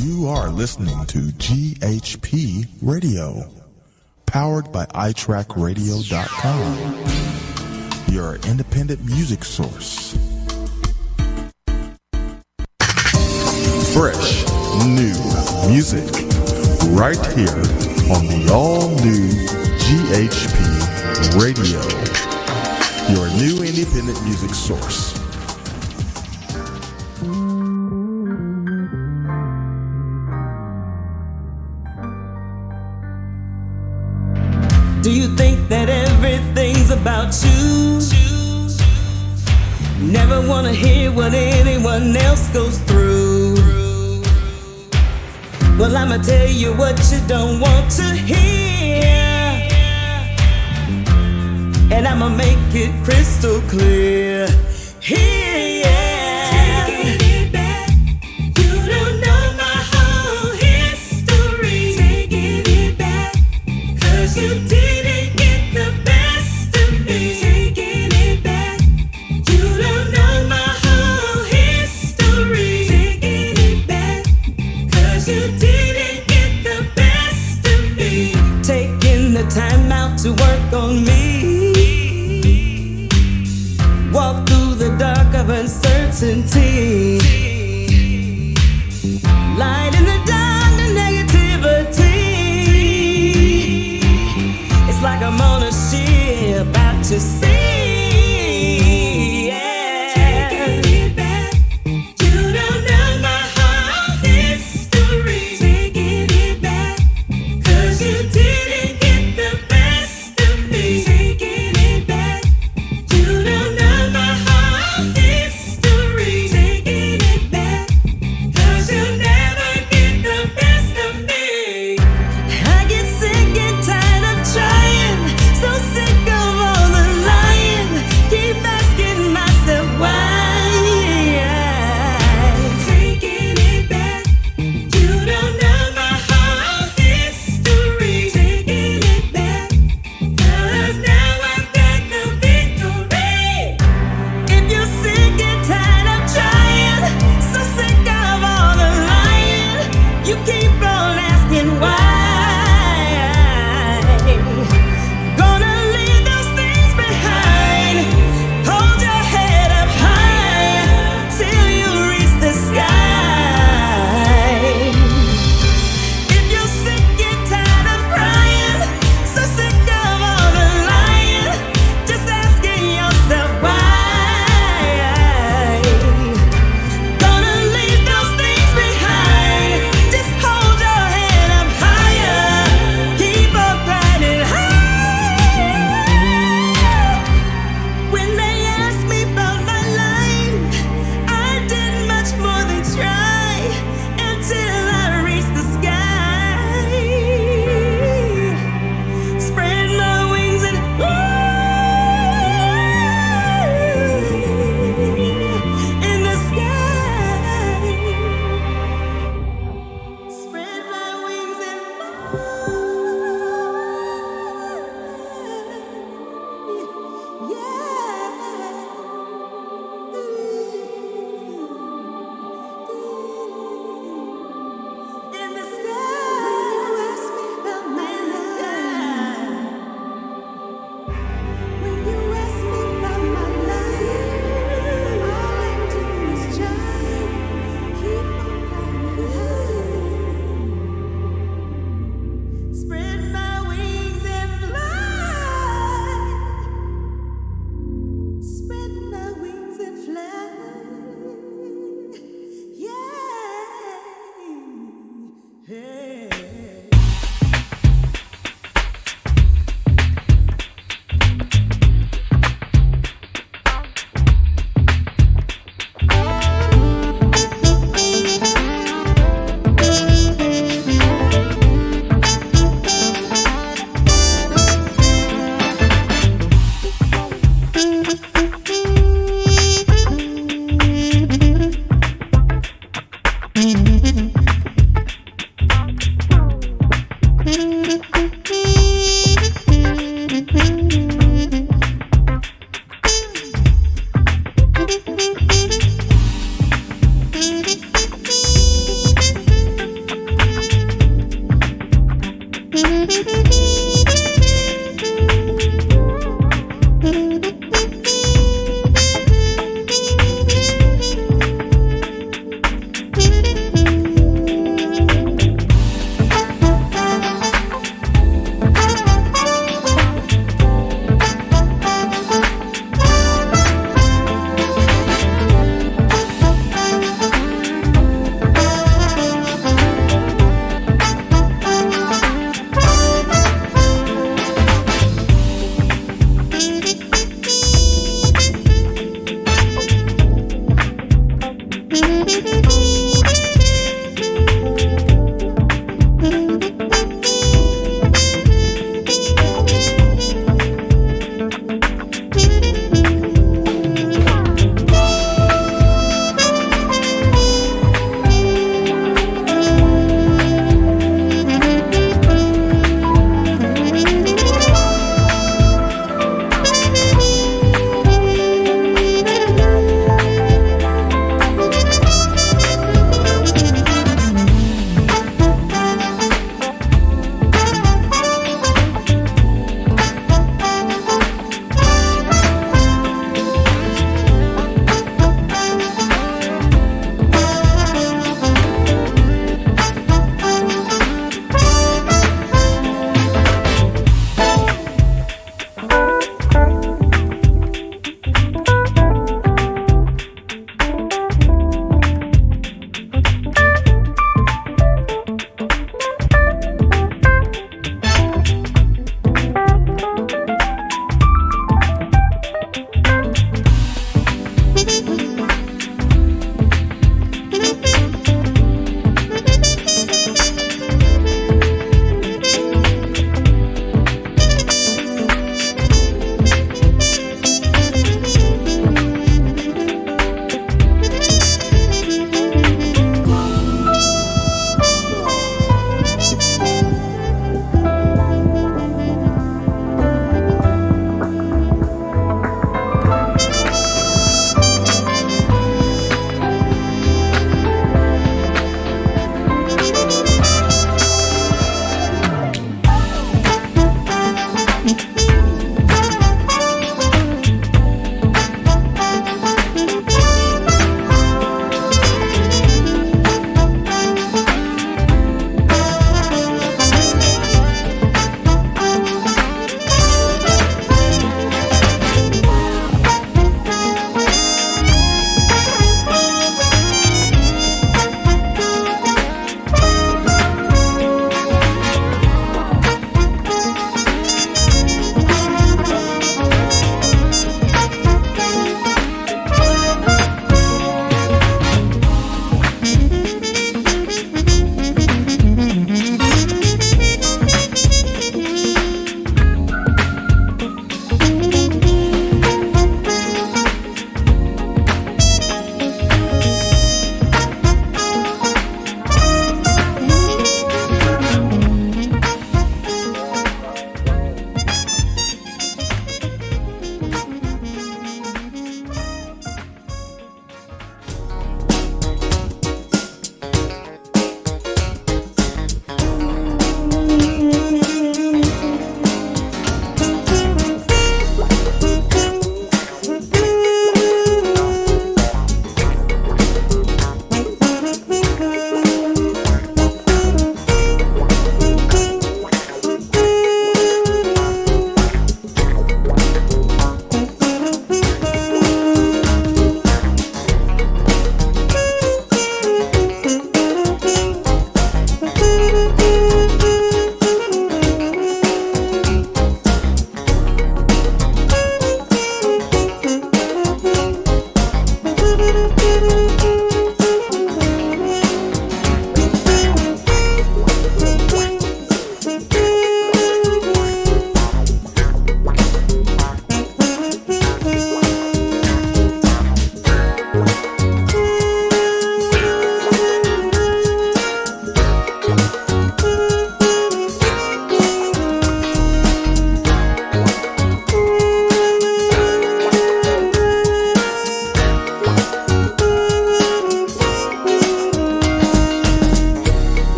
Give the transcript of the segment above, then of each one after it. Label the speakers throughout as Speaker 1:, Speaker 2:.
Speaker 1: You are listening to GHP Radio, powered by iTrackRadio.com, your independent music source. Fresh, new music, right here on the all-new GHP Radio, your new independent music source.
Speaker 2: Do you think that everything's about you? Never wanna hear what anyone else goes through. Well, I'ma tell you what you don't want to hear, and I'ma make it crystal clear. Here, yeah. Taking it back. You don't know my whole history. Taking it back, 'cause you didn't get the best of me. Taking it back. You don't know my whole history. Taking it back, 'cause you didn't get the best of me. Taking the time out to work on me. Walk through the dark of uncertainty. Light in the dark, the negativity. It's like I'm on a ship out to sea. Yeah. Taking it back. You don't know my whole history. Taking it back, 'cause you didn't get the best of me. Taking it back. You don't know my whole history. Taking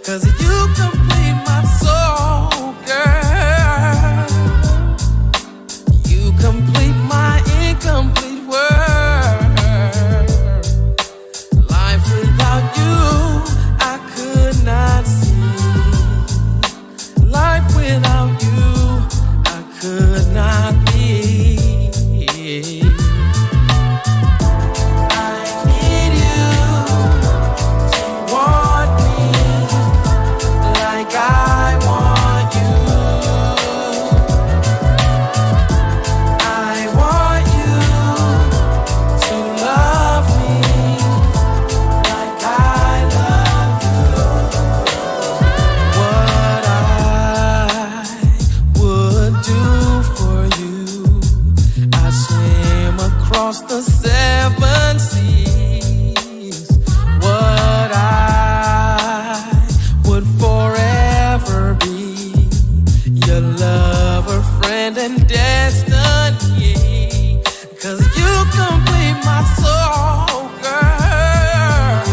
Speaker 2: 'cause you complete my soul, girl. You complete my incomplete world. Life without you, I could not see. Life without you, I could not be. I need you to want me like I want you. I want you to love me like I love you. What I would do for you, I swim across the 7 seas. What I would forever be, your lover, friend, and destiny. 'Cause you complete my soul, girl.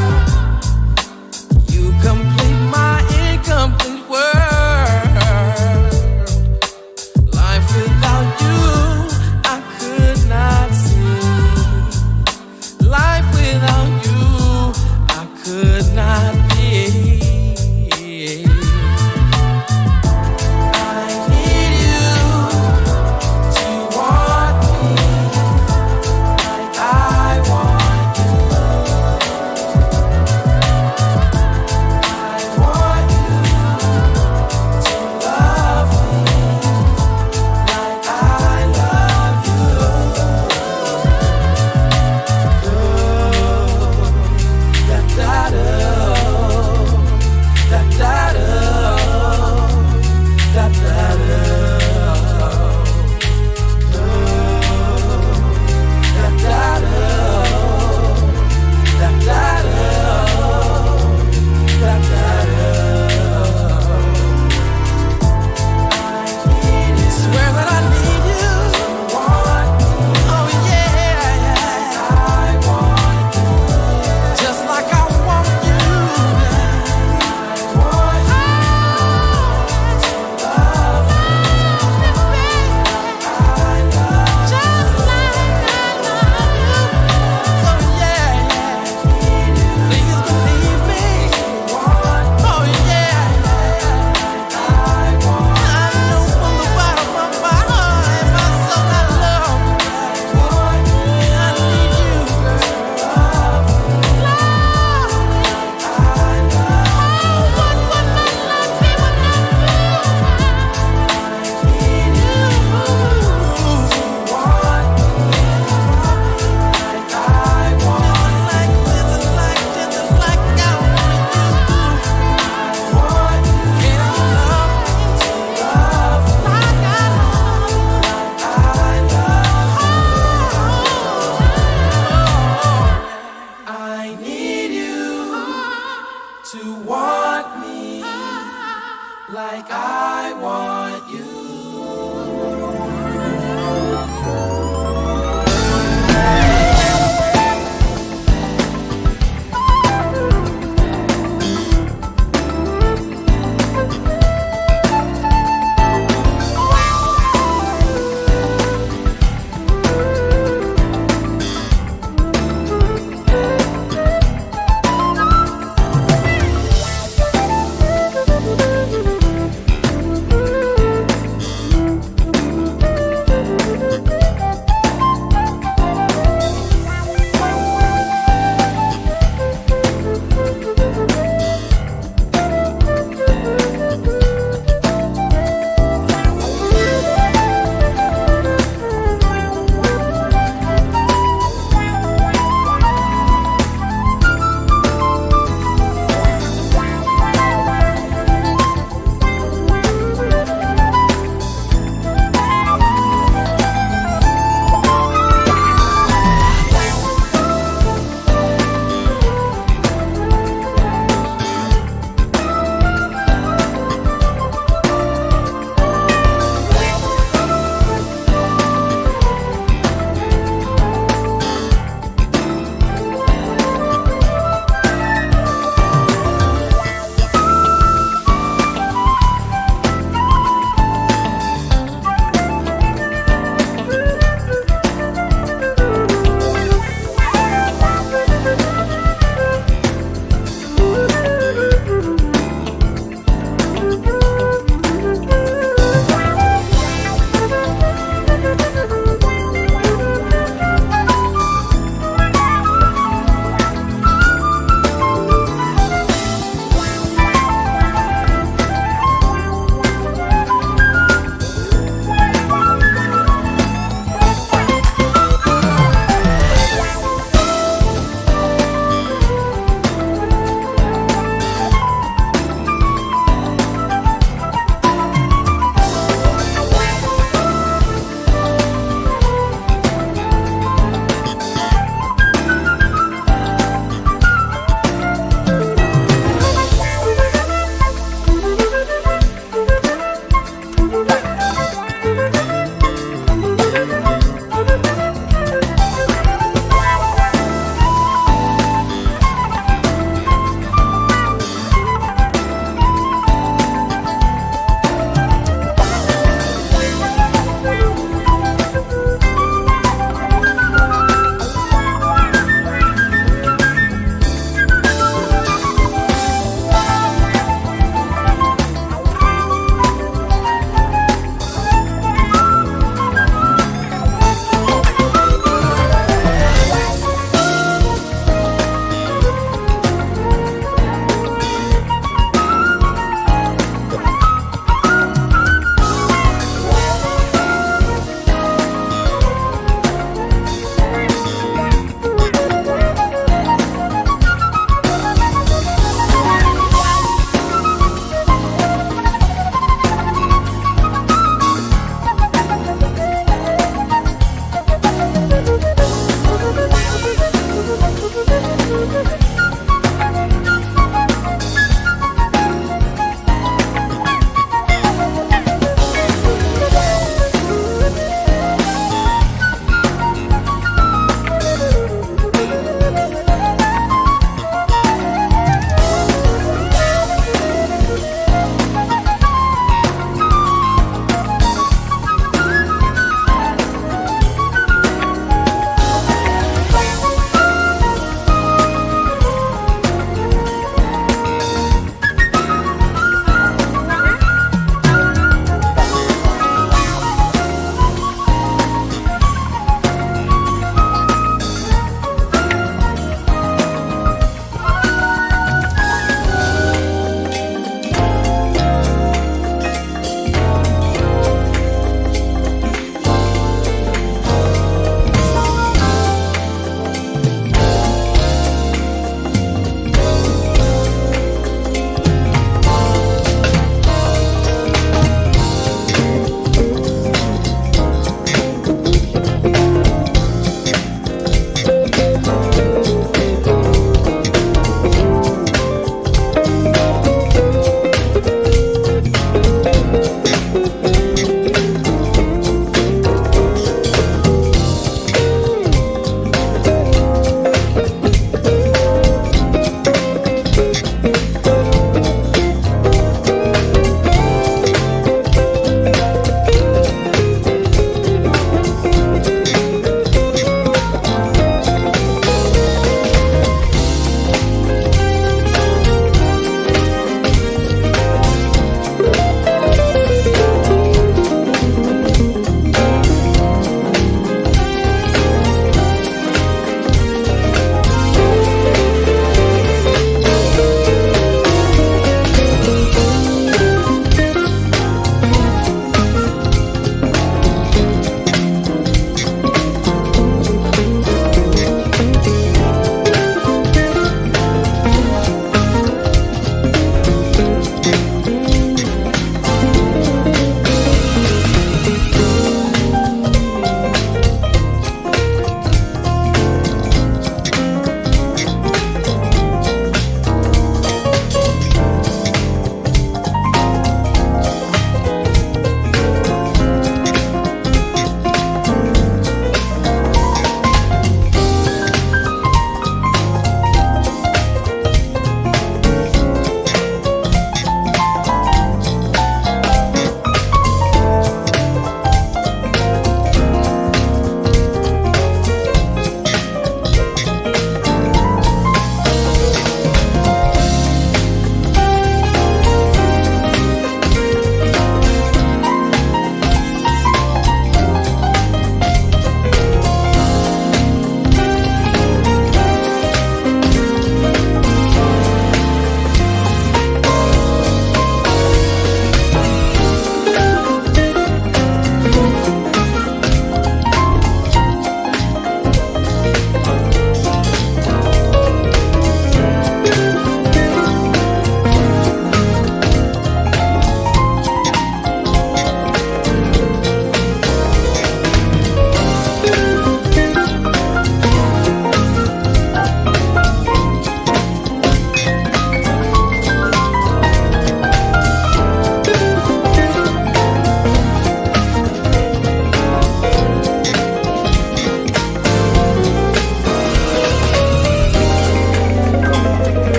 Speaker 2: You complete my incomplete world. Life without you, I could not see. Life without you, I could not be. I need you to want me like I want you. I want you to love me like I love you. Da da da, da da da, da da da, da da da, da da da, da da. Swear that I need you. Oh yeah, I want you. Just like I want you. I want you to love me. I love just like I love you. Oh yeah, please believe me. Oh yeah, I know from the bottom of my heart and my soul I love you. I need you, girl. Love me. I love. What would my life be without you? I need you to want me like I want. Just like I want you. I want you. Can I love me? Love like I love. I love. I need you to want me like I want you.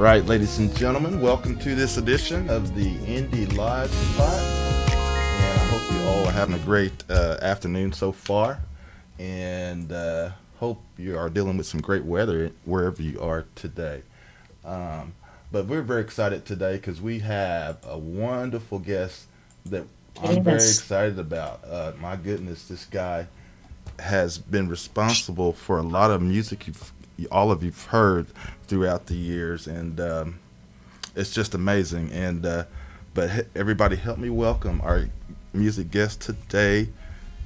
Speaker 1: right, ladies and gentlemen, welcome to this edition of the Indie Live Spot. And I hope you all are having a great afternoon so far. And hope you are dealing with some great weather wherever you are today. But we're very excited today because we have a wonderful guest that I'm very excited about. My goodness, this guy has been responsible for a lot of music all of you've heard throughout the years, and it's just amazing. And but everybody, help me welcome our music guest today,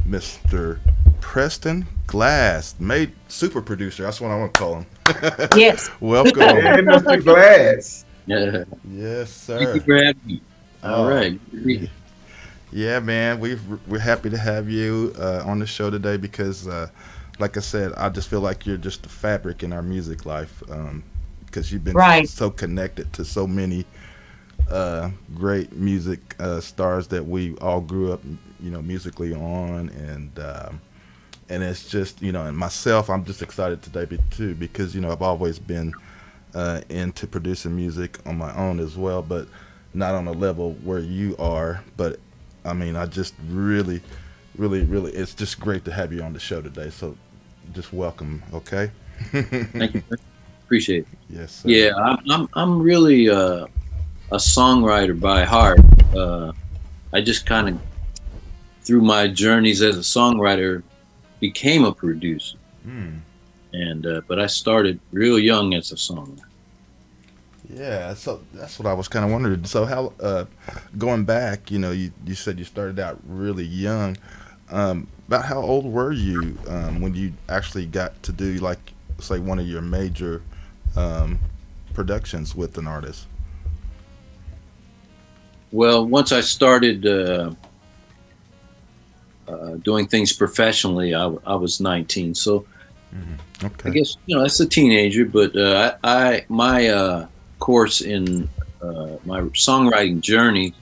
Speaker 1: Mr. Preston Glass, made super producer. That's what I want to call him.
Speaker 3: Yes.
Speaker 1: Welcome.
Speaker 4: Hey, Mr. Glass.
Speaker 5: Yeah.
Speaker 1: Yes, sir.
Speaker 5: Thank you for having me. All right.
Speaker 1: Yeah, man, we're happy to have you on the show today because, like I said, I just feel like you're just the fabric in our music life because you've been so connected to so many great music stars that we all grew up, musically on, and it's just, and myself, I'm just excited today too because I've always been into producing music on my own as well, but not on a level where you are, but I mean, I just really, it's just great to have you on the show today. So just welcome, okay?
Speaker 5: Thank you. Appreciate it.
Speaker 1: Yes, sir.
Speaker 5: Yeah, I'm really a songwriter by heart. I just kind of, through my journeys as a songwriter, became a producer. And but I started real young as a songwriter.
Speaker 1: Yeah, so that's what I was kind of wondering. So how, going back, you said you started out really young. About how old were you when you actually got to do, like, say, one of your major productions with an artist?
Speaker 5: Well, once I started doing things professionally, I was 19. So
Speaker 1: Okay.
Speaker 5: I guess, that's a teenager, but my course in my songwriting journey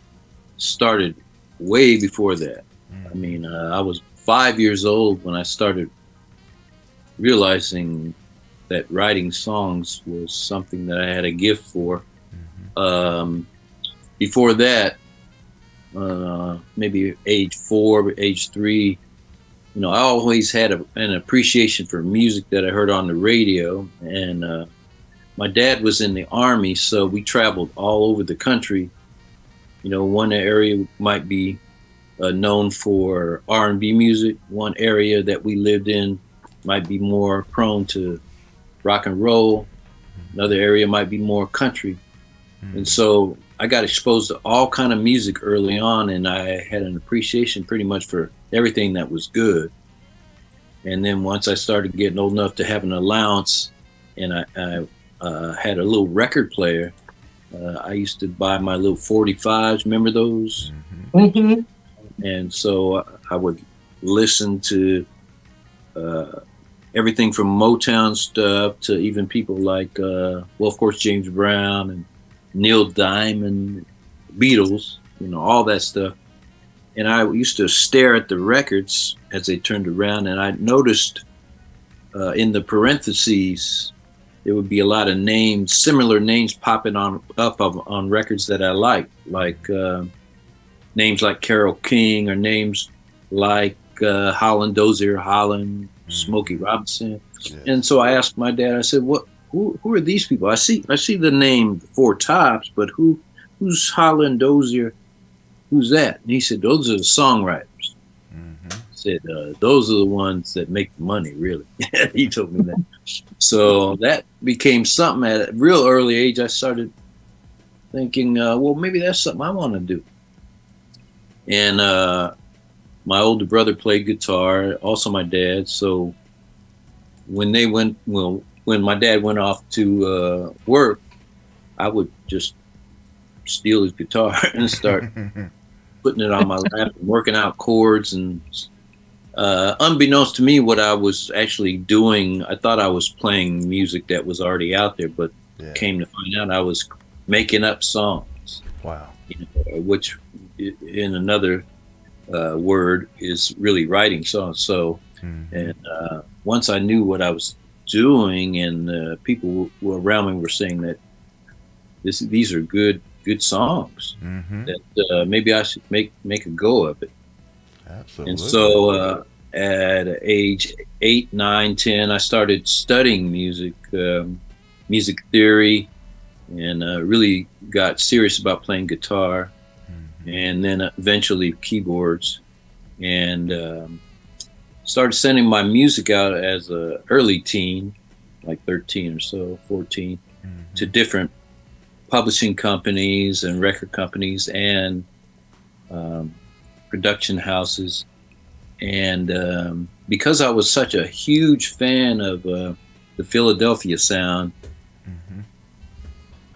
Speaker 5: started way before that. I mean, I was 5 years old when I started realizing that writing songs was something that I had a gift for. Before that, maybe age 4, age 3, I always had an appreciation for music that I heard on the radio, and my dad was in the Army, so we traveled all over the country. One area might be known for R&B music. One area that we lived in might be more prone to rock and roll. Another area might be more country. And so I got exposed to all kind of music early on, and I had an appreciation pretty much for everything that was good. And then once I started getting old enough to have an allowance, and I had a little record player, I used to buy my little 45s. Remember those? And so I would listen to everything from Motown stuff to even people like, of course, James Brown and Neil Diamond, Beatles, all that stuff. And I used to stare at the records as they turned around, and I noticed in the parentheses there would be a lot of names, similar names popping up on records that I liked, like names like Carole King or names like Holland Dozier Holland, Smokey Robinson. Yes. And so I asked my dad, I said, who are these people? I see the name Four Tops, but who's Holland Dozier? Who's that? And he said, those are the songwriters. I said, those are the ones that make the money, really. He told me that. So that became something at a real early age. I started thinking, maybe that's something I want to do. And my older brother played guitar, also my dad. So when my dad went off to work, I would just steal his guitar and start putting it on my lap and working out chords. And unbeknownst to me, what I was actually doing, I thought I was playing music that was already out there, but came to find out I was making up songs.
Speaker 1: Wow.
Speaker 5: Which in another word is really writing songs. So, and once I knew what I was doing, and people around me were saying that these are good songs that maybe I should make a go of it.
Speaker 1: Absolutely.
Speaker 5: And so at age 8, 9, 10, I started studying music, music theory, and really got serious about playing guitar, and then eventually keyboards, and started sending my music out as a early teen, like 13 or so, 14, to different publishing companies and record companies and production houses. And because I was such a huge fan of the Philadelphia sound,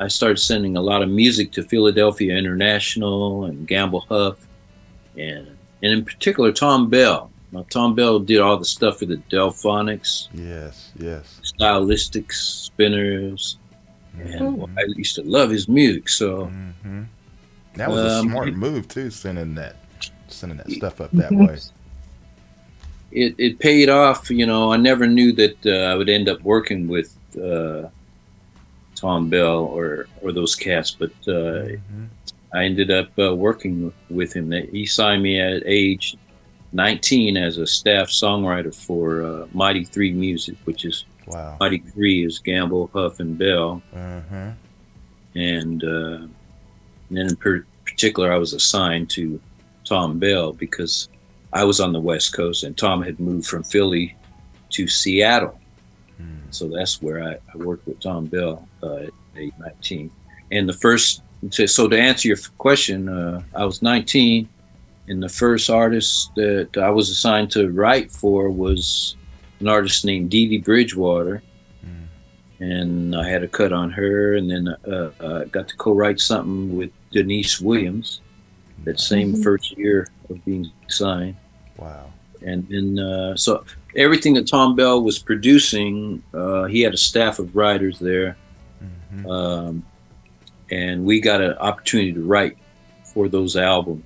Speaker 5: I started sending a lot of music to Philadelphia International and Gamble Huff, and in particular Tom Bell. Now, Tom Bell did all the stuff for the Delphonics.
Speaker 1: Yes.
Speaker 5: Stylistic spinners. And I used to love his music. So
Speaker 1: that was a smart move too, sending that stuff up that way.
Speaker 5: It paid off. You know, I never knew that I would end up working with Tom Bell or those cats, but I ended up working with him. He signed me at age 19 as a staff songwriter for Mighty 3 Music, which is Mighty 3 is Gamble, Huff, and Bell. And then in particular, I was assigned to Tom Bell because I was on the West Coast and Tom had moved from Philly to Seattle. So that's where I worked with Tom Bell at age 19. And so to answer your question, I was 19. And the first artist that I was assigned to write for was an artist named Dee Dee Bridgewater. And I had a cut on her. And then I got to co-write something with Denise Williams that same first year of being signed.
Speaker 1: Wow.
Speaker 5: And then, so everything that Tom Bell was producing, he had a staff of writers there. And we got an opportunity to write for those albums.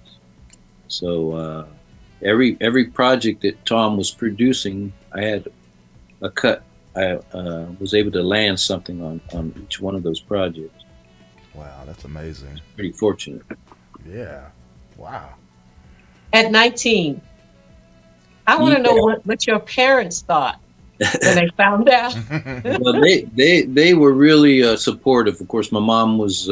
Speaker 5: So every project that Tom was producing, I had a cut. I was able to land something on each one of those projects.
Speaker 1: Wow, that's amazing.
Speaker 5: Pretty fortunate.
Speaker 1: Yeah. Wow.
Speaker 3: At 19, I want to know what your parents thought when they found out.
Speaker 5: Well, they were really supportive. Of course, my mom was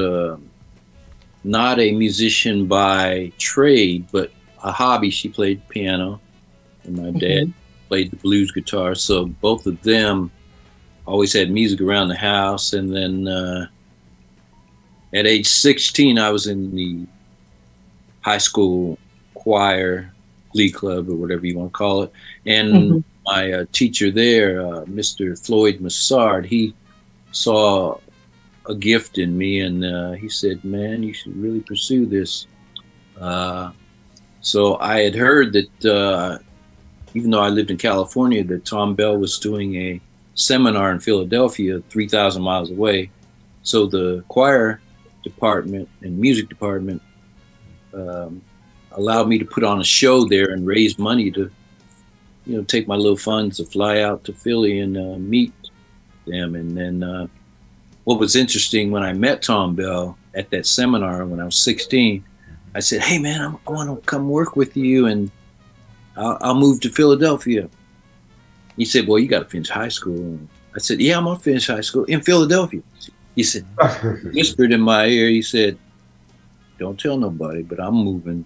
Speaker 5: not a musician by trade, but a hobby. She played piano, and my dad played the blues guitar. So both of them always had music around the house. And then at age 16, I was in the high school choir, glee club, or whatever you want to call it. And my teacher there, Mr. Floyd Massard, he saw a gift in me, and he said, "Man, you should really pursue this." So I had heard that even though I lived in California, that Tom Bell was doing a seminar in Philadelphia, 3,000 miles away. So the choir department and music department allowed me to put on a show there and raise money to, take my little funds to fly out to Philly and meet them. And then what was interesting, when I met Tom Bell at that seminar when I was 16, I said, "Hey man, I want to come work with you, and I'll move to Philadelphia." He said, "Well, you got to finish high school." And I said, "Yeah, I'm gonna finish high school in Philadelphia." He said, whispered in my ear, he said, "Don't tell nobody, but I'm moving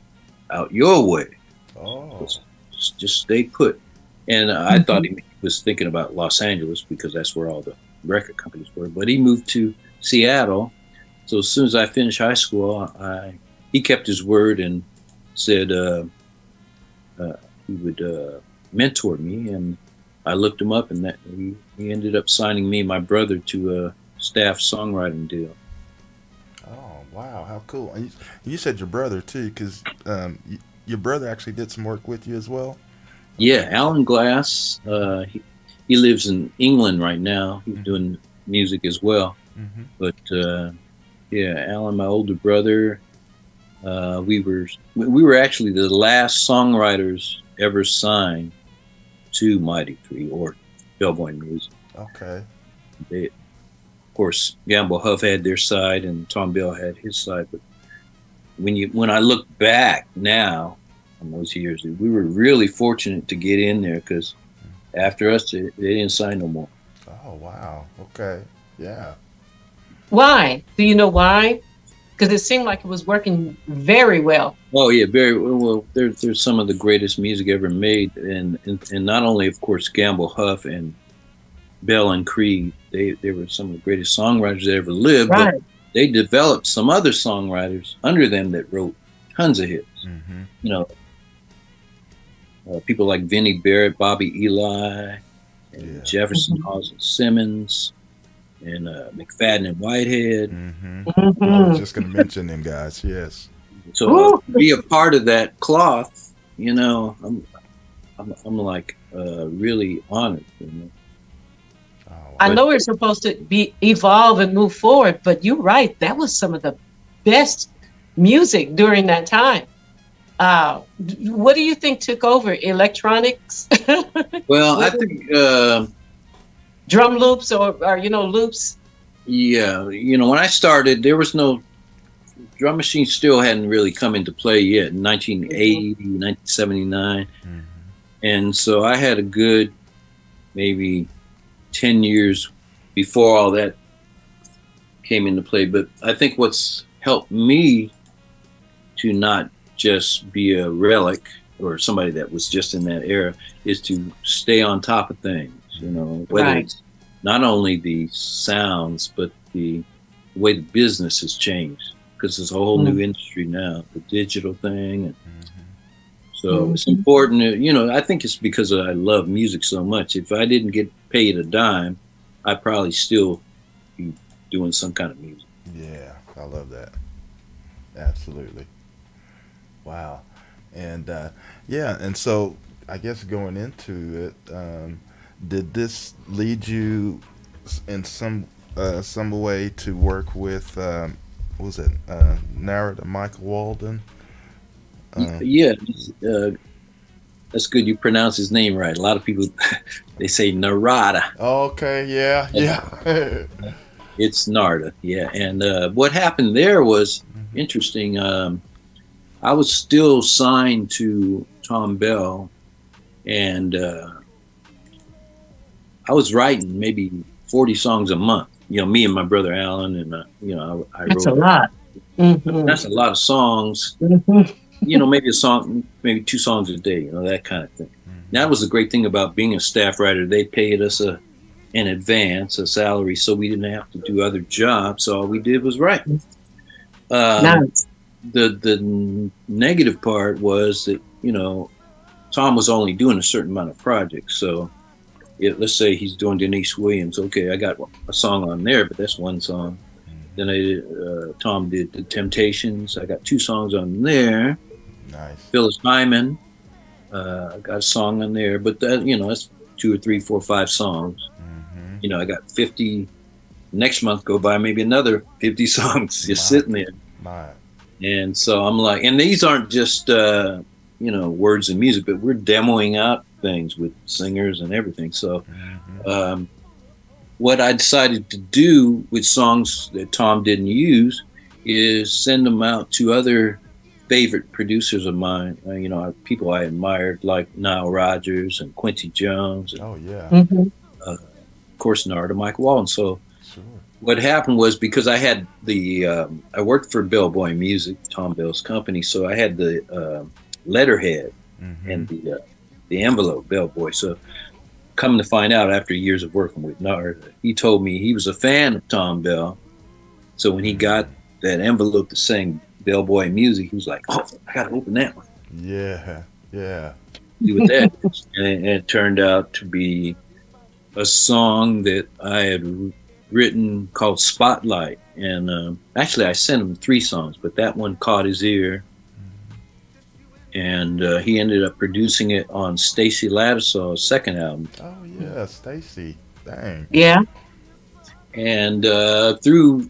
Speaker 5: out your way.
Speaker 1: Oh.
Speaker 5: Just stay put." And I thought he was thinking about Los Angeles because that's where all the record companies were. But he moved to Seattle. So as soon as I finished high school, he kept his word and said he would mentor me. And I looked him up, and that he ended up signing me and my brother to a staff songwriting deal.
Speaker 1: Oh, wow. How cool. And you said your brother, too, because your brother actually did some work with you as well?
Speaker 5: Yeah, Alan Glass. He lives in England right now. He's doing music as well. But yeah, Alan, my older brother, we were actually the last songwriters ever signed to Mighty 3 or Bellboy Music.
Speaker 1: Okay.
Speaker 5: course, Gamble Huff had their side and Tom Bell had his side. But when I look back now on those years, we were really fortunate to get in there, because after us, they didn't sign no more.
Speaker 1: Oh, wow. Okay. Yeah.
Speaker 3: Why? Do you know why? Because it seemed like it was working very well.
Speaker 5: Oh yeah, very well. There's some of the greatest music ever made, and not only, of course, Gamble Huff and Bell and Creed. They were some of the greatest songwriters that ever lived.
Speaker 3: Right.
Speaker 5: But they developed some other songwriters under them that wrote tons of hits.
Speaker 1: Mm-hmm.
Speaker 5: You know, people like Vinnie Barrett, Bobby Eli, and Jefferson Hawes Simmons, and McFadden and Whitehead.
Speaker 1: Mm-hmm. I was just going to mention them guys. Yes.
Speaker 5: So to be a part of that cloth, you know, I'm like really honored. You know?
Speaker 1: Oh, wow.
Speaker 3: I know we're supposed to evolve and move forward, but you're right. That was some of the best music during that time. What do you think took over? Electronics?
Speaker 5: Well, I think
Speaker 3: drum loops or loops?
Speaker 5: Yeah, you know, when I started, there was no drum machine. Still hadn't really come into play yet in 1980, 1979.
Speaker 1: Mm-hmm.
Speaker 5: And so I had a good maybe 10 years before all that came into play. But I think what's helped me to not just be a relic or somebody that was just in that era is to stay on top of things, you know, whether it's not only the sounds, but the way the business has changed, because there's a whole new industry now, the digital thing. And so it's important to, you know, I think it's because I love music so much. If I didn't get paid a dime, I'd probably still be doing some kind of music.
Speaker 1: Yeah, I love that. Absolutely. Wow. And and so I guess going into it, did this lead you in some way to work with was it narrator Michael Walden?
Speaker 5: That's good. You pronounce his name right. A lot of people they say Narada.
Speaker 1: Okay, yeah.
Speaker 5: It's Narda, yeah. And what happened there was interesting. I was still signed to Tom Bell, and I was writing maybe 40 songs a month. You know, me and my brother Alan, and I wrote.
Speaker 3: That's a lot. Mm-hmm.
Speaker 5: That's a lot of songs.
Speaker 3: Mm-hmm.
Speaker 5: You know, maybe a song, maybe 2 songs a day. You know, that kind of thing. That was the great thing about being a staff writer. They paid us in advance a salary, so we didn't have to do other jobs. So all we did was write.
Speaker 3: Nice.
Speaker 5: The negative part was that, you know, Tom was only doing a certain amount of projects. So let's say he's doing Denise Williams. Okay, I got a song on there, but that's one song. Then Tom did The Temptations. I got 2 songs on there.
Speaker 1: Nice.
Speaker 5: Phyllis Hyman, I got a song on there. But that, you know, that's 2 or 3, 4, 5 songs. Mm-hmm. You know, I got 50. Next month go by, maybe another 50 songs just sitting there.
Speaker 1: My.
Speaker 5: And so I'm like, and these aren't just, words and music, but we're demoing out things with singers and everything. So what I decided to do with songs that Tom didn't use is send them out to other favorite producers of mine. People I admired, like Nile Rodgers and Quincy Jones. And, of course, Narada, Mike Walden. So what happened was, because I had I worked for Bellboy Music, Tom Bell's company, so I had the letterhead and the envelope, Bellboy. So come to find out, after years of working with Narada, he told me he was a fan of Tom Bell. So when he got that envelope that sang Bellboy Music, he was like, "Oh, I got to open that one."
Speaker 1: Yeah.
Speaker 5: Do with that, and it turned out to be a song that I had written called Spotlight. And actually I sent him 3 songs, but that one caught his ear. And he ended up producing it on Stacey Ladisaw's second album.
Speaker 1: Oh yeah, Stacey. Dang.
Speaker 3: Yeah.
Speaker 5: And through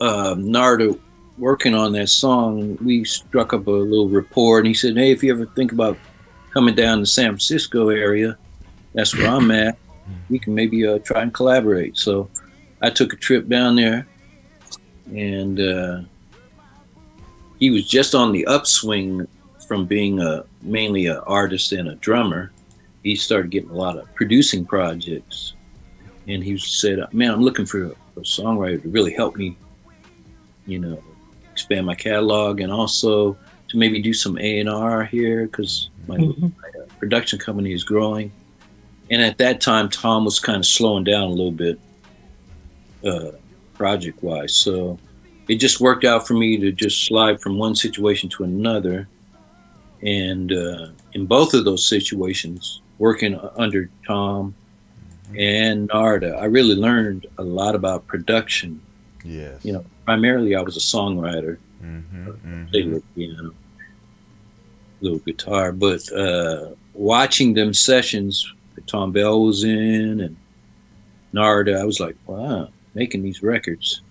Speaker 5: Narda working on that song, we struck up a little rapport, and he said, "Hey, if you ever think about coming down to San Francisco area, that's where I'm at. We can maybe try and collaborate." So I took a trip down there, and he was just on the upswing from being mainly an artist and a drummer. He started getting a lot of producing projects, and he said, "Man, I'm looking for a songwriter to really help me, expand my catalog, and also to maybe do some A&R here, because my production company is growing." And at that time, Tom was kind of slowing down a little bit, project-wise. So it just worked out for me to just slide from one situation to another. And in both of those situations, working under Tom and Narda, I really learned a lot about production.
Speaker 1: Yes.
Speaker 5: Primarily I was a songwriter, played with piano, little guitar, but watching them sessions that Tom Bell was in and Narda, I was like, wow, making these records.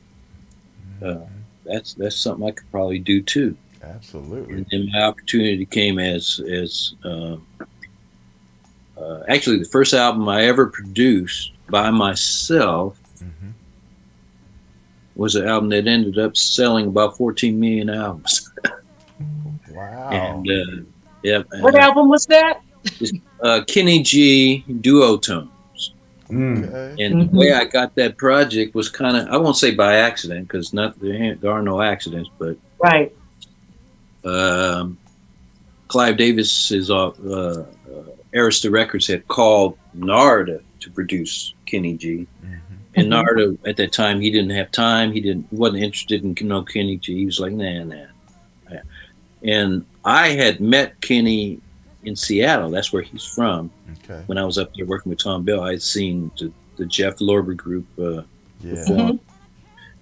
Speaker 5: That's something I could probably do too.
Speaker 1: Absolutely.
Speaker 5: And then my opportunity came as actually the first album I ever produced by myself was an album that ended up selling about 14 million albums.
Speaker 1: Wow.
Speaker 5: And yeah.
Speaker 3: What album was that?
Speaker 5: Kenny G Duotones.
Speaker 1: Okay.
Speaker 5: And the way I got that project was kind of, I won't say by accident, because there are no accidents, but
Speaker 3: Right.
Speaker 5: Clive Davis's Arista Records had called Narda to produce Kenny G. And Narda at that time, he didn't have time. He wasn't interested in Kenny G. He was like, nah. And I had met Kenny in Seattle. That's where he's from.
Speaker 1: Okay.
Speaker 5: When I was up there working with Tom Bell, I had seen the Jeff Lorber group perform.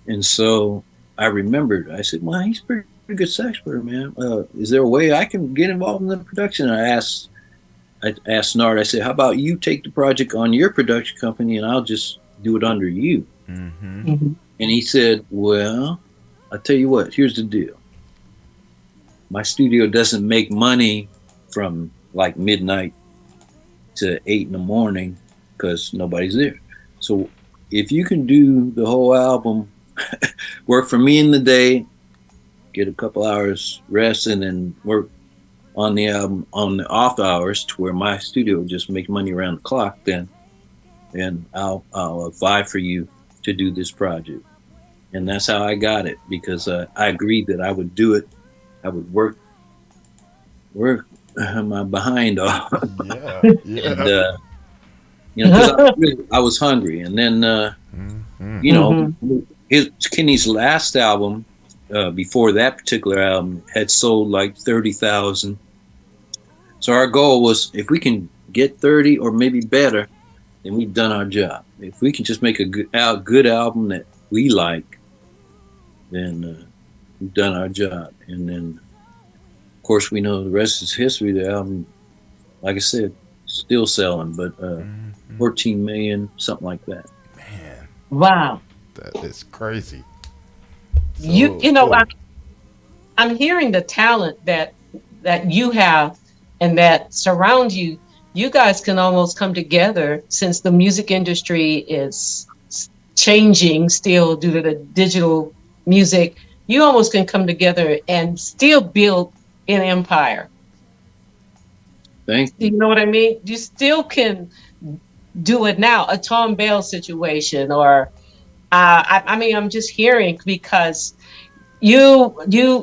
Speaker 5: And so I remembered, I said, well, he's pretty good sax player, man. Is there a way I can get involved in the production? And I asked Nard, I said, how about you take the project on your production company and I'll just do it under you? And he said, well, I'll tell you what, here's the deal. My studio doesn't make money from like midnight to 8 in the morning because nobody's there. So if you can do the whole album, work for me in the day, get a couple hours rest, and then work on the album on the off hours to where my studio just makes money around the clock, then I'll vie for you to do this project. And that's how I got it, because I agreed that I would do it. I would work my behind off. And, because I was hungry. And then, Kenny's last album, before that particular album, had sold like 30,000. So our goal was, if we can get 30 or maybe better, then we've done our job. If we can just make a good album that we like, then we've done our job. And then, of course, we know the rest is history. The album, like I said, still selling, but 14 million, something like that.
Speaker 1: Man,
Speaker 3: Wow.
Speaker 1: that is crazy.
Speaker 3: I'm hearing the talent that you have and that surrounds you. You guys can almost come together, since the music industry is changing still due to the digital music. You almost can come together and still build an empire.
Speaker 5: Thank you.
Speaker 3: You know what I mean? You still can do it now. A Tom Bell situation, or I'm just hearing, because you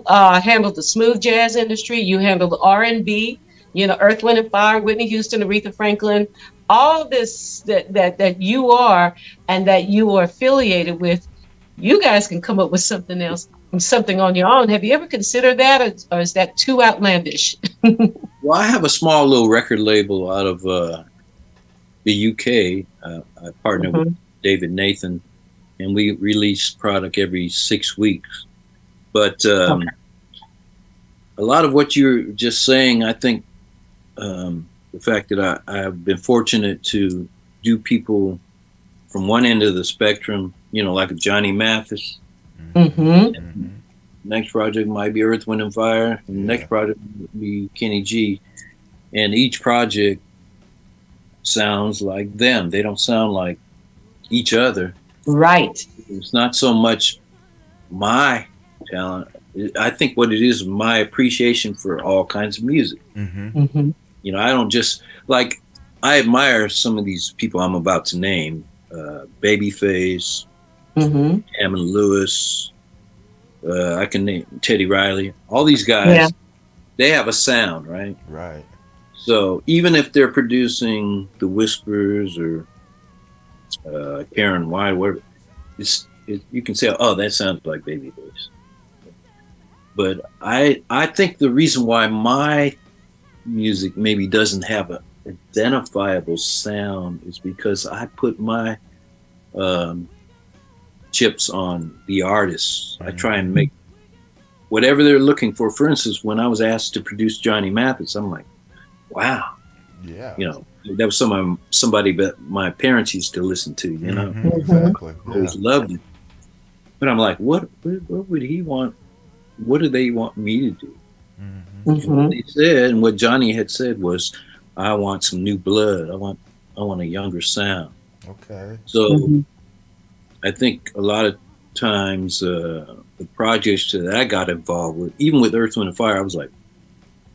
Speaker 3: handled the smooth jazz industry, you handled the R&B, Earth, Wind and Fire, Whitney Houston, Aretha Franklin, all this that you are and that you are affiliated with. You guys can come up with something else, something on your own. Have you ever considered that, or is that too outlandish?
Speaker 5: Well, I have a small little record label out of the UK. I partner with David Nathan, and we release product every 6 weeks. But a lot of what you're just saying, I think the fact that I have been fortunate to do people from one end of the spectrum, like a Johnny Mathis. Next project might be Earth, Wind and Fire. And the next project would be Kenny G. And each project sounds like them. They don't sound like each other.
Speaker 3: Right.
Speaker 5: It's not so much my talent. I think what it is my appreciation for all kinds of music.
Speaker 3: Mm-hmm.
Speaker 5: You know, I don't just like, I admire some of these people I'm about to name, Babyface,
Speaker 3: Mm-hmm.
Speaker 5: Hammond Lewis, I can name Teddy Riley, all these guys,
Speaker 3: Yeah.
Speaker 5: they have a sound, right?
Speaker 1: Right.
Speaker 5: So even if they're producing The Whispers or Karen White, whatever, you can say, oh, that sounds like Babyface. But I think the reason why my music maybe doesn't have an identifiable sound is because I put my chips on the artists. I try and make whatever they're looking for. For instance, when I was asked to produce Johnny Mathis, I'm like, wow.
Speaker 1: Yeah.
Speaker 5: You know, that was somebody that my parents used to listen to, you know.
Speaker 1: Exactly.
Speaker 5: I always loved it. But I'm like, what would he want? What do they want me to do?
Speaker 1: Mm-hmm.
Speaker 5: And what they said, and what Johnny had said was, I want some new blood. I want a younger sound.
Speaker 1: Okay.
Speaker 5: So I think a lot of times the projects that I got involved with, even with Earth, Wind, and Fire, I was like,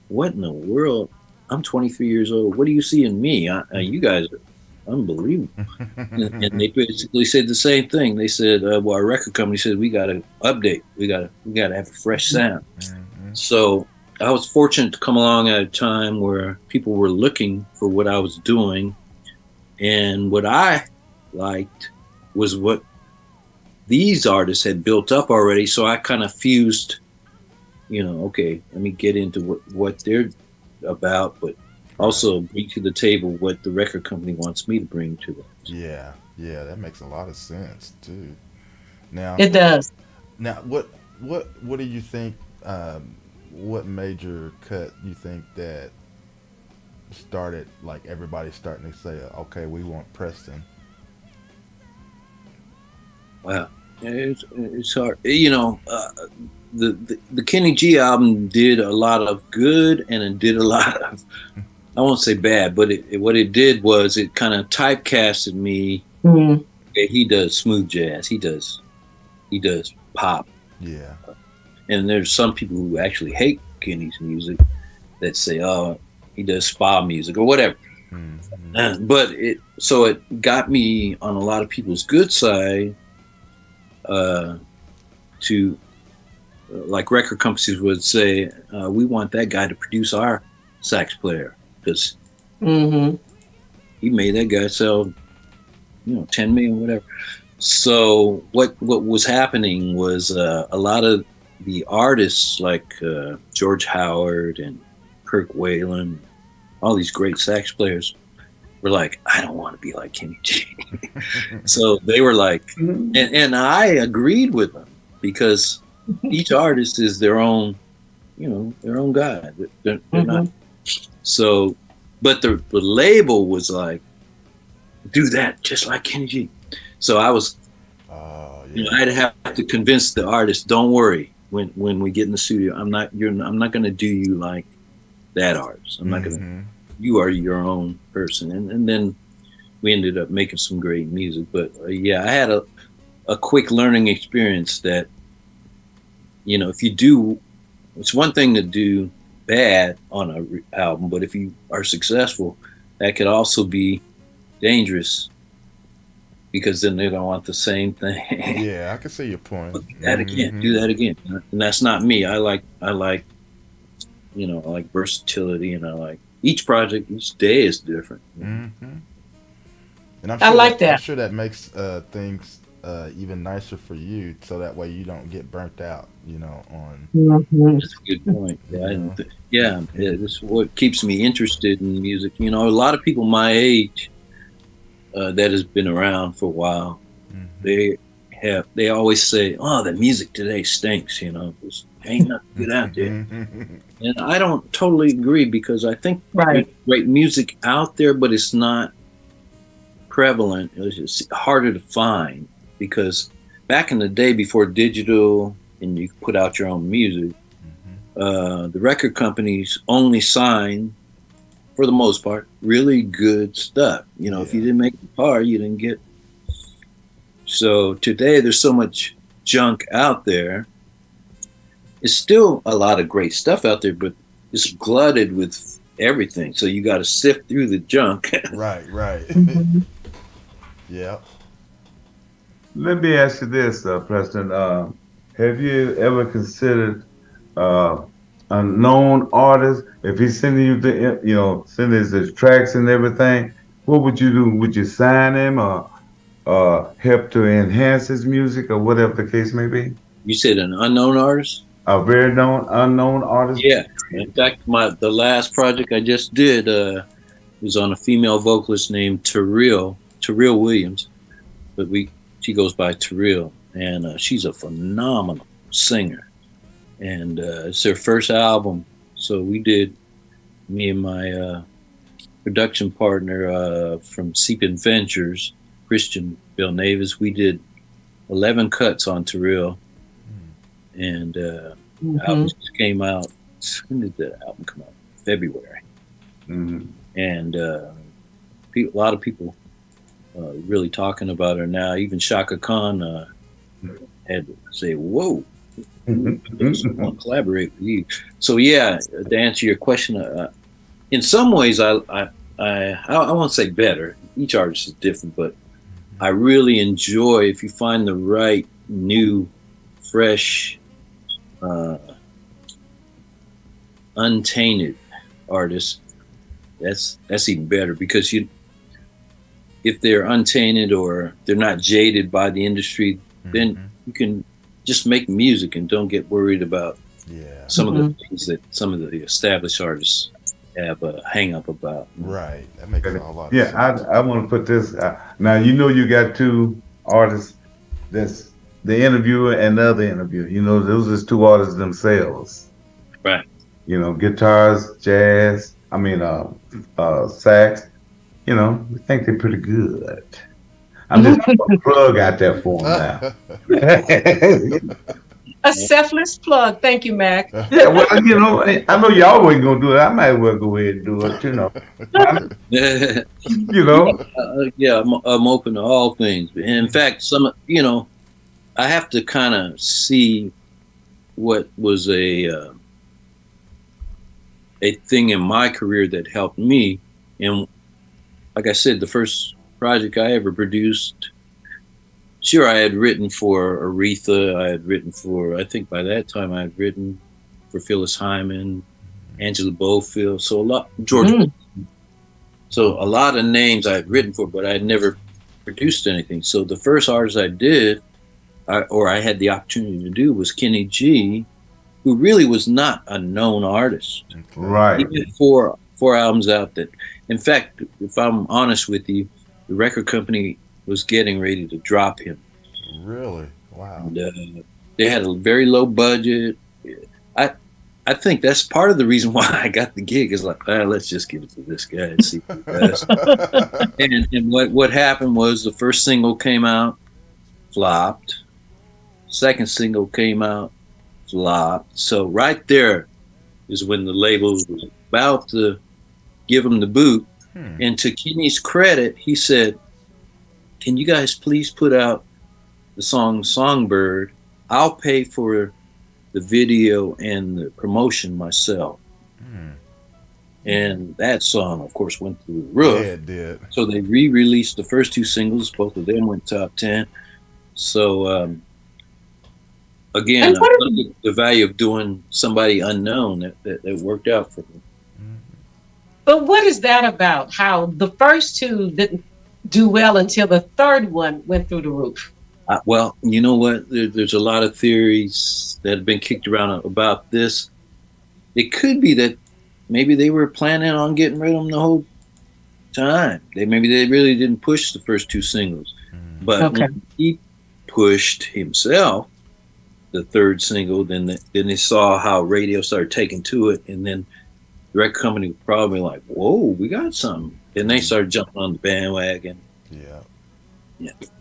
Speaker 5: what in the world? I'm 23 years old. What do you see in me? You guys are unbelievable. and they basically said the same thing. They said, well, our record company said, we got to update. We got to have a fresh sound.
Speaker 1: Mm-hmm.
Speaker 5: So I was fortunate to come along at a time where people were looking for what I was doing. And what I liked was what these artists had built up already. So I kind of fused, you know, okay, let me get into what they're about, but also bring to the table what the record company wants me to bring to them.
Speaker 1: Yeah. Yeah. That makes a lot of sense too. Now,
Speaker 3: It does.
Speaker 1: Now, what do you think? What major cut you think that started, like everybody starting to say, okay, we want Preston?
Speaker 5: Wow, it's hard. You know, the Kenny G album did a lot of good and it did a lot of, I won't say bad, but what it did was it kind of typecasted me.
Speaker 3: Mm-hmm.
Speaker 5: He does smooth jazz. He does pop.
Speaker 1: Yeah.
Speaker 5: And there's some people who actually hate Kenny's music that say, oh, he does spa music or whatever.
Speaker 1: Mm-hmm.
Speaker 5: But it got me on a lot of people's good side to, like record companies would say, we want that guy to produce our sax player because he made that guy sell, 10 million, whatever. So what was happening was a lot of the artists like George Howard and Kirk Whalen, all these great sax players were like, I don't want to be like Kenny G. So they were like, and I agreed with them because each artist is their own, their own guy. They're not. So, but the label was like, do that just like Kenny G. So I was, I'd have to convince the artist, don't worry. When we get in the studio, I'm not going to do you like that artist. I'm not going to. You are your own person, and then we ended up making some great music. But I had a quick learning experience that, if you do, it's one thing to do bad on an album, but if you are successful, that could also be dangerous. Because then they're gonna want the same thing.
Speaker 1: Yeah, I can see your point.
Speaker 5: Do that again, do that again, and that's not me. I like, versatility, and I like each project. Each day is different.
Speaker 1: Mm-hmm. And
Speaker 3: I like that.
Speaker 1: I'm sure that makes things even nicer for you, so that way you don't get burnt out. On.
Speaker 5: That's a good point. This is what keeps me interested in music. A lot of people my age. That has been around for a while. They always say, "Oh, the music today stinks." There's ain't nothing good out there. And I don't totally agree because I think there's great music out there, but it's not prevalent. It's just harder to find because back in the day, before digital and you could put out your own music, the record companies only signed, for the most part, really good stuff. If you didn't make the par, you didn't get So today there's so much junk out there. It's still a lot of great stuff out there, but it's glutted with everything. So you got to sift through the junk.
Speaker 1: Right, right. Yeah.
Speaker 4: Let me ask you this, Preston. Have you ever considered a known artist? If he's sending you the, sending his tracks and everything, what would you do? Would you sign him or help to enhance his music or whatever the case may be?
Speaker 5: You said an unknown artist?
Speaker 4: A very unknown artist?
Speaker 5: Yeah. In fact, the last project I just did was on a female vocalist named Terrell Williams, but she goes by Terrell, and she's a phenomenal singer, and it's their first album. So we did, me and my production partner from Seepin Ventures, Christian Belnavis, we did 11 cuts on Terrell, and the album just came out. When did the album come out? February. And a lot of people really talking about her now. Even Shaka Khan had to say, "Whoa, I want to collaborate with you." So yeah, to answer your question, in some ways, I won't say better. Each artist is different, but I really enjoy if you find the right new, fresh, untainted artists. That's even better, because if they're untainted or they're not jaded by the industry, then you can just make music and don't get worried about some of the things that some of the established artists have a hang up about.
Speaker 1: Right. That makes a lot of sense.
Speaker 4: Yeah, I want to put this now. You got two artists. That's the interviewer and the other interviewer. Those are two artists themselves.
Speaker 5: Right.
Speaker 4: Guitars, jazz. Sax. We think they're pretty good. I'm just putting a plug out there for them now.
Speaker 3: A selfless plug. Thank you, Mac.
Speaker 4: Yeah, well, I know y'all wasn't gonna do it. I might as well go ahead and do it.
Speaker 5: Yeah, I'm open to all things. In fact, I have to kind of see what was a thing in my career that helped me. And like I said, the first project I ever produced, sure, I had written for Aretha. I had written for, I think by that time I had written for Phyllis Hyman, Angela Bofield. So a lot, George. So a lot of names I had written for, but I had never produced anything. So the first artist I did, I had the opportunity to do, was Kenny G, who really was not a known artist.
Speaker 4: Right.
Speaker 5: He did four albums out that, in fact, if I'm honest with you, the record company was getting ready to drop him.
Speaker 1: Really? Wow.
Speaker 5: And, they had a very low budget. I think that's part of the reason why I got the gig, is like, let's just give it to this guy and see what he does. And what happened was the first single came out, flopped. Second single came out, flopped. So right there is when the label was about to give him the boot. And to Kenny's credit, he said, "Can you guys please put out the song Songbird? I'll pay for the video and the promotion myself." And that song, of course, went through the roof.
Speaker 1: Yeah, it did.
Speaker 5: So they re-released the first two singles. Both of them went top 10. So again, the value of doing somebody unknown that worked out for me.
Speaker 3: But what is that about? How the first two didn't do well until the third one went through the roof?
Speaker 5: Well, you know what? There's a lot of theories that have been kicked around about this. It could be that maybe they were planning on getting rid of them the whole time. Maybe they really didn't push the first two singles. But when he pushed himself, the third single, then they saw how radio started taking to it, and then the record company was probably like, "Whoa, we got something." Then they started jumping on the bandwagon. Yeah.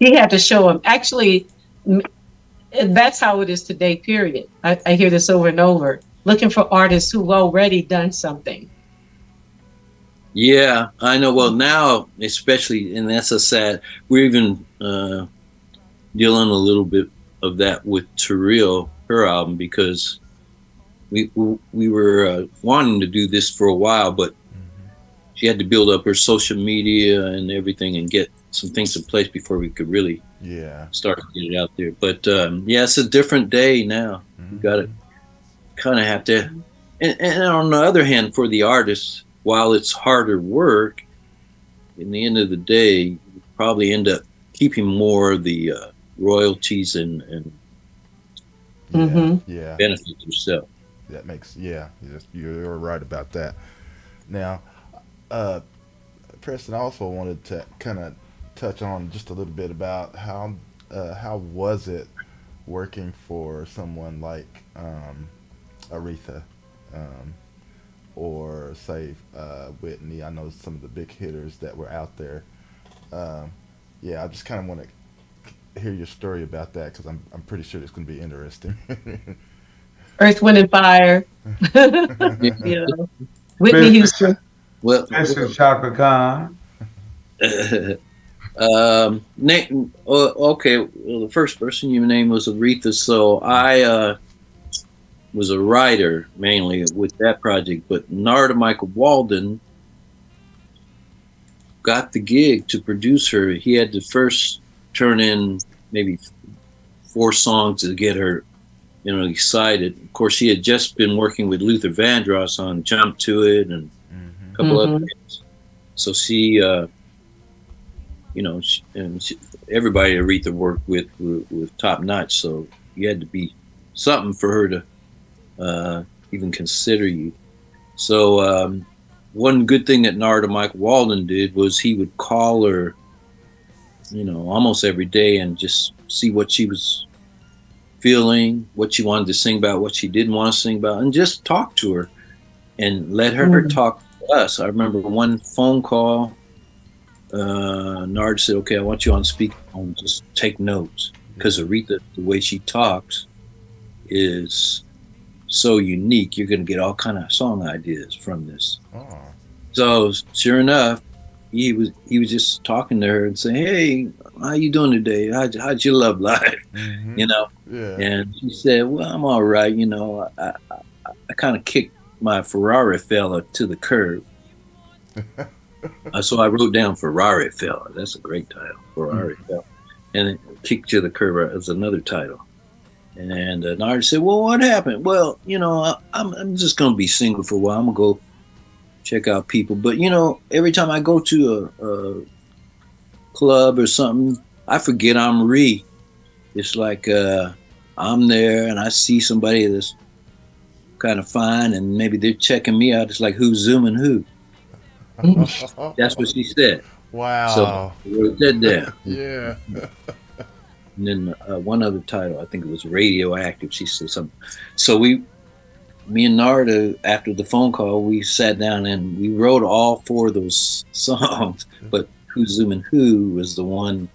Speaker 3: He had to show him. Actually, that's how it is today, period. I hear this over and over. Looking for artists who've already done something.
Speaker 5: Yeah, I know. Well, now, especially, and that's a sad, we're even dealing a little bit of that with Terrell, her album, because we were wanting to do this for a while, but she had to build up her social media and everything and get some things in place before we could really start to get it out there. But yeah, it's a different day now. You got to kind of have to. And on the other hand, for the artist, while it's harder work, in the end of the day, you probably end up keeping more of the royalties and benefit yourself.
Speaker 1: That makes you're right about that. Now, Preston, I also wanted to kind of touch on just a little bit about how was it working for someone like Aretha, or say Whitney. I know some of the big hitters that were out there. I just kind of want to hear your story about that, because I'm pretty sure it's going to be interesting.
Speaker 3: Earth, Wind, and Fire. You know, Whitney Houston.
Speaker 5: Well,
Speaker 4: Chaka Khan.
Speaker 5: okay. Well, the first person you named was Aretha, so I was a writer mainly with that project. But Narada Michael Walden got the gig to produce her. He had to first turn in maybe 4 songs to get her, excited. Of course, he had just been working with Luther Vandross on "Jump to It" and a couple other things. So she, everybody Aretha worked with top notch. So you had to be something for her to even consider you. So one good thing that Narada Michael Walden did was he would call her, almost every day and just see what she was feeling, what she wanted to sing about, what she didn't want to sing about, and just talk to her and let her talk to us. I remember one phone call, Nard said, "Okay, I want you on speakerphone, just take notes," because Aretha, the way she talks is so unique. You're going to get all kind of song ideas from this. Oh. So sure enough, he was just talking to her and saying, "Hey, how you doing today? How'd your love life?" Yeah. And she said, "Well, I'm all right. I kind of kicked my Ferrari fella to the curb." So I wrote down Ferrari fella. That's a great title, Ferrari fella. And then Kick to the Curb is another title. And Nard said, "Well, what happened?" "Well, I'm just going to be single for a while. I'm going to go check out people. But, every time I go to a club or something, I forget I'm Ree. It's like I'm there and I see somebody that's kind of fine and maybe they're checking me out. It's like, who's zooming who?" That's what she said.
Speaker 1: Wow.
Speaker 5: So I wrote that down.
Speaker 1: Yeah.
Speaker 5: And then one other title, I think it was Radioactive. She said something. So me and Narda, after the phone call, we sat down and we wrote all 4 of those songs. But Who's Zooming Who was the one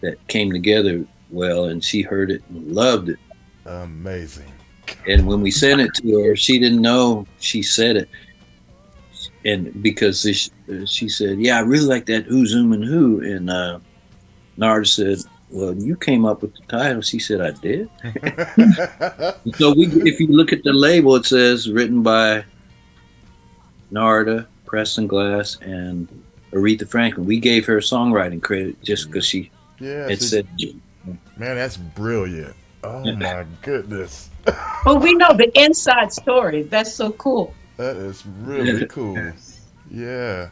Speaker 5: that came together well, and she heard it and loved it.
Speaker 1: Amazing.
Speaker 5: And when we sent it to her, she didn't know she said it. And because she said, "Yeah, I really like that Who's Zooming Who." And Narda said, "Well, you came up with the title." She said, "I did." So if you look at the label, it says written by Narada, Preston Glass, and Aretha Franklin. We gave her songwriting credit just because she had said.
Speaker 1: Man, that's brilliant. Oh my goodness.
Speaker 3: Well, we know the inside story. That's so cool.
Speaker 1: That is really cool. Yeah.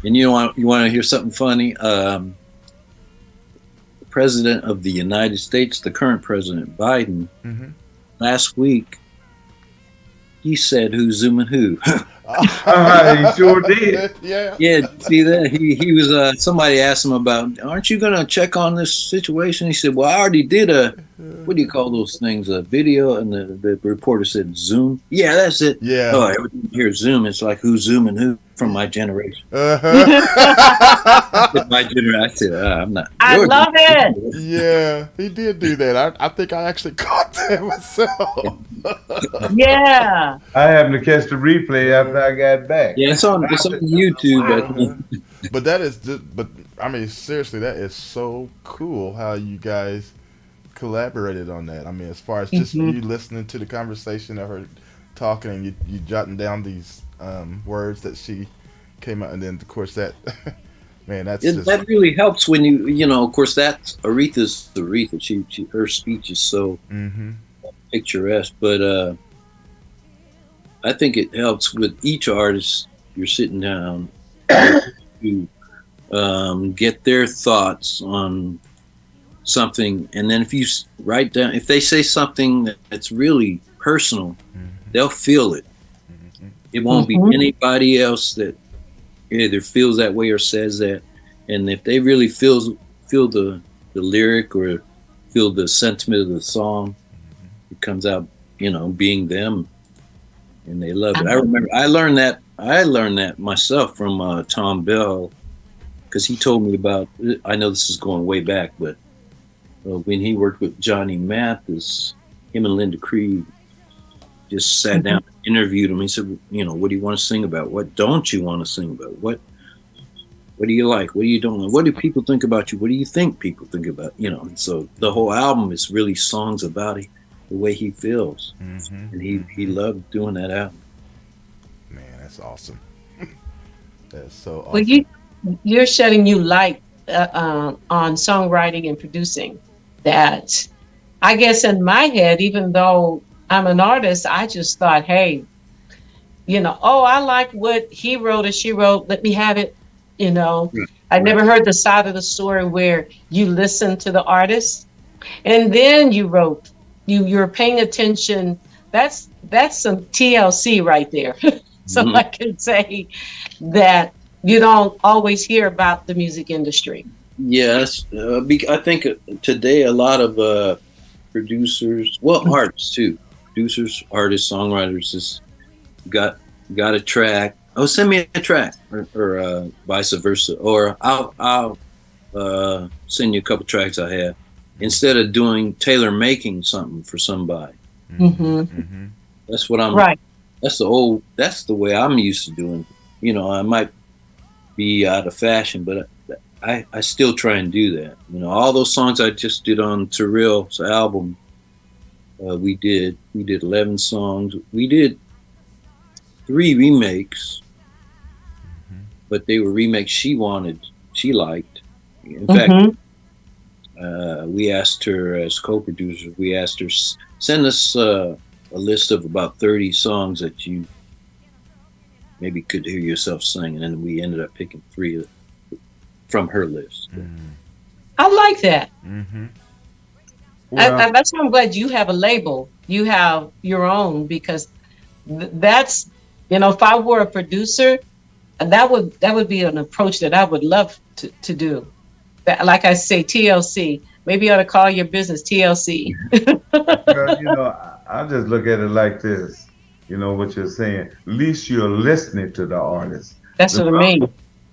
Speaker 5: And you want to hear something funny? The President of the United States, the current President Biden, last week, he said, "Who's zooming who?"
Speaker 4: He sure did.
Speaker 1: Yeah.
Speaker 5: Yeah, see that? He was, somebody asked him about, "Aren't you going to check on this situation?" He said, "Well, I already did what do you call those things? A video." And the reporter said, "Zoom." Yeah, that's it.
Speaker 1: Yeah.
Speaker 5: Oh, every time you hear Zoom, it's like, who's zooming who from my generation. My generation. I said, I'm not.
Speaker 3: I love it.
Speaker 1: Yeah, he did do that. I think I actually caught that myself.
Speaker 3: Yeah.
Speaker 4: I happened to catch the replay after I got back.
Speaker 5: Yeah, it's on YouTube.
Speaker 1: But that is, but I mean, seriously, that is so cool how you guys collaborated on that. I mean, as far as just
Speaker 3: Mhm.
Speaker 1: you listening to the conversation of her talking and you jotting down these words that she came out, and then of course that, man, that's just.
Speaker 5: That really helps when you know. Of course, that's Aretha's Aretha. She her speech is so
Speaker 1: Mm-hmm.
Speaker 5: picturesque, but I think it helps with each artist. You're sitting down to get their thoughts on something, and then if you write down, if they say something that's really personal, they'll feel it. It won't be anybody else that either feels that way or says that. And if they really feel the lyric or feel the sentiment of the song, it comes out, being them, and they love it. I remember I learned that myself from Tom Bell, because he told me about. I know this is going way back, but when he worked with Johnny Mathis, him and Linda Creed just sat down and interviewed him. He said, what do you want to sing about? What don't you want to sing about? What do you like? What do you don't like? What do people think about you? What do you think people think about? And so the whole album is really songs about it, the way he feels. And he loved doing that album.
Speaker 1: Man, that's awesome. That's so awesome.
Speaker 3: Well, you're shedding new light on songwriting and producing. That I guess in my head, even though I'm an artist, I just thought, hey, I like what he wrote or she wrote. Let me have it. I never heard the side of the story where you listen to the artist and then you wrote. You're paying attention. That's some TLC right there. So I can say that you don't always hear about the music industry.
Speaker 5: Yes, I think today a lot of producers, artists too, artists, songwriters, just got a track. Oh, send me a track, or vice versa, or I'll send you a couple tracks I have, instead of doing tailor-making something for somebody. That's what I'm.
Speaker 3: Right.
Speaker 5: That's the way I'm used to doing. I might be out of fashion, but I still try and do that. All those songs I just did on Terrell's album, we did 11 songs. We did 3 remakes, but they were remakes she liked. In fact, we asked her as co-producers, send us a list of about 30 songs that you maybe could hear yourself sing, and we ended up picking 3 from her list.
Speaker 3: I like that.
Speaker 4: Well,
Speaker 3: That's why I'm glad you have a label. You have your own, because that's, if I were a producer, that would be an approach that I would love to do. That, like I say, TLC. Maybe you ought to call your business TLC.
Speaker 4: I just look at it like this. What you're saying. At least you're listening to the artist.
Speaker 3: That's what I mean.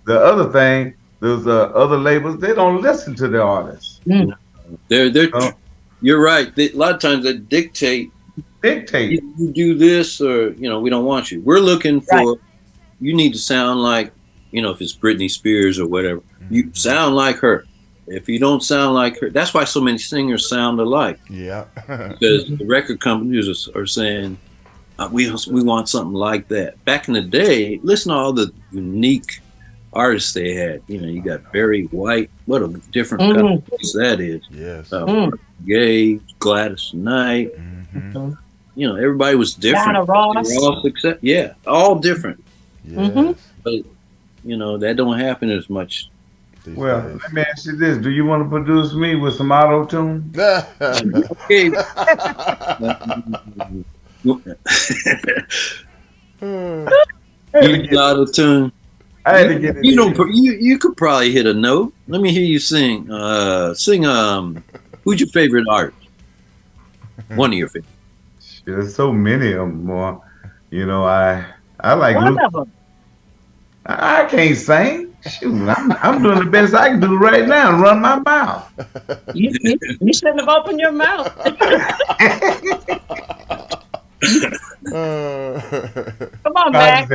Speaker 4: The other thing, those other labels, they don't listen to the artists.
Speaker 5: You're right. A lot of times they dictate. You do this, or we don't want you. We're looking for. Right. You need to sound like, if it's Britney Spears or whatever, you sound like her. If you don't sound like her, that's why so many singers sound alike.
Speaker 1: Yeah.
Speaker 5: Because the record companies are saying, we want something like that. Back in the day, listen to all the unique artists they had. You got Barry White. What a different kind of voice that is.
Speaker 1: Yes.
Speaker 5: Gay, Gladys Knight. Everybody was different.
Speaker 3: Diana Ross.
Speaker 5: They were all all different.
Speaker 1: Yes.
Speaker 5: But that don't happen as much.
Speaker 4: Well, let me ask you this: do you want to produce me with some auto tune?
Speaker 5: Okay. Auto tune.
Speaker 4: I had to get it.
Speaker 5: You could probably hit a note. Let me hear you sing. Who's your favorite artist? One of your favorites.
Speaker 4: There's so many of them. More, I like
Speaker 3: One
Speaker 4: Luke.
Speaker 3: of them.
Speaker 4: I can't sing. Shoot, I'm doing the best I can do right now and run my mouth.
Speaker 3: You shouldn't have opened your mouth. Come on, Mac.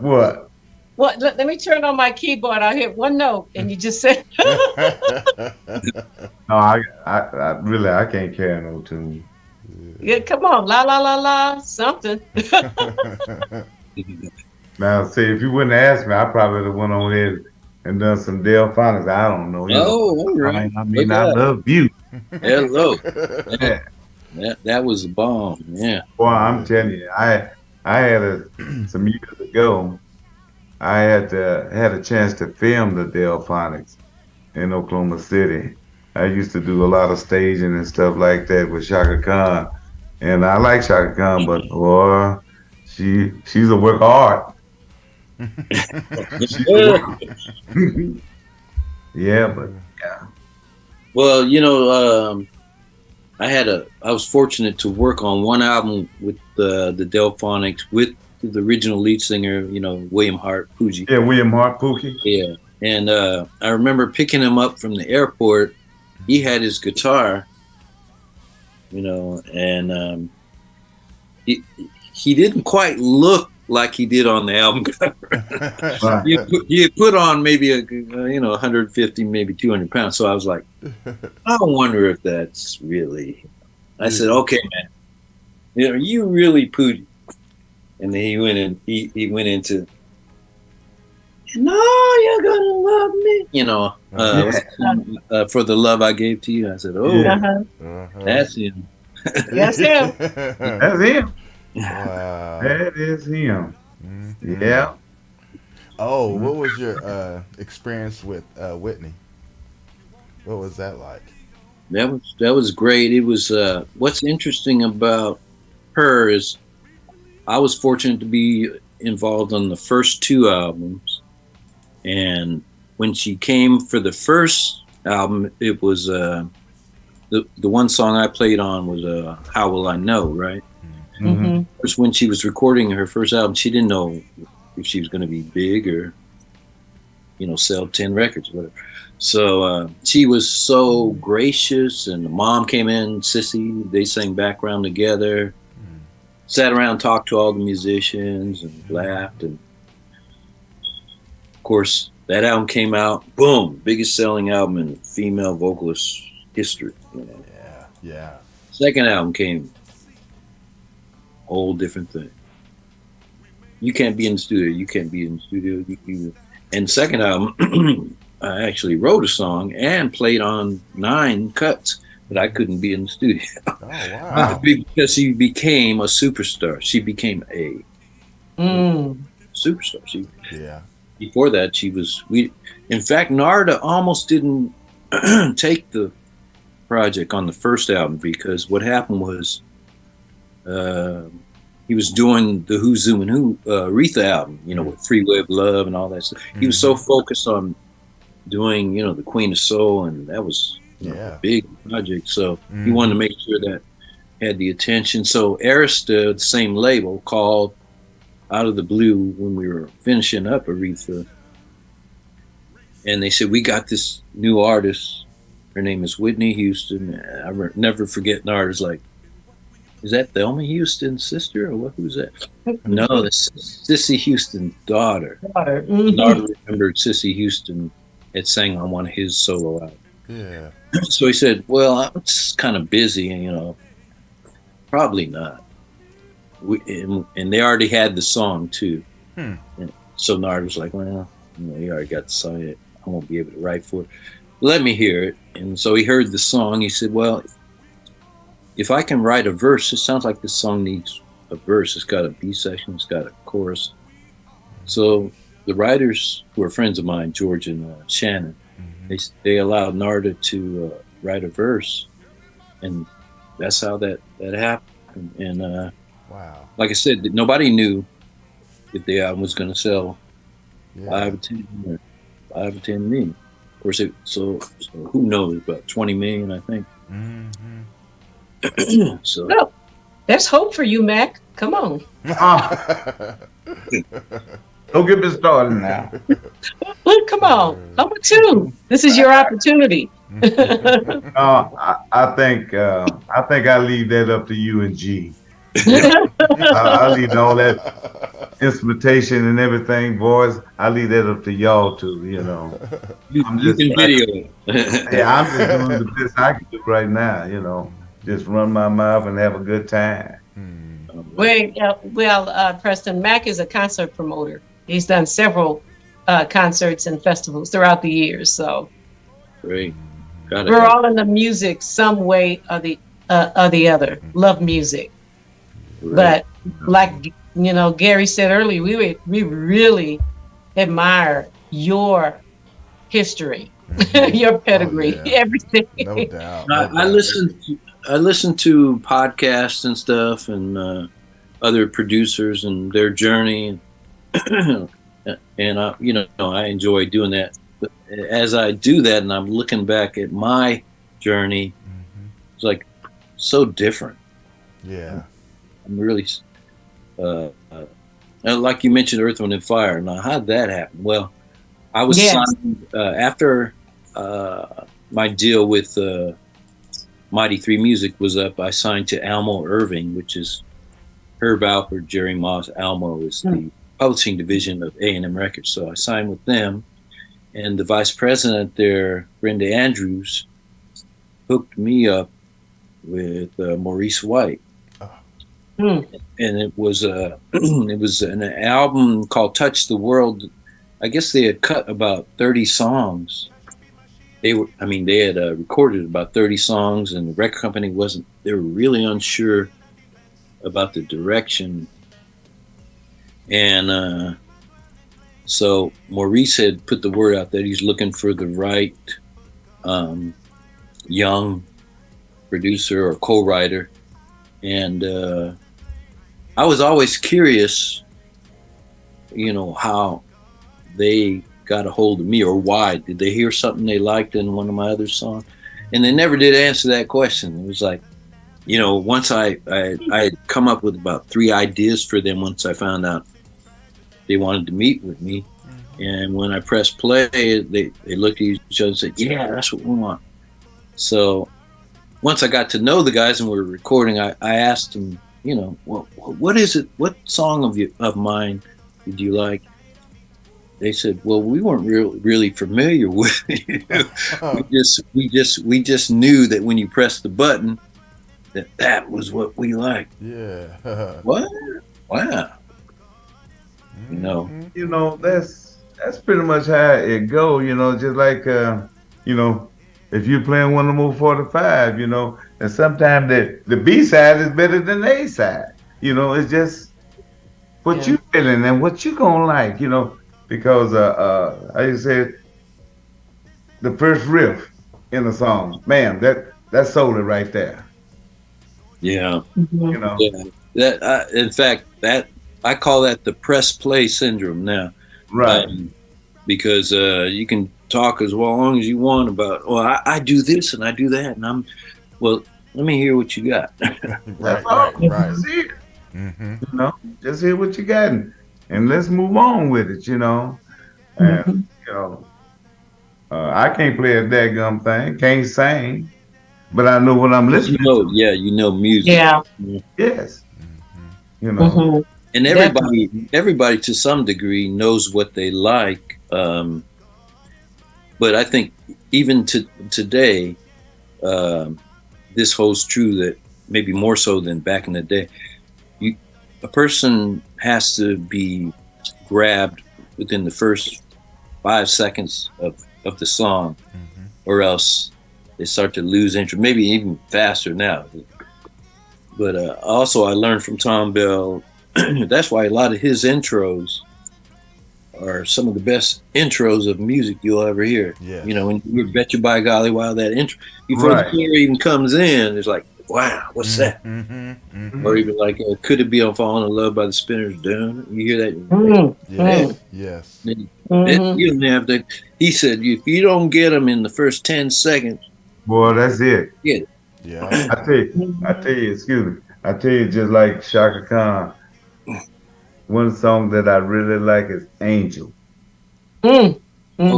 Speaker 4: What?
Speaker 3: Well, let me me turn on my keyboard. I'll hit one note, and you just said,
Speaker 4: No, I really I can't carry no tune.
Speaker 3: yeah, come on, la la la la, something.
Speaker 4: Now, see, if you wouldn't ask me, I probably would have went on there and done some Delphonics. I don't know. You know.
Speaker 5: Oh, all right.
Speaker 4: I mean,
Speaker 5: Look
Speaker 4: I
Speaker 5: at that.
Speaker 4: love you.
Speaker 5: Hello.
Speaker 4: Yeah.
Speaker 5: That was a bomb. Yeah.
Speaker 4: Boy, I'm telling you, I had some years ago. I had a chance to film the Delphonics in Oklahoma City. I used to do a lot of staging and stuff like that with Shaka Khan, and I like Shaka Khan, but boy, she's a work of art. Yeah, but yeah.
Speaker 5: Well, I was fortunate to work on one album with the Delphonics with the original lead singer, William Hart Poogie.
Speaker 4: Yeah, William Hart Pookie.
Speaker 5: Yeah. And I remember picking him up from the airport. He had his guitar, and he didn't quite look like he did on the album cover. He had put on maybe 150, maybe 200 pounds. So I was like, I wonder if that's really. I said, okay, man, you really Poogie. And then he went in. He went into. No, you're gonna love me. For the love I gave to you. I said, oh, that's him.
Speaker 3: That's him.
Speaker 4: That's him.
Speaker 1: Wow.
Speaker 4: That is him.
Speaker 1: Mm-hmm.
Speaker 4: Yeah.
Speaker 1: Oh, what was your experience with Whitney? What was that like?
Speaker 5: That was great. It was what's interesting about her is I was fortunate to be involved on the first two albums, and when she came for the first album, it was the one song I played on was "How Will I Know," right?
Speaker 3: Mm-hmm.
Speaker 5: Of course, when she was recording her first album, she didn't know if she was going to be big or sell 10 records or whatever. So she was so gracious, and the mom came in, Sissy, they sang background together, sat around, talked to all the musicians and laughed. And of course, that album came out, boom, biggest selling album in female vocalist history.
Speaker 1: Yeah.
Speaker 5: Second album came, whole different thing. You can't be in the studio. You can't be in the studio. And second album, I actually wrote a song and played on 9 cuts, but I couldn't be in the studio.
Speaker 1: Oh, wow.
Speaker 5: Because she became a superstar. She became a superstar. Before that, in fact, Narda almost didn't take the project on the first album, because what happened was he was doing the Who, Zoom, and Who Aretha album, with Freeway of Love and all that stuff. He was so focused on doing, the Queen of Soul, and that was a big project. So he wanted to make sure that had the attention. So Arista, the same label, called out of the blue when we were finishing up Aretha, and they said, we got this new artist. Her name is Whitney Houston. I never forget Narda's like, is that Thelma Houston's sister, or what? Who's that? No, that's Cissy Houston's daughter. Narda remembered Cissy Houston had sang on one of his solo albums.
Speaker 1: Yeah.
Speaker 5: So he said, well, I'm just kind of busy, probably not. And they already had the song too. And so Narda was like, well, you already got the song. I won't be able to write for it. Let me hear it. And so he heard the song. He said, well, if I can write a verse, it sounds like this song needs a verse. It's got a B section, it's got a chorus. So the writers who are friends of mine, George and Shannon, they allowed Narda to write a verse, and that's how that happened. And
Speaker 1: wow,
Speaker 5: like I said, nobody knew if the album was going to sell 5 or 10 million. Of course, so who knows, about 20 million, I think. So
Speaker 3: no, there's hope for you, Mac. Come on.
Speaker 4: Don't get me started now.
Speaker 3: Come on. Number 2. This is your opportunity.
Speaker 4: I think I leave that up to you and G. I leave all that. instrumentation and everything, voice, I leave that up to y'all too, you know. I'm
Speaker 5: You
Speaker 4: just
Speaker 5: can video it.
Speaker 4: yeah, I'm just doing the best I can do right now, you know. Just run my mouth and have a good time.
Speaker 3: Preston, Mac is a concert promoter. He's done several concerts and festivals throughout the years. So
Speaker 5: Great. Got
Speaker 3: we're
Speaker 5: it.
Speaker 3: all in the music some way or the other. Love music, but like Gary said earlier, we really admire your history, your pedigree,
Speaker 1: Oh, yeah.
Speaker 3: everything.
Speaker 1: No doubt.
Speaker 5: I listen to podcasts and stuff, and other producers and their journey, and I enjoy doing that. But as I do that, and I'm looking back at my journey, it's like so different.
Speaker 1: Yeah.
Speaker 5: I'm really, like you mentioned, Earth, Wind, and Fire. Now, how'd that happen? Well, I was signed after my deal with Mighty 3 Music was up. I signed to Almo Irving, which is Herb Alpert, Jerry Moss. Almo is the publishing division of A&M Records. So I signed with them, and the vice president there, Brenda Andrews, hooked me up with Maurice White. And it was an album called Touch the World. I guess they had cut about 30 songs. They had recorded about 30 songs, and the record company they were really unsure about the direction. And so Maurice had put the word out that he's looking for the right young producer or co-writer. And I was always curious, how they got a hold of me, or why. Did they hear something they liked in one of my other songs? And they never did answer that question. It was like, once I had come up with about 3 ideas for them once I found out they wanted to meet with me. And when I pressed play, they looked at each other and said, yeah, that's what we want. So once I got to know the guys and we were recording, I asked them, what is it? What song of mine did you like? They said, well, we weren't really familiar with you. we just knew that when you pressed the button, that was what we liked.
Speaker 1: Yeah.
Speaker 5: What? Wow.
Speaker 4: That's pretty much how it go. Just like if you're playing one of the more 45, and sometimes the B side is better than the A side. It's just what you feeling and what you gonna like. Because I just said the first riff in the song, man, that sold it right there.
Speaker 5: Yeah.
Speaker 4: Yeah.
Speaker 5: That in fact, that I call that the press play syndrome now.
Speaker 4: Right.
Speaker 5: Because you can talk as long as you want about, well, I do this and I do that, and let me hear what you got.
Speaker 1: Right.
Speaker 4: Just hear. Just hear what you got, and let's move on with it. And I can't play a daggum thing, can't sing, but I know what I'm listening to.
Speaker 5: Music.
Speaker 3: Yeah.
Speaker 4: Yes.
Speaker 5: And everybody to some degree knows what they like. But I think even today, this holds true that maybe more so than back in the day. A person has to be grabbed within the first 5 seconds of the song, or else they start to lose interest, maybe even faster now. But also I learned from Tom Bell, that's why a lot of his intros are some of the best intros of music you'll ever hear.
Speaker 1: Yeah.
Speaker 5: When you bet you by golly, wow, that intro, before the player even comes in, it's like, wow, what's that? Or even like, could it be on Falling in Love by the Spinners Down? You hear that?
Speaker 1: Yes.
Speaker 5: You don't have to. He said, if you don't get them in the first 10 seconds,
Speaker 4: boy, that's it.
Speaker 5: Yeah.
Speaker 1: Yeah.
Speaker 4: I tell you, excuse me. I tell you, just like Shaka Khan, one song that I really like is Angel.
Speaker 5: Right.
Speaker 4: I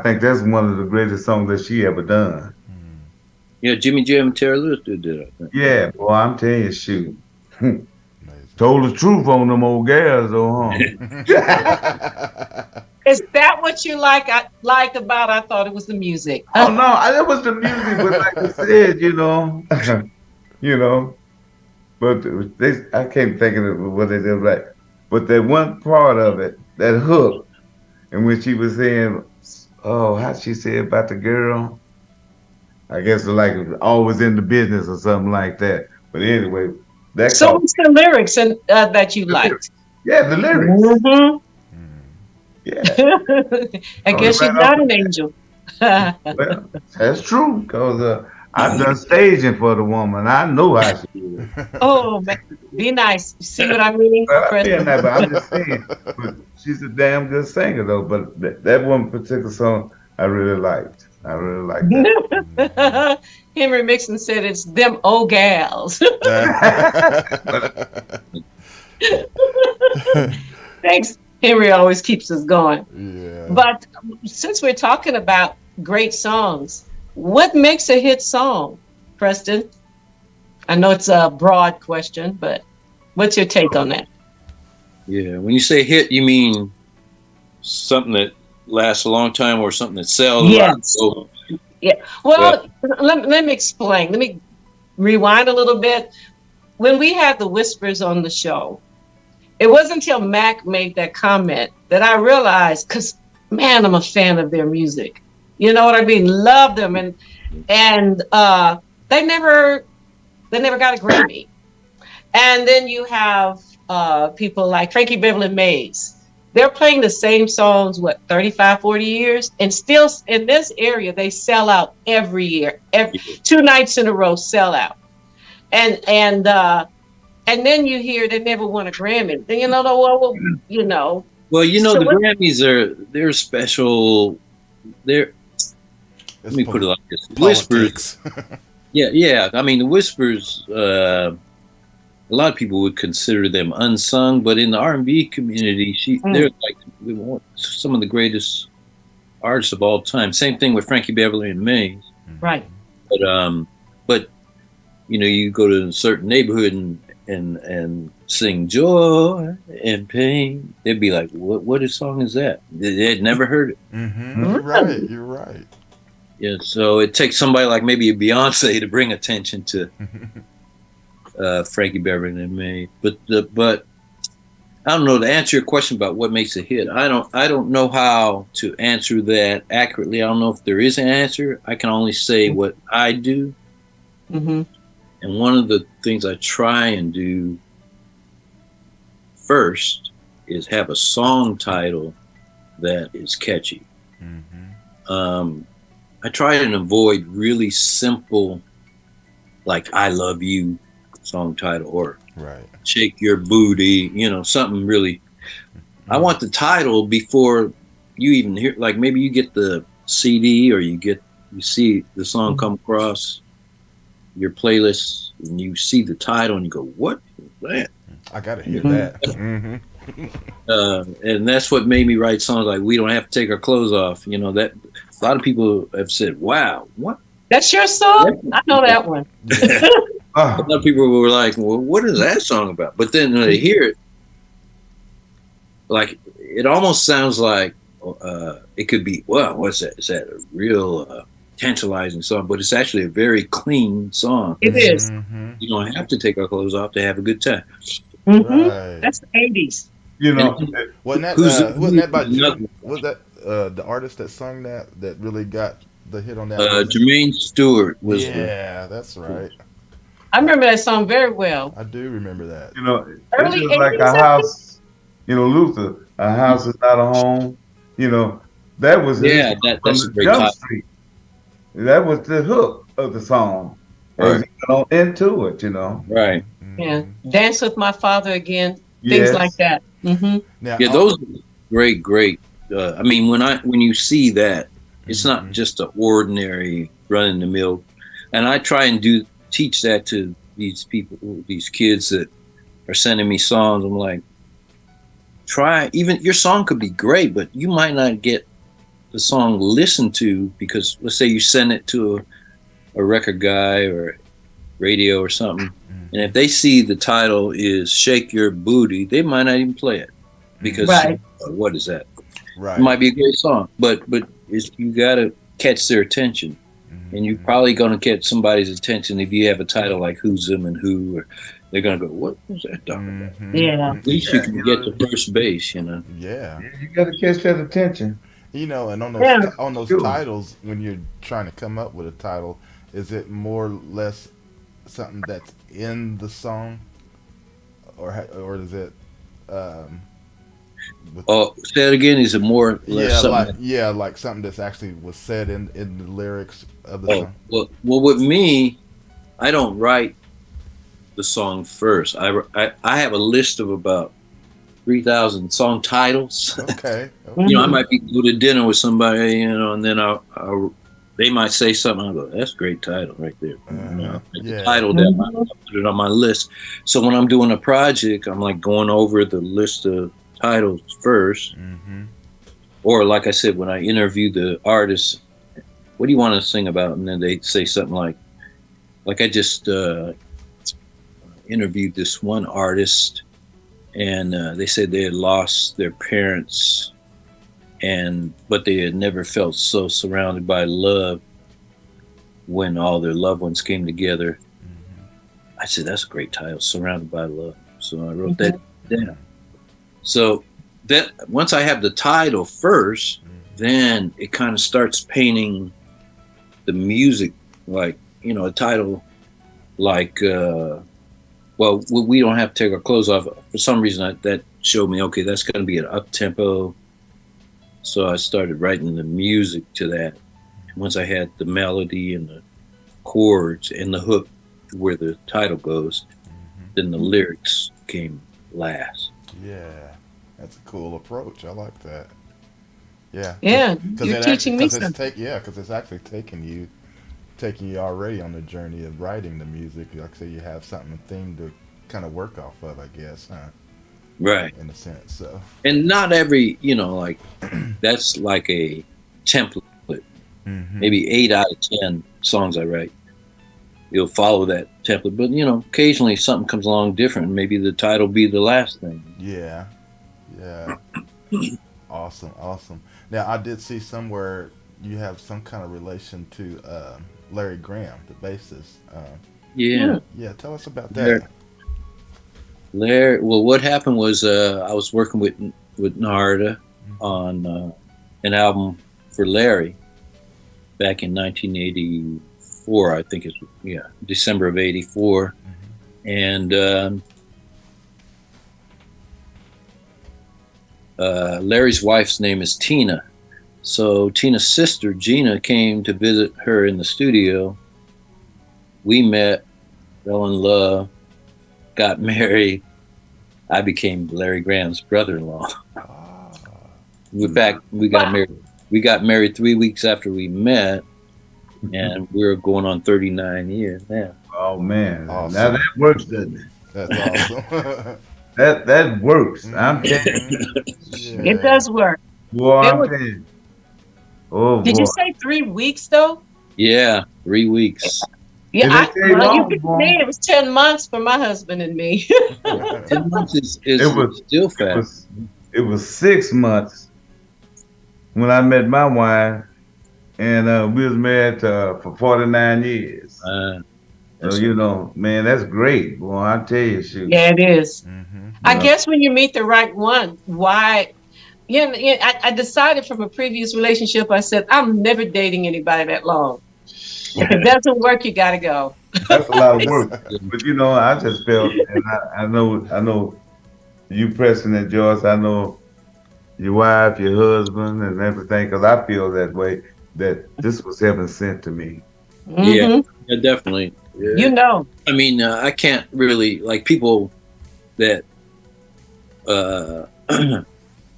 Speaker 4: think that's one of the greatest songs that she ever done.
Speaker 5: Yeah, Jimmy Jam and Terry Lewis did that, I think.
Speaker 4: Yeah, boy, I'm telling you, shoot.
Speaker 1: Amazing.
Speaker 4: Told the truth on them old gals, though, huh?
Speaker 3: Is that what you like about? I thought it was the music.
Speaker 4: Oh no, it was the music, but like I said, you know. But I can't think of what they did like. But that one part of it, that hook, and when she was saying, "Oh, how she say about the girl?" I guess like always in the business or something like that. But anyway, that
Speaker 3: So
Speaker 4: caught
Speaker 3: what's the lyrics and that you
Speaker 4: the lyrics.
Speaker 3: liked?
Speaker 4: Yeah, the lyrics.
Speaker 3: Hmm.
Speaker 4: Yeah,
Speaker 3: I
Speaker 4: oh,
Speaker 3: guess she's
Speaker 4: right off
Speaker 3: not
Speaker 4: the
Speaker 3: an
Speaker 4: bat.
Speaker 3: angel.
Speaker 4: Well, that's true because I've done staging for the woman. I know how she is.
Speaker 3: Oh man, be nice. See what I mean,
Speaker 4: Well, I'm being
Speaker 3: Preston?
Speaker 4: that, but I'm just saying. But she's a damn good singer, though. But that one particular song, I really liked. I really liked that.
Speaker 3: Henry Mixon said it's them old gals. Thanks. Henry always keeps us going.
Speaker 1: Yeah.
Speaker 3: But since we're talking about great songs, what makes a hit song, Preston? I know it's a broad question, but what's your take on that?
Speaker 5: Yeah, when you say hit, you mean something that lasts a long time or something that sells a lot?
Speaker 3: Yes.
Speaker 5: So,
Speaker 3: Yeah. Well, let me explain. Let me rewind a little bit. When we had the Whispers on the show, it wasn't until Mac made that comment that I realized, because man, I'm a fan of their music. You know what I mean? Love them, and they never got a Grammy. And then you have people like Frankie Beverly Mays. They're playing the same songs, 35, 40 years, and still in this area they sell out every year. 2 nights in a row sell out, and then you hear they never won a Grammy. Then
Speaker 5: Well,
Speaker 3: So
Speaker 5: the Grammys they're special. Let me put it like this: Whispers. Yeah. I mean, the Whispers. A lot of people would consider them unsung, but in the R&B community, they're like some of the greatest artists of all time. Same thing with Frankie Beverly and Mays.
Speaker 3: Right.
Speaker 5: But you go to a certain neighborhood and sing joy and pain, they'd be like, what song is that? They'd never heard it.
Speaker 1: Mm-hmm. You're right.
Speaker 5: Yeah, so it takes somebody like maybe a Beyonce to bring attention to Frankie Beverly and Mays. But I don't know, to answer your question about what makes a hit, I don't know how to answer that accurately. I don't know if there is an answer. I can only say what I do.
Speaker 3: Mm-hmm.
Speaker 5: And one of the things I try and do first is have a song title that is catchy. Mm-hmm. I try and avoid really simple, like "I Love You" song title or "Shake Your Booty," something really. I want the title before you even hear. Like maybe you get the CD or you see the song come across your playlist and you see the title and you go, "What is that?"
Speaker 1: I gotta hear that. Mm-hmm.
Speaker 5: And that's what made me write songs like "We Don't Have to Take Our Clothes Off." That a lot of people have said, "Wow, what?
Speaker 3: That's your song?" I know that one.
Speaker 5: A lot of people were like, "Well, what is that song about?" But then when they hear it, like it almost sounds like it could be. Well, what's that? Is that a real tantalizing song? But it's actually a very clean song.
Speaker 3: It is.
Speaker 1: Mm-hmm.
Speaker 5: You don't have to take our clothes off to have a good time.
Speaker 3: Mm-hmm.
Speaker 1: Right.
Speaker 3: That's the 80s.
Speaker 1: Wasn't that by was that the artist that sung that really got the hit on that?
Speaker 5: Jermaine Stewart was.
Speaker 1: Yeah, that's right.
Speaker 3: I remember that song very well.
Speaker 1: I do remember that.
Speaker 3: Early
Speaker 4: it's just like
Speaker 3: 80s,
Speaker 4: a house. Luther, a house is not a home. That was
Speaker 5: that's a great
Speaker 4: Jump
Speaker 5: title.
Speaker 4: Street. That was the hook of the song. As you got into it,
Speaker 5: Right.
Speaker 3: Yeah. Dance with My Father Again.
Speaker 4: Yes.
Speaker 3: Things like that. Mm-hmm.
Speaker 1: Now,
Speaker 5: Yeah, those are great. I mean, when you see that, it's not just an ordinary run in the mill. And I try and teach that to these people, these kids that are sending me songs. I'm like, even your song could be great, but you might not get the song listened to because let's say you send it to a record guy or radio or something. And if they see the title is "Shake Your Booty," they might not even play it because
Speaker 3: Right.
Speaker 5: what is that?
Speaker 1: Right.
Speaker 5: It might be a great song, but you got to catch their attention, and you're probably going to catch somebody's attention if you have a title like "Who's Them and Who," or they're going to go, "What was that talking about?"
Speaker 3: Yeah.
Speaker 5: At least you can get to first base, you know.
Speaker 1: Yeah.
Speaker 4: You got to catch that attention.
Speaker 1: You know, and on
Speaker 3: Yeah.
Speaker 1: those
Speaker 4: Sure.
Speaker 1: titles, when you're trying to come up with a title, is it more or less something that's in the song, or is it? With,
Speaker 5: Oh, say it again. Is it more or less
Speaker 1: yeah,
Speaker 5: something?
Speaker 1: like something that's actually was said in the lyrics of the
Speaker 5: Oh,
Speaker 1: song.
Speaker 5: well, with me, I don't write the song first. I have a list of about 3,000 song titles.
Speaker 1: Okay.
Speaker 5: You know, I might be go to dinner with somebody, you know, and then they might say something. I go, "That's a great title right there." You know,
Speaker 1: Yeah.
Speaker 5: the title that I put it on my list. So when I'm doing a project, I'm like going over the list of titles first,
Speaker 1: Mm-hmm.
Speaker 5: or like I said, when I interview the artist, what do you want to sing about? And then they say something like I just interviewed this one artist, and they said they had lost their parents, but they had never felt so surrounded by love when all their loved ones came together. I said, that's a great title, Surrounded by Love. So I wrote that down. So that once I have the title first, then it kind of starts painting the music, like, you know, a title like, well, we don't have to take our clothes off. For some reason, that showed me, okay, that's going to be an up-tempo. So I started writing the music to that. Once I had the melody and the chords and the hook where the title goes, then the lyrics came last.
Speaker 1: Yeah, that's a cool approach. I like that. Yeah.
Speaker 3: Yeah, you're teaching me something.
Speaker 1: Because it's actually taking you already on the journey of writing the music. Like I say, you have something, a theme to kind of work off of, I guess, huh?
Speaker 5: Right.
Speaker 1: In a sense, so.
Speaker 5: And not every, you know, like that's like a template. Maybe 8 out of 10 songs I write, you'll follow that template. But, you know, occasionally something comes along different. Maybe the title be the last thing.
Speaker 1: Yeah. Yeah. Awesome. Now, I did see somewhere you have some kind of relation to Larry Graham, the bassist.
Speaker 5: Yeah.
Speaker 1: Yeah, tell us about that.
Speaker 5: Larry, well, what happened was I was working with Narada on an album for Larry back in 1984, I think December of 84. And Larry's wife's name is Tina. So Tina's sister, Gina, came to visit her in the studio. We met, fell in love, got married. I became Larry Graham's brother-in-law. In fact, we got married. We got married 3 weeks after we met, and we're going on 39 years now.
Speaker 4: Oh man,
Speaker 1: Awesome.
Speaker 4: Now that works, doesn't it?
Speaker 1: That's awesome.
Speaker 4: That works. I'm telling you,
Speaker 1: Yeah.
Speaker 3: It does work.
Speaker 4: boy.
Speaker 3: It
Speaker 4: I'm
Speaker 3: was-
Speaker 4: telling you. Oh
Speaker 3: Did
Speaker 4: boy.
Speaker 3: you say 3 weeks though?
Speaker 5: Yeah, 3 weeks.
Speaker 3: Yeah,
Speaker 4: Did it take
Speaker 3: you
Speaker 4: long,
Speaker 3: picked
Speaker 4: boy?
Speaker 3: me. It was 10 months for my husband and me.
Speaker 5: 10 months is
Speaker 4: It was-
Speaker 5: still fast.
Speaker 4: It was 6 months when I met my wife, and we was married for 49 years. So you know, man, that's great, boy. I tell you, shoot.
Speaker 3: Yeah, it is. I
Speaker 4: Yeah.
Speaker 3: guess when you meet the right one, why? Yeah, I decided from a previous relationship. I said I'm never dating anybody that long. If it doesn't work, you got to go.
Speaker 4: That's a lot of work. But you know, I just felt, and I know you, Preston and Joyce. I know your wife, your husband, and everything, because I feel that way. That this was heaven sent to me.
Speaker 3: Mhm.
Speaker 5: Yeah, definitely. Yeah.
Speaker 3: You know.
Speaker 5: I mean, I can't really, like, people that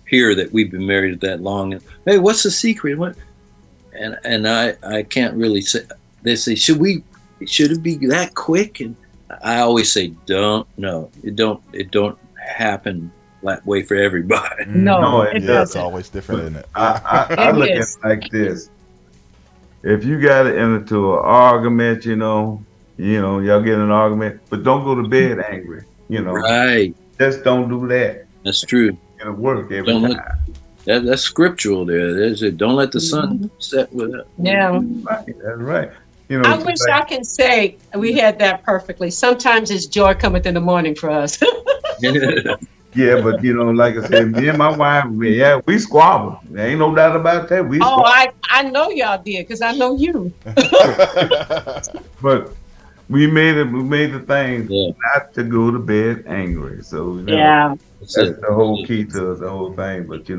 Speaker 5: hear that we've been married that long. And, hey, what's the secret? What? And I can't really say. They say, should it be that quick? And I always say, it don't happen that way for everybody.
Speaker 3: No,
Speaker 4: it
Speaker 3: it
Speaker 1: Yeah, it's
Speaker 3: doesn't.
Speaker 1: always different, isn't it?
Speaker 4: I
Speaker 3: It
Speaker 4: look at it
Speaker 3: is.
Speaker 4: like this. If you got into an argument, you know, Y'all get in an argument, but don't go to bed angry.
Speaker 5: Right.
Speaker 4: Just don't do that.
Speaker 5: That's true.
Speaker 4: It'll work every
Speaker 5: Don't
Speaker 4: time.
Speaker 5: let that's scriptural there. There's it. Don't let the sun set with it.
Speaker 3: Yeah.
Speaker 4: Right, that's right.
Speaker 3: I wish I can say we had that perfectly. Sometimes it's joy cometh in the morning for us.
Speaker 4: Yeah, but like I said, me and my wife, we squabble. There ain't no doubt about that. We
Speaker 3: Oh,
Speaker 4: squabble.
Speaker 3: I know y'all did because I know you.
Speaker 4: But we made it. We made the thing
Speaker 5: Yeah.
Speaker 4: not to go to bed angry. So
Speaker 3: Yeah.
Speaker 5: That's
Speaker 4: that's
Speaker 5: it.
Speaker 4: the whole key to the whole thing. But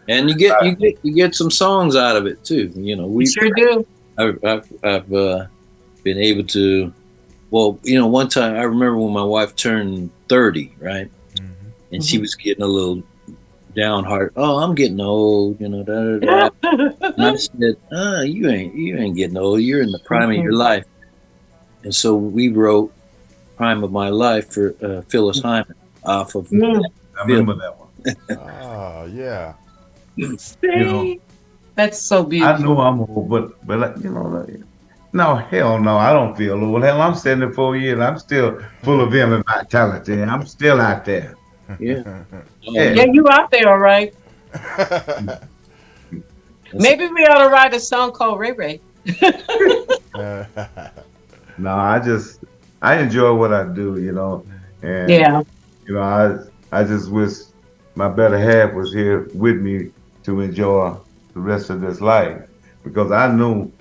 Speaker 5: And you get some songs out of it too.
Speaker 3: We sure do.
Speaker 5: I've been able to. Well, one time I remember when my wife turned 30, right, and she was getting a little downhearted. Oh, I'm getting old, da da da. And I said, you ain't getting old. You're in the prime of your life. And so we wrote "Prime of My Life" for Phyllis Hyman off of.
Speaker 4: I remember that one.
Speaker 1: Oh, yeah.
Speaker 3: See? That's so
Speaker 4: I
Speaker 3: beautiful.
Speaker 4: know I'm old, but no, hell no, I don't feel old. Hell, I'm 74 years. I'm still full of vim and vitality. I'm still out there.
Speaker 5: Yeah.
Speaker 3: Yeah, you out there, all right. Maybe we ought to write a song called Ray Ray.
Speaker 4: No, I enjoy what I do, and
Speaker 3: Yeah.
Speaker 4: I just wish my better half was here with me to enjoy the rest of this life, because I knew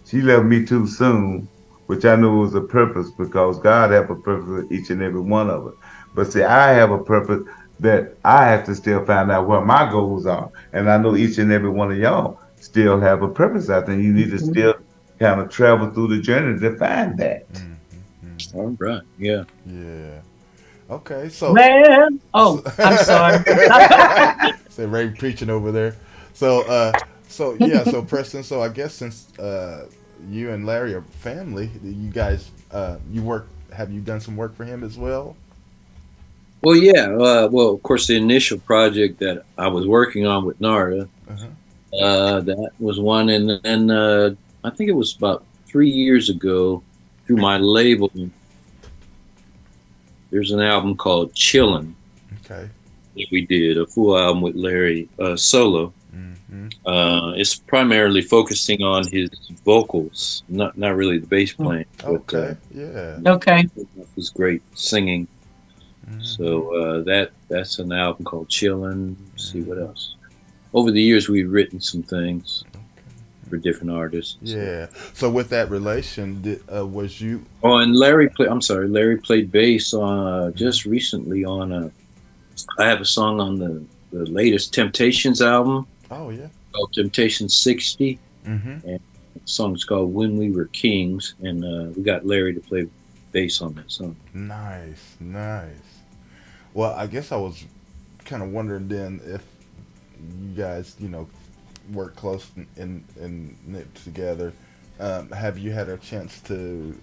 Speaker 4: she left me too soon, which I knew was a purpose, because God have a purpose for each and every one of us. But see, I have a purpose that I have to still find out what my goals are, and I know each and every one of y'all still have a purpose out there. You need to still kind of travel through the journey to find that.
Speaker 5: All right. Yeah.
Speaker 1: Yeah. Okay, so
Speaker 3: Man. Oh, I'm sorry.
Speaker 1: say Ray preaching over there. So so Preston, so I guess since you and Larry are family, you guys have you done some work for him as well?
Speaker 5: Well, yeah. Well, of course, the initial project that I was working on with Narda, that was one, and then I think it was about 3 years ago through my label. There's an album called Chillin'.
Speaker 1: Okay.
Speaker 5: That we did a full album with Larry solo. It's primarily focusing on his vocals, not really the bass playing.
Speaker 1: Okay. Yeah.
Speaker 3: Okay.
Speaker 5: It was great singing. So that's an album called Chillin'. Let's see what else. Over the years, we've written some things for different artists.
Speaker 1: Yeah. So with that relation, was you?
Speaker 5: Oh, and Larry played bass on just recently on I have a song on the latest Temptations album.
Speaker 1: Oh yeah.
Speaker 5: Called Temptation 60.
Speaker 1: Mm-hmm.
Speaker 5: And the song's called When We Were Kings, and we got Larry to play bass on that song.
Speaker 1: Nice. Well, I guess I was kind of wondering then if you guys, work close and knit together. Have you had a chance to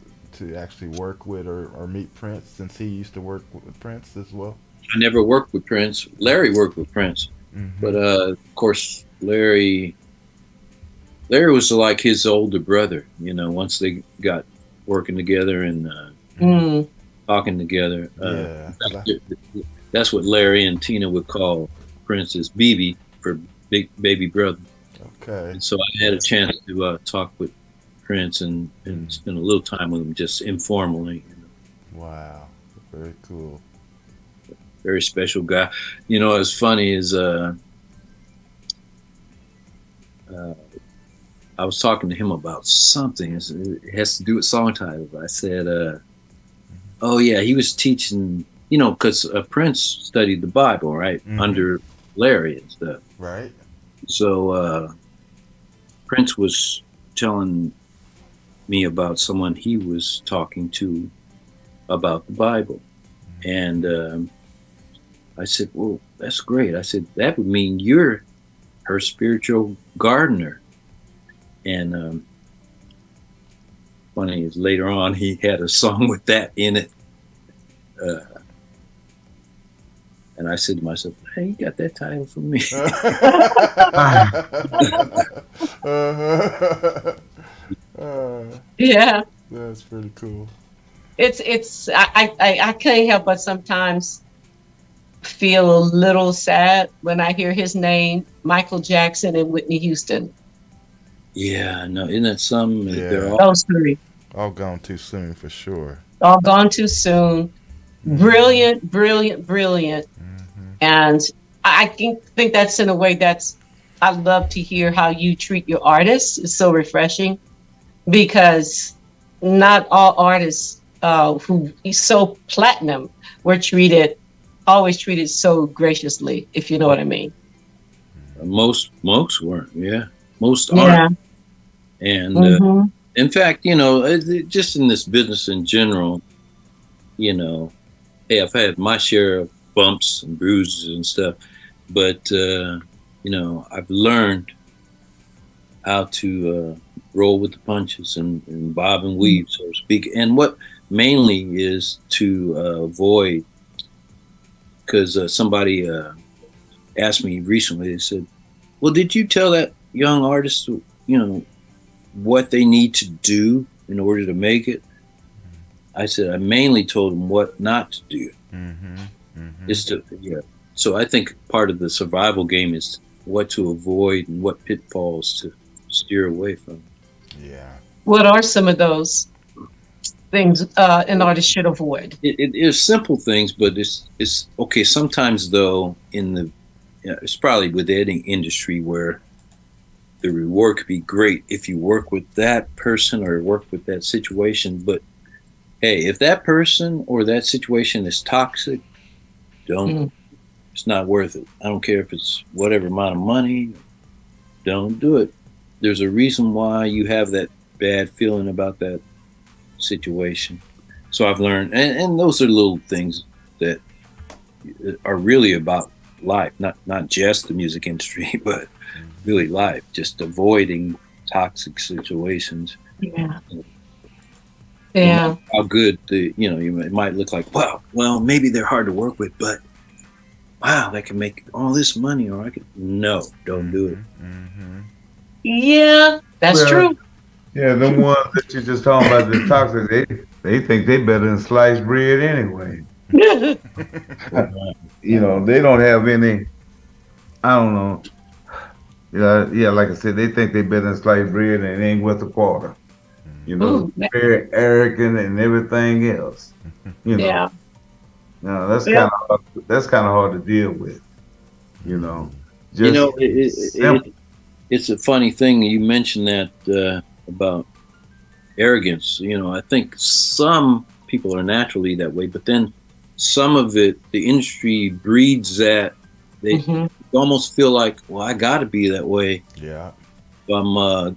Speaker 1: actually work with or meet Prince, since he used to work with Prince as well?
Speaker 5: I never worked with Prince. Larry worked with Prince, but of course Larry was like his older brother. Once they got working together and talking together. That's what Larry and Tina would call Prince's BB, for big baby brother.
Speaker 1: Okay.
Speaker 5: And so I had a chance to talk with Prince and spend a little time with him, just informally.
Speaker 1: Wow, very cool.
Speaker 5: Very special guy. It's funny is I was talking to him about something. It has to do with song titles. I said, oh yeah, he was teaching, because Prince studied the Bible, right? Under Larry and stuff.
Speaker 1: Right.
Speaker 5: So Prince was telling me about someone he was talking to about the Bible. And I said, well, that's great. I said, that would mean you're her spiritual gardener. And funny is later on, he had a song with that in it. And I said to myself, hey, you got that title from me.
Speaker 3: Yeah.
Speaker 1: That's pretty cool.
Speaker 3: I can't help but sometimes feel a little sad when I hear his name, Michael Jackson and Whitney Houston.
Speaker 5: Yeah, no, isn't that something?
Speaker 1: Yeah.
Speaker 5: They're all
Speaker 3: Those three.
Speaker 1: All gone too soon for sure.
Speaker 3: All gone too soon. Brilliant, brilliant, brilliant. And think that's in a way that's, I love to hear how you treat your artists. It's so refreshing because not all artists who is so platinum were always treated so graciously, if you know what I mean.
Speaker 5: most weren't. Yeah, most
Speaker 3: Yeah.
Speaker 5: aren't. And
Speaker 3: Mhm.
Speaker 5: in fact, just in this business in general, hey, I've had my share of bumps and bruises and stuff, but I've learned how to roll with the punches and bob and weave, so to speak. And what mainly is to avoid, because somebody asked me recently, they said, well, did you tell that young artist, what they need to do in order to make it? I said, I mainly told them what not to do. So I think part of the survival game is what to avoid and what pitfalls to steer away from.
Speaker 1: Yeah.
Speaker 3: What are some of those things an artist should avoid?
Speaker 5: It is simple things, but it's okay. Sometimes though, it's probably with any industry where the reward could be great if you work with that person or work with that situation. But hey, if that person or that situation is toxic, don't. It's not worth it. I don't care if it's whatever amount of money. Don't do it. There's a reason why you have that bad feeling about that situation. So I've learned, and those are little things that are really about life, not just the music industry, but really life. Just avoiding toxic situations.
Speaker 3: Yeah. Yeah.
Speaker 5: How good it might look like, wow, well, maybe they're hard to work with, but wow, they can make all this money, or don't do it.
Speaker 3: Yeah, that's true.
Speaker 4: Yeah, the ones that you're just talking about, the toxic, they think they better than sliced bread anyway. They don't have any, I don't know. Yeah, like I said, they think they better than sliced bread and it ain't worth a quarter. Very arrogant and everything else.
Speaker 3: Yeah.
Speaker 4: No, that's kind of hard to deal with.
Speaker 5: It's a funny thing you mentioned that about arrogance. I think some people are naturally that way, but then some of it, the industry breeds that. They almost feel like, well, I got to be that way.
Speaker 1: Yeah.
Speaker 5: Somebody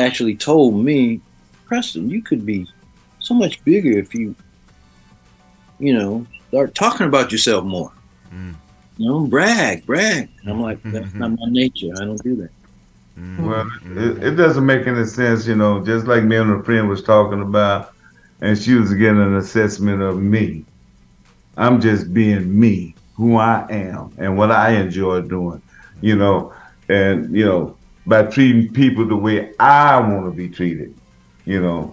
Speaker 5: actually told me, Preston, you could be so much bigger if you start talking about yourself more. Brag. And I'm like, that's not my nature. I don't do that.
Speaker 4: Well, it doesn't make any sense, just like me and a friend was talking about, and she was getting an assessment of me. I'm just being me, who I am, and what I enjoy doing, and, by treating people the way I want to be treated, and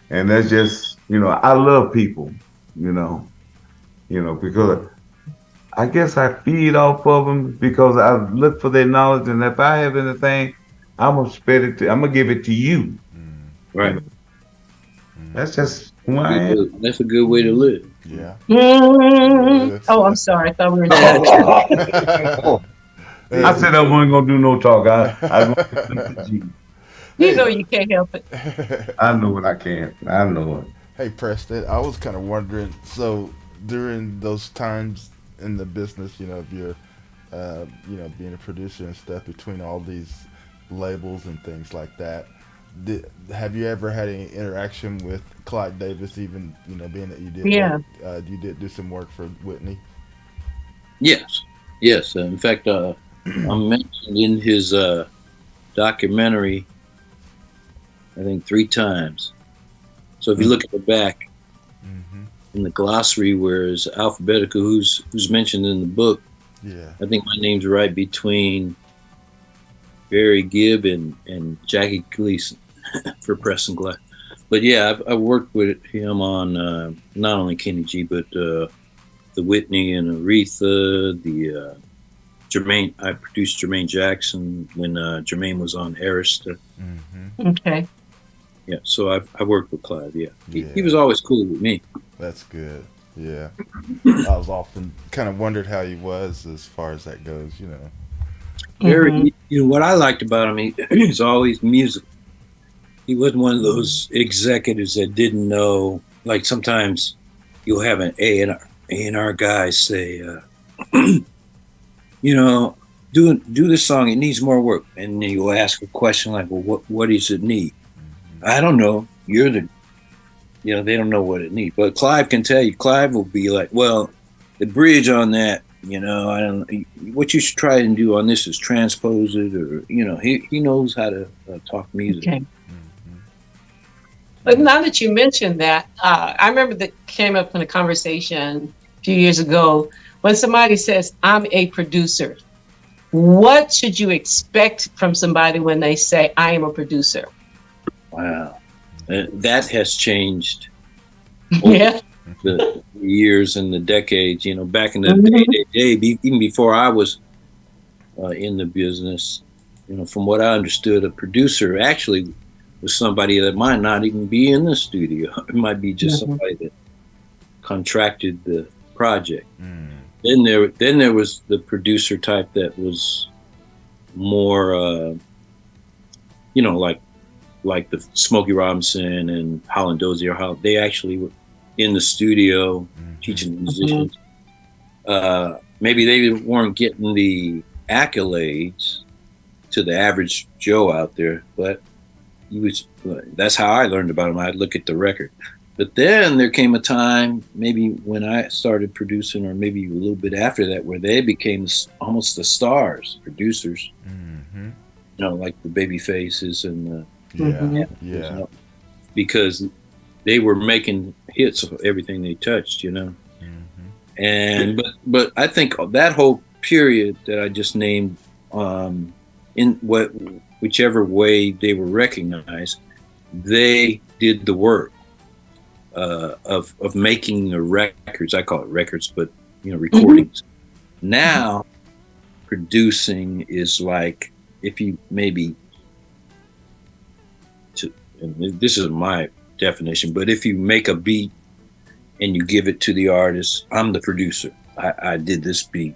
Speaker 4: that's just, I love people, because I guess I feed off of them because I look for their knowledge, and if I have anything, I'm gonna give it to you.
Speaker 5: Right.
Speaker 4: That's just who I am.
Speaker 5: That's a good way to live.
Speaker 1: Yeah.
Speaker 3: Oh, I'm sorry. I thought we were done.
Speaker 4: I said I wasn't gonna do no talk.
Speaker 3: You know you can't help it.
Speaker 4: I know what I can. I know it.
Speaker 1: Hey, Preston, I was kind of wondering, so during those times in the business, if you're, being a producer and stuff, between all these labels and things like that, have you ever had any interaction with Clyde Davis, even, being that you did, you did do some work for Whitney?
Speaker 5: Yes. In fact, I'm mentioned in his documentary, I think 3 times. So if you look at the back in the glossary, where it's alphabetical, who's mentioned in the book,
Speaker 1: yeah,
Speaker 5: I think my name's right between Barry Gibb and Jackie Gleason for Preston Glass. But yeah, I've worked with him on not only Kenny G, but the Whitney and Aretha, the Jermaine. I produced Jermaine Jackson when Jermaine was on Arista.
Speaker 3: Okay.
Speaker 5: Yeah, so I worked with Clive. Yeah, he was always cool with me.
Speaker 1: That's good. Yeah, I was often kind of wondered how he was as far as that goes. You know.
Speaker 5: Very, what I liked about him, he's always musical. He wasn't one of those executives that didn't know. Like sometimes you'll have an A&R guy say, you know, do this song. It needs more work, and then you'll ask a question like, well, what does it need? I don't know. You're the, you know, they don't know what it needs. But Clive can tell you. Clive will be like, well, the bridge on that. You know, I don't. What you should try and do on this is transpose it, or you know, he knows how to talk music.
Speaker 3: Okay. But now that you mentioned that, I remember that came up in a conversation a few years ago when somebody says, "I'm a producer." What should you expect from somebody when they say, "I am a producer"?
Speaker 5: Wow, that has changed.
Speaker 3: Yeah.
Speaker 5: The years and the decades, you know, back in the day, even before I was in the business, you know, from what I understood, a producer actually was somebody that might not even be in the studio. It might be just somebody that contracted the project. Then there was the producer type that was more, you know, like the Smokey Robinson and Holland Dozier. How they actually were in the studio teaching musicians. Maybe they weren't getting the accolades to the average Joe out there, but that's how I learned about him. I'd look at the record. But then there came a time, maybe when I started producing, or maybe a little bit after that, where they became almost the stars, producers. You know, like the Babyfaces and
Speaker 1: Yeah.
Speaker 5: because they were making hits of everything they touched, you know. And but I think that whole period that I just named, in whichever way they were recognized, they did the work of making the records. I call it records, but you know, recordings. Now producing is like, if you maybe and this is my definition, but if you make a beat and you give it to the artist, I'm the producer. I did this beat.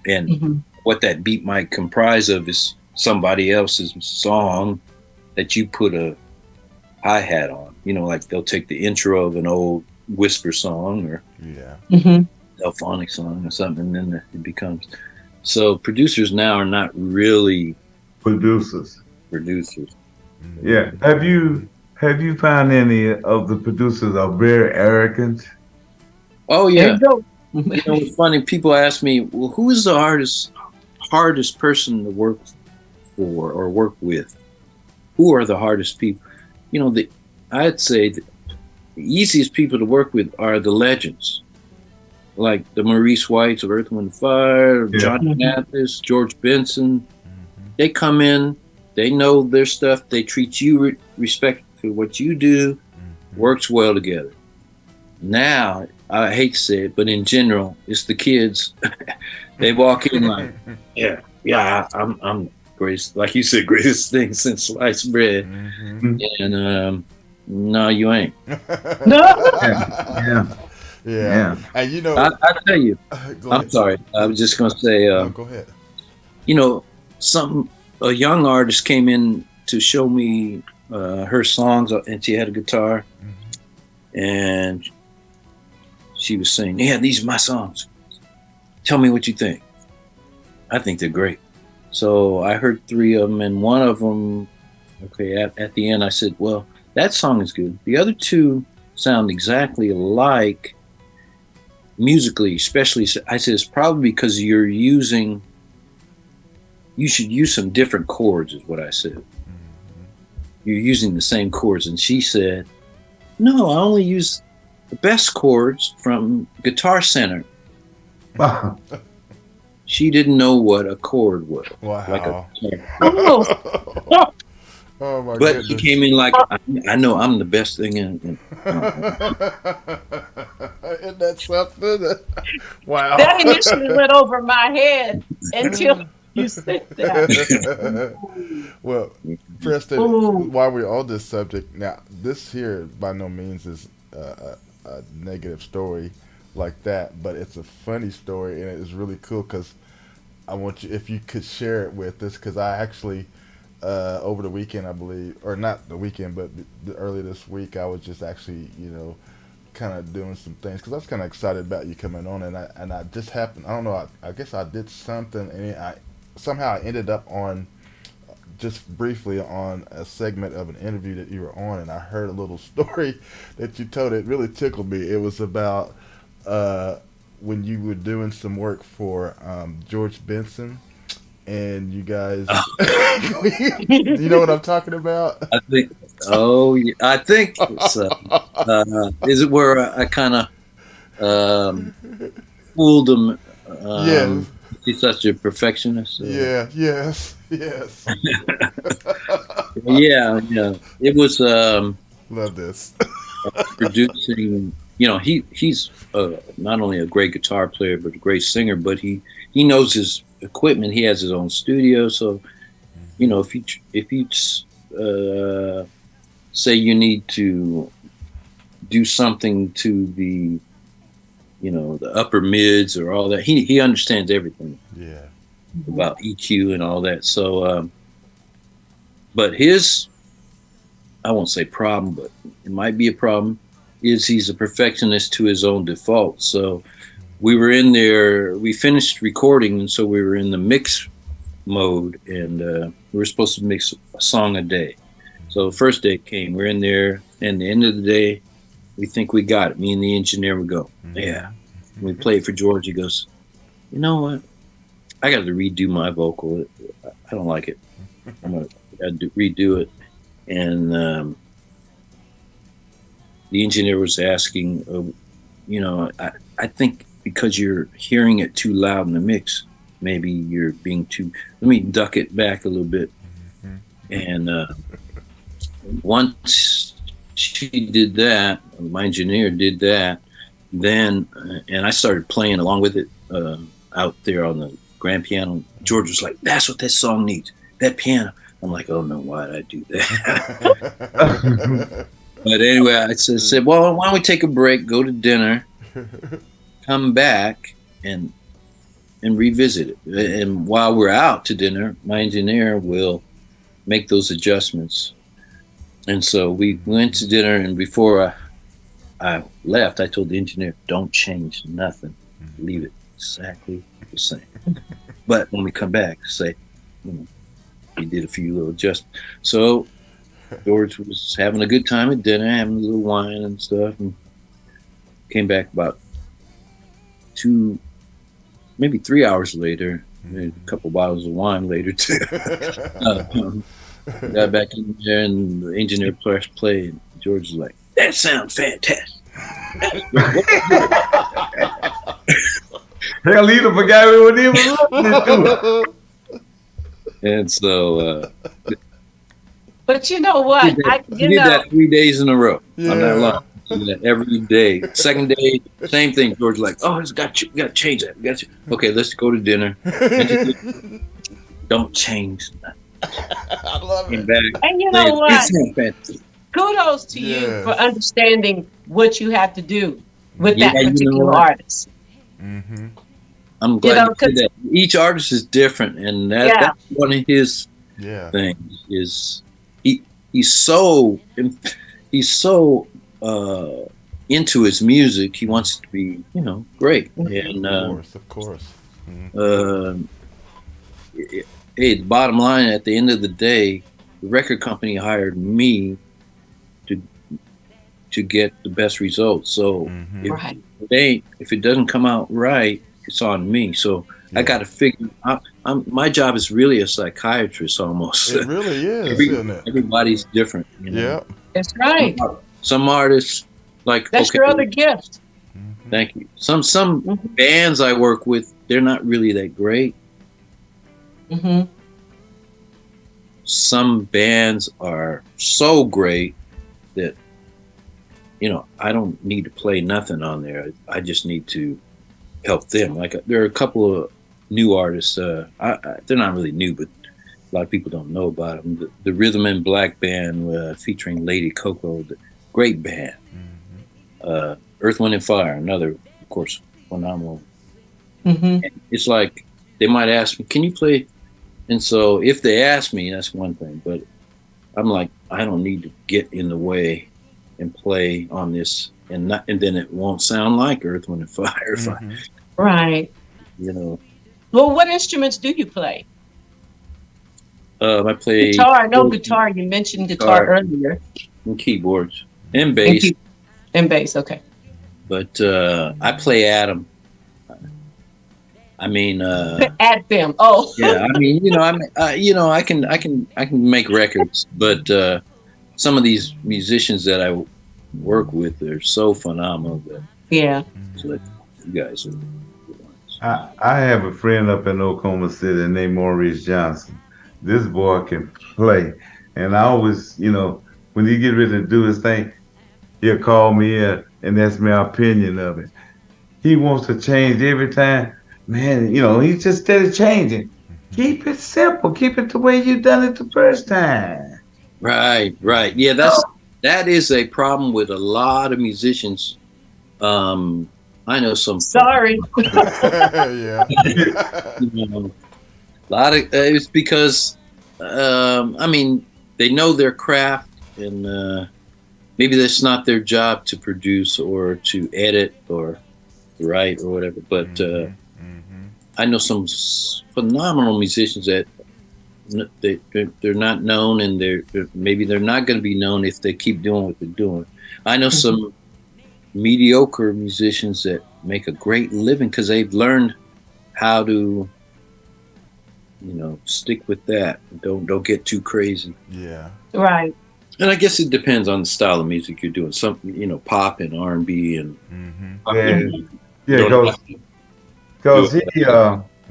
Speaker 5: And what that beat might comprise of is somebody else's song that you put a hi-hat on. You know, like they'll take the intro of an old whisper song or Delphonic song or something, and then it becomes. So producers now are not really
Speaker 4: producers. Yeah. Have you found any of the producers are very arrogant?
Speaker 5: Oh yeah. You know, it's funny. People ask me, well, who is the hardest person to work for or work with? Who are the hardest people? You know, I'd say the easiest people to work with are the legends, like the Maurice Whites of Earth, Wind & Fire, Johnny Mathis, George Benson. They come in, they know their stuff, they treat you respect for what you do, works well together. Now, I hate to say it, but in general, it's the kids. They walk in like, I'm greatest, like you said, greatest thing since sliced bread. And no, you ain't.
Speaker 1: Yeah. And you know,
Speaker 5: I tell you, I'm sorry. I was just gonna say,
Speaker 1: go ahead.
Speaker 5: You know, a young artist came in to show me her songs, and she had a guitar, and she was saying, "Yeah, these are my songs. Tell me what you think." I think they're great. So I heard 3 of them, and one of them, at the end I said, well, that song is good. The other 2 sound exactly alike musically, especially. I said, it's probably because you should use some different chords, is what I said. You're using the same chords. And she said, no, I only use the best chords from Guitar Center. she didn't know what a chord was.
Speaker 1: Wow.
Speaker 5: Like a,
Speaker 3: Oh,
Speaker 1: Oh my
Speaker 5: but
Speaker 1: goodness.
Speaker 5: she came in like, I know I'm the best thing in
Speaker 1: Isn't that something? Wow.
Speaker 3: that initially went over my head until you said that.
Speaker 1: Well, Preston,
Speaker 3: Ooh.
Speaker 1: while we're on this subject, now this here by no means is a negative story like that, but it's a funny story and it's really cool because I want you, if you could share it with us, because I actually over the weekend, I believe, or not the weekend, but early this week, I was just actually, kind of doing some things because I was kind of excited about you coming on, and I just happened, I don't know, I guess I did something, and somehow I ended up on just briefly on a segment of an interview that you were on, and I heard a little story that you told. It really tickled me. It was about when you were doing some work for George Benson, and you guys, you know what I'm talking about?
Speaker 5: I think. Oh, yeah, I think it's, is it where I kind of fooled him?
Speaker 1: Yes.
Speaker 5: He's such a perfectionist.
Speaker 1: Yeah. Yes. Yes.
Speaker 5: Yeah. It was
Speaker 1: Love this.
Speaker 5: producing. He's not only a great guitar player but a great singer. But he knows his equipment. He has his own studio. So, if you say you need to do something to the upper mids or all that, he understands everything.
Speaker 1: Yeah.
Speaker 5: About EQ and all that. So, but his, I won't say problem, but it might be a problem, is he's a perfectionist to his own default. So we were in there, we finished recording, and so we were in the mix mode, and we were supposed to mix a song a day. So the first day came, we're in there, and the end of the day, we think we got it. Me and the engineer would go, yeah. We play it for George. He goes, you know what? I got to redo my vocal. I don't like it. I'm going to redo it. And the engineer was asking, I think because you're hearing it too loud in the mix, maybe you're being too, let me duck it back a little bit. And once she did that, my engineer did that, then, and I started playing along with it out there on the grand piano. George was like, that's what that song needs, that piano. I'm like, oh no, why did I do that? But anyway, I said, well, why don't we take a break, go to dinner, come back and revisit it. And while we're out to dinner, my engineer will make those adjustments. And so we went to dinner, and before I left, I told the engineer, don't change nothing. Leave it exactly the same. But when we come back, say, he did a few little adjustments. So George was having a good time at dinner, having a little wine and stuff, and came back about 2, maybe 3 hours later, a couple bottles of wine later too. Got back in there, and the engineer pressed play, and George was like, that sounds fantastic.
Speaker 4: Hell, he forgot we were even listening to it.
Speaker 5: And so,
Speaker 3: But you know what?
Speaker 5: he did that 3 days in a row.
Speaker 1: Yeah.
Speaker 5: I'm not lying. He did that every day. Second day, same thing. George was like, oh, we got to change that. Okay, let's go to dinner. Don't change nothing.
Speaker 1: I love it.
Speaker 5: Back,
Speaker 3: And you know what?
Speaker 5: Fantastic.
Speaker 3: Kudos to you
Speaker 1: Yes.
Speaker 3: for understanding what you have to do with
Speaker 5: Yeah,
Speaker 3: that
Speaker 5: you know
Speaker 3: particular
Speaker 5: what?
Speaker 3: artist.
Speaker 1: Mm-hmm.
Speaker 5: I'm glad
Speaker 3: know,
Speaker 5: you said that. Each artist is different, and that's one of his
Speaker 1: Yeah.
Speaker 5: things. Is he's so into his music. He wants it to be great. And
Speaker 1: Of course.
Speaker 5: hey, the bottom line, at the end of the day, the record company hired me to get the best results. So if it doesn't come out right, it's on me. So I got to figure out. My job is really a psychiatrist almost.
Speaker 1: It really is, isn't it?
Speaker 5: Everybody's different.
Speaker 1: Yeah.
Speaker 3: That's right.
Speaker 5: Some artists Like
Speaker 3: That's your other gift.
Speaker 5: Thank you. Some bands I work with, they're not really that great.
Speaker 3: Mm-hmm.
Speaker 5: Some bands are so great that, you know, I don't need to play nothing on there. I just need to help them. Like there are a couple of new artists. They're not really new, but a lot of people don't know about them. The Rhythm and Black Band featuring Lady Coco, the great band. Mm-hmm. Earth, Wind and Fire, another, of course, phenomenal.
Speaker 3: Mm-hmm.
Speaker 5: It's like they might ask me, "Can you play?" And so if they ask me, that's one thing. But I'm like, I don't need to get in the way and play on this, and then it won't sound like Earth, Wind and Fire.
Speaker 3: Mm-hmm. Right.
Speaker 5: You know.
Speaker 3: Well, what instruments do you play?
Speaker 5: I play
Speaker 3: guitar. No, guitar. You mentioned guitar earlier.
Speaker 5: And keyboards and bass.
Speaker 3: And bass. Okay.
Speaker 5: But I play Adam. I mean,
Speaker 3: at them. Oh,
Speaker 5: yeah. I mean, you know, I can make records, but some of these musicians that I work with are so phenomenal. That,
Speaker 3: yeah.
Speaker 5: So you guys are.
Speaker 4: I have a friend up in Oklahoma City named Maurice Johnson. This boy can play, and I always, you know, when he get ready to do his thing, he'll call me in and ask my opinion of it. He wants to change every time. Man, you know, he's just steady changing. Keep it simple. Keep it the way you done it the first time.
Speaker 5: Right. Yeah, that is a problem with a lot of musicians. I know some.
Speaker 3: Sorry.
Speaker 1: Yeah.
Speaker 5: You know, a lot of it's because I mean, they know their craft, and maybe that's not their job to produce or to edit or write or whatever. But I know some phenomenal musicians that they're not known, and maybe they're not going to be known if they keep doing what they're doing. I know some mediocre musicians that make a great living because they've learned how to, you know, stick with that. Don't get too crazy.
Speaker 1: Yeah.
Speaker 3: Right.
Speaker 5: And I guess it depends on the style of music you're doing. Some, you know, pop and R&B and
Speaker 4: because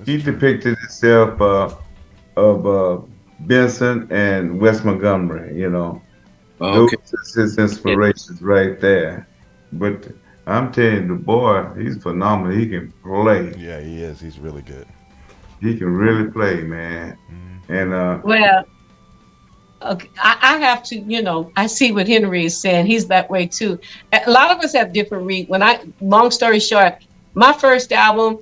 Speaker 4: he depicted himself of Benson and Wes Montgomery. You know, those are his inspirations right there. But I'm telling you, the boy, he's phenomenal. He can play.
Speaker 1: Yeah, he is. He's really good.
Speaker 4: He can really play, man. And
Speaker 3: well, okay, I have to, you know, I see what Henry is saying. He's that way too. A lot of us have different long story short, my first album,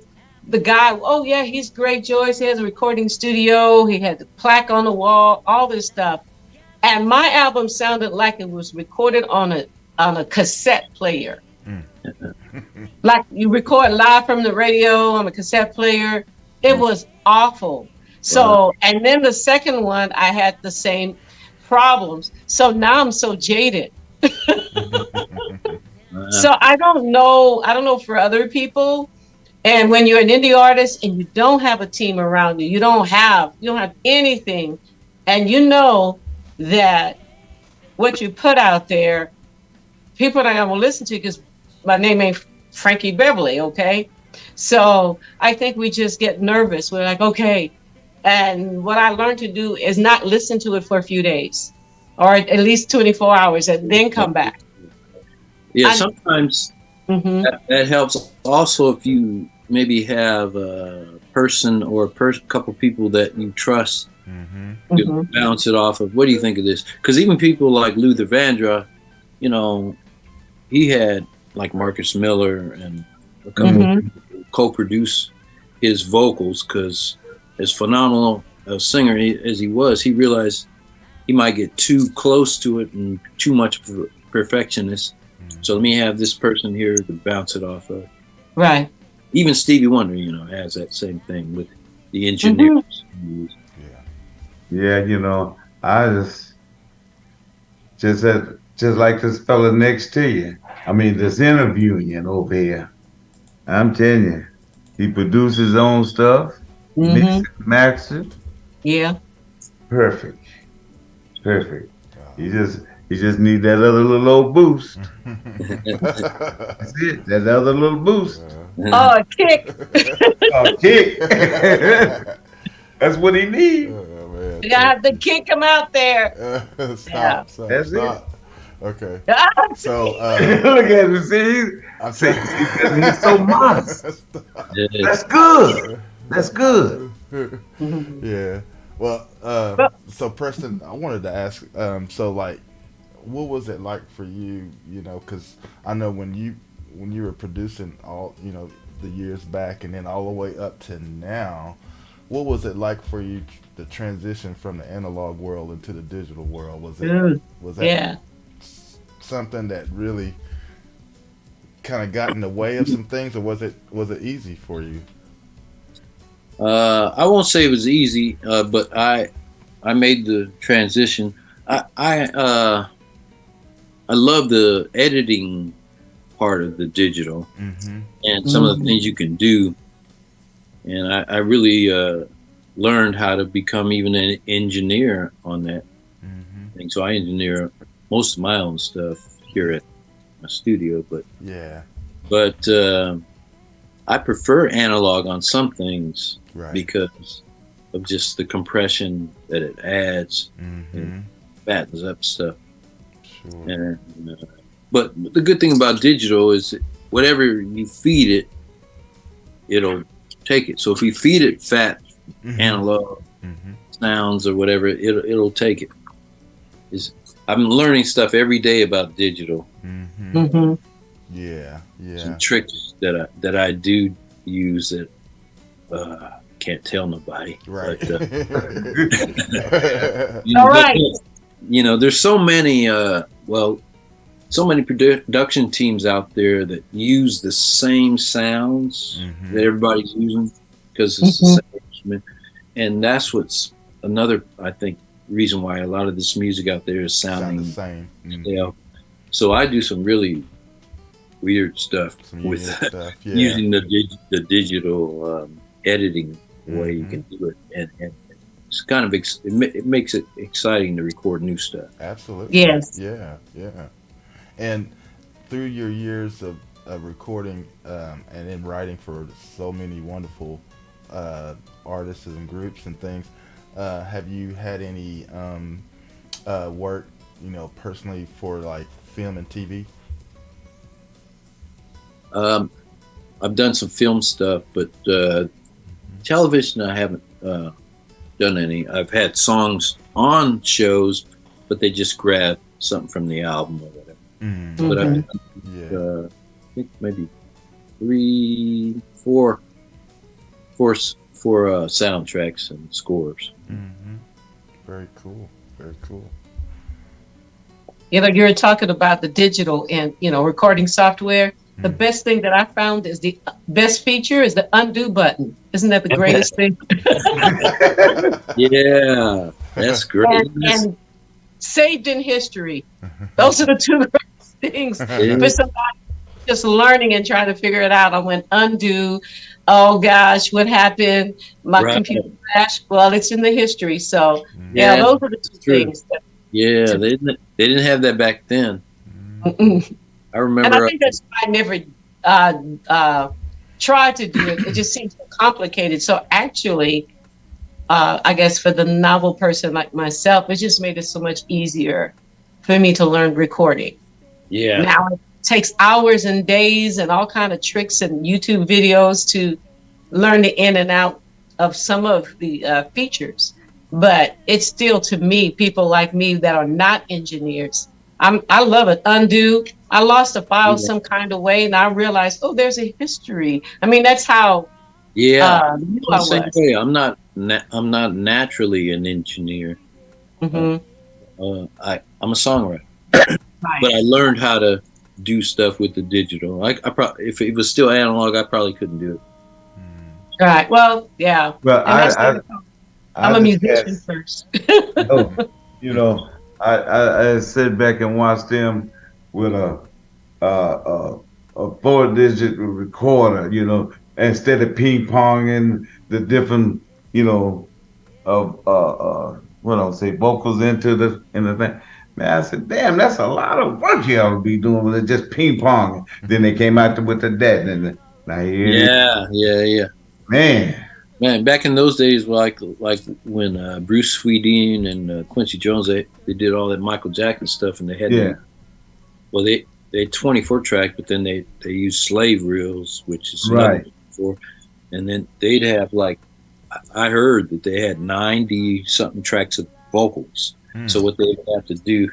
Speaker 3: the guy, oh yeah, he's great, Joyce. He has a recording studio. He had the plaque on the wall, all this stuff. And my album sounded like it was recorded on a cassette player. Like you record live from the radio on a cassette player. It was awful. So, and then the second one, I had the same problems. So now I'm so jaded. So I don't know for other people. And when you're an indie artist and you don't have a team around you, you don't have anything, and you know that what you put out there, people are not going to listen to because my name ain't Frankie Beverly, okay? So I think we just get nervous. We're like, okay. And what I learned to do is not listen to it for a few days or at least 24 hours and then come back.
Speaker 5: Yeah, sometimes that helps. Also, if you maybe have a person or a couple people that you trust, you bounce it off of. What do you think of this? Because even people like Luther Vandross, you know, he had like Marcus Miller and a couple of people co-produce his vocals because as phenomenal a singer as he was, he realized he might get too close to it and too much of a perfectionist. So let me have this person here to bounce it off of.
Speaker 3: Right.
Speaker 5: Even Stevie Wonder, you know, has that same thing with the engineers.
Speaker 4: Yeah, you know, I just like this fella next to you. I mean, this interviewing over here. I'm telling you, he produces his own stuff, mix it, max it.
Speaker 3: Yeah.
Speaker 4: Perfect. He just need that other little old boost. That's it. That other little boost.
Speaker 3: Oh, a kick.
Speaker 4: Kick. That's what he needs.
Speaker 1: Man.
Speaker 3: You have to kick him out there.
Speaker 1: Stop.
Speaker 4: That's it.
Speaker 1: Okay.
Speaker 3: Ah,
Speaker 1: So
Speaker 4: Look at him. See,
Speaker 1: I'm
Speaker 4: he's so modest.
Speaker 5: Yeah.
Speaker 4: That's good. That's good.
Speaker 1: Yeah. Well, so Preston, I wanted to ask, so like, what was it like for you? You know, because I know when you were producing all, you know, the years back and then all the way up to now, what was it like for you the transition from the analog world into the digital world? Was that
Speaker 3: yeah.
Speaker 1: something that really kind of got in the way of some things, or was it easy for you?
Speaker 5: I won't say it was easy, but I made the transition. I love the editing part of the digital and some of the things you can do. And I really learned how to become even an engineer on that thing. So I engineer most of my own stuff here at my studio, but I prefer analog on some things because of just the compression that it adds and fattens up stuff.
Speaker 1: Sure.
Speaker 5: And, but the good thing about digital is that whatever you feed it, it'll take it. So if you feed it fat, analog sounds or whatever, it'll take it. I'm learning stuff every day about digital.
Speaker 1: Yeah.
Speaker 5: Some tricks that I do use that can't tell nobody.
Speaker 1: Right.
Speaker 5: But,
Speaker 3: All right.
Speaker 5: You know, there's so many so many production teams out there that use the same sounds that everybody's using because it's the same instrument, and that's what's another, I think, reason why a lot of this music out there is sounding
Speaker 1: the same.
Speaker 5: Yeah. So I do some really weird stuff with using the digital editing way you can do it, and it's kind of it makes it exciting to record new stuff.
Speaker 1: Absolutely.
Speaker 3: Yes.
Speaker 1: Yeah. And through your years of recording and then writing for so many wonderful artists and groups and things, have you had any work, you know, personally for like film and TV?
Speaker 5: I've done some film stuff, but television I haven't done any. I've had songs on shows, but they just grab something from the album or whatever. But I think maybe 3, 4 soundtracks and scores.
Speaker 1: Very cool.
Speaker 3: You know, you're talking about the digital and, you know, recording software. The best thing that I found is the best feature is the undo button. Isn't that the greatest thing?
Speaker 5: Yeah, that's great.
Speaker 3: And saved in history. Those are the two greatest things for somebody just learning and trying to figure it out. I went undo. Oh gosh, what happened? My computer crashed. Well, it's in the history. So yeah, those are the two things.
Speaker 5: They didn't have that back then. I remember.
Speaker 3: And I think that's why I never tried to do it. It just seems so complicated. So actually, I guess for the novel person like myself, it just made it so much easier for me to learn recording.
Speaker 5: Yeah.
Speaker 3: Now it takes hours and days and all kind of tricks and YouTube videos to learn the in and out of some of the features. But it's still, to me, people like me that are not engineers, I love it. Undo. I lost a file some kind of way, and I realized, oh, there's a history. I mean, that's how. New I was.
Speaker 5: I'm not naturally an engineer. I'm a songwriter, but I learned how to do stuff with the digital. I probably, if it was still analog, I probably couldn't do it.
Speaker 3: Right. Well, yeah.
Speaker 4: Well,
Speaker 3: I'm a musician first.
Speaker 4: You know, I sit back and watch them with a 4-digit recorder, you know, instead of ping ponging the different, you know, of what I'll say, vocals into the thing. Man, I said, damn, that's a lot of work you ought to be doing with it, just ping ponging. Then they came out with the dead, and now
Speaker 5: Yeah. Man, back in those days, like when Bruce Swedien and Quincy Jones, they did all that Michael Jackson stuff, and they had they had 24 track, but then they used slave reels, which is
Speaker 4: Right.
Speaker 5: for, and then they'd have like I heard that they had 90 something tracks of vocals. So what they would have to do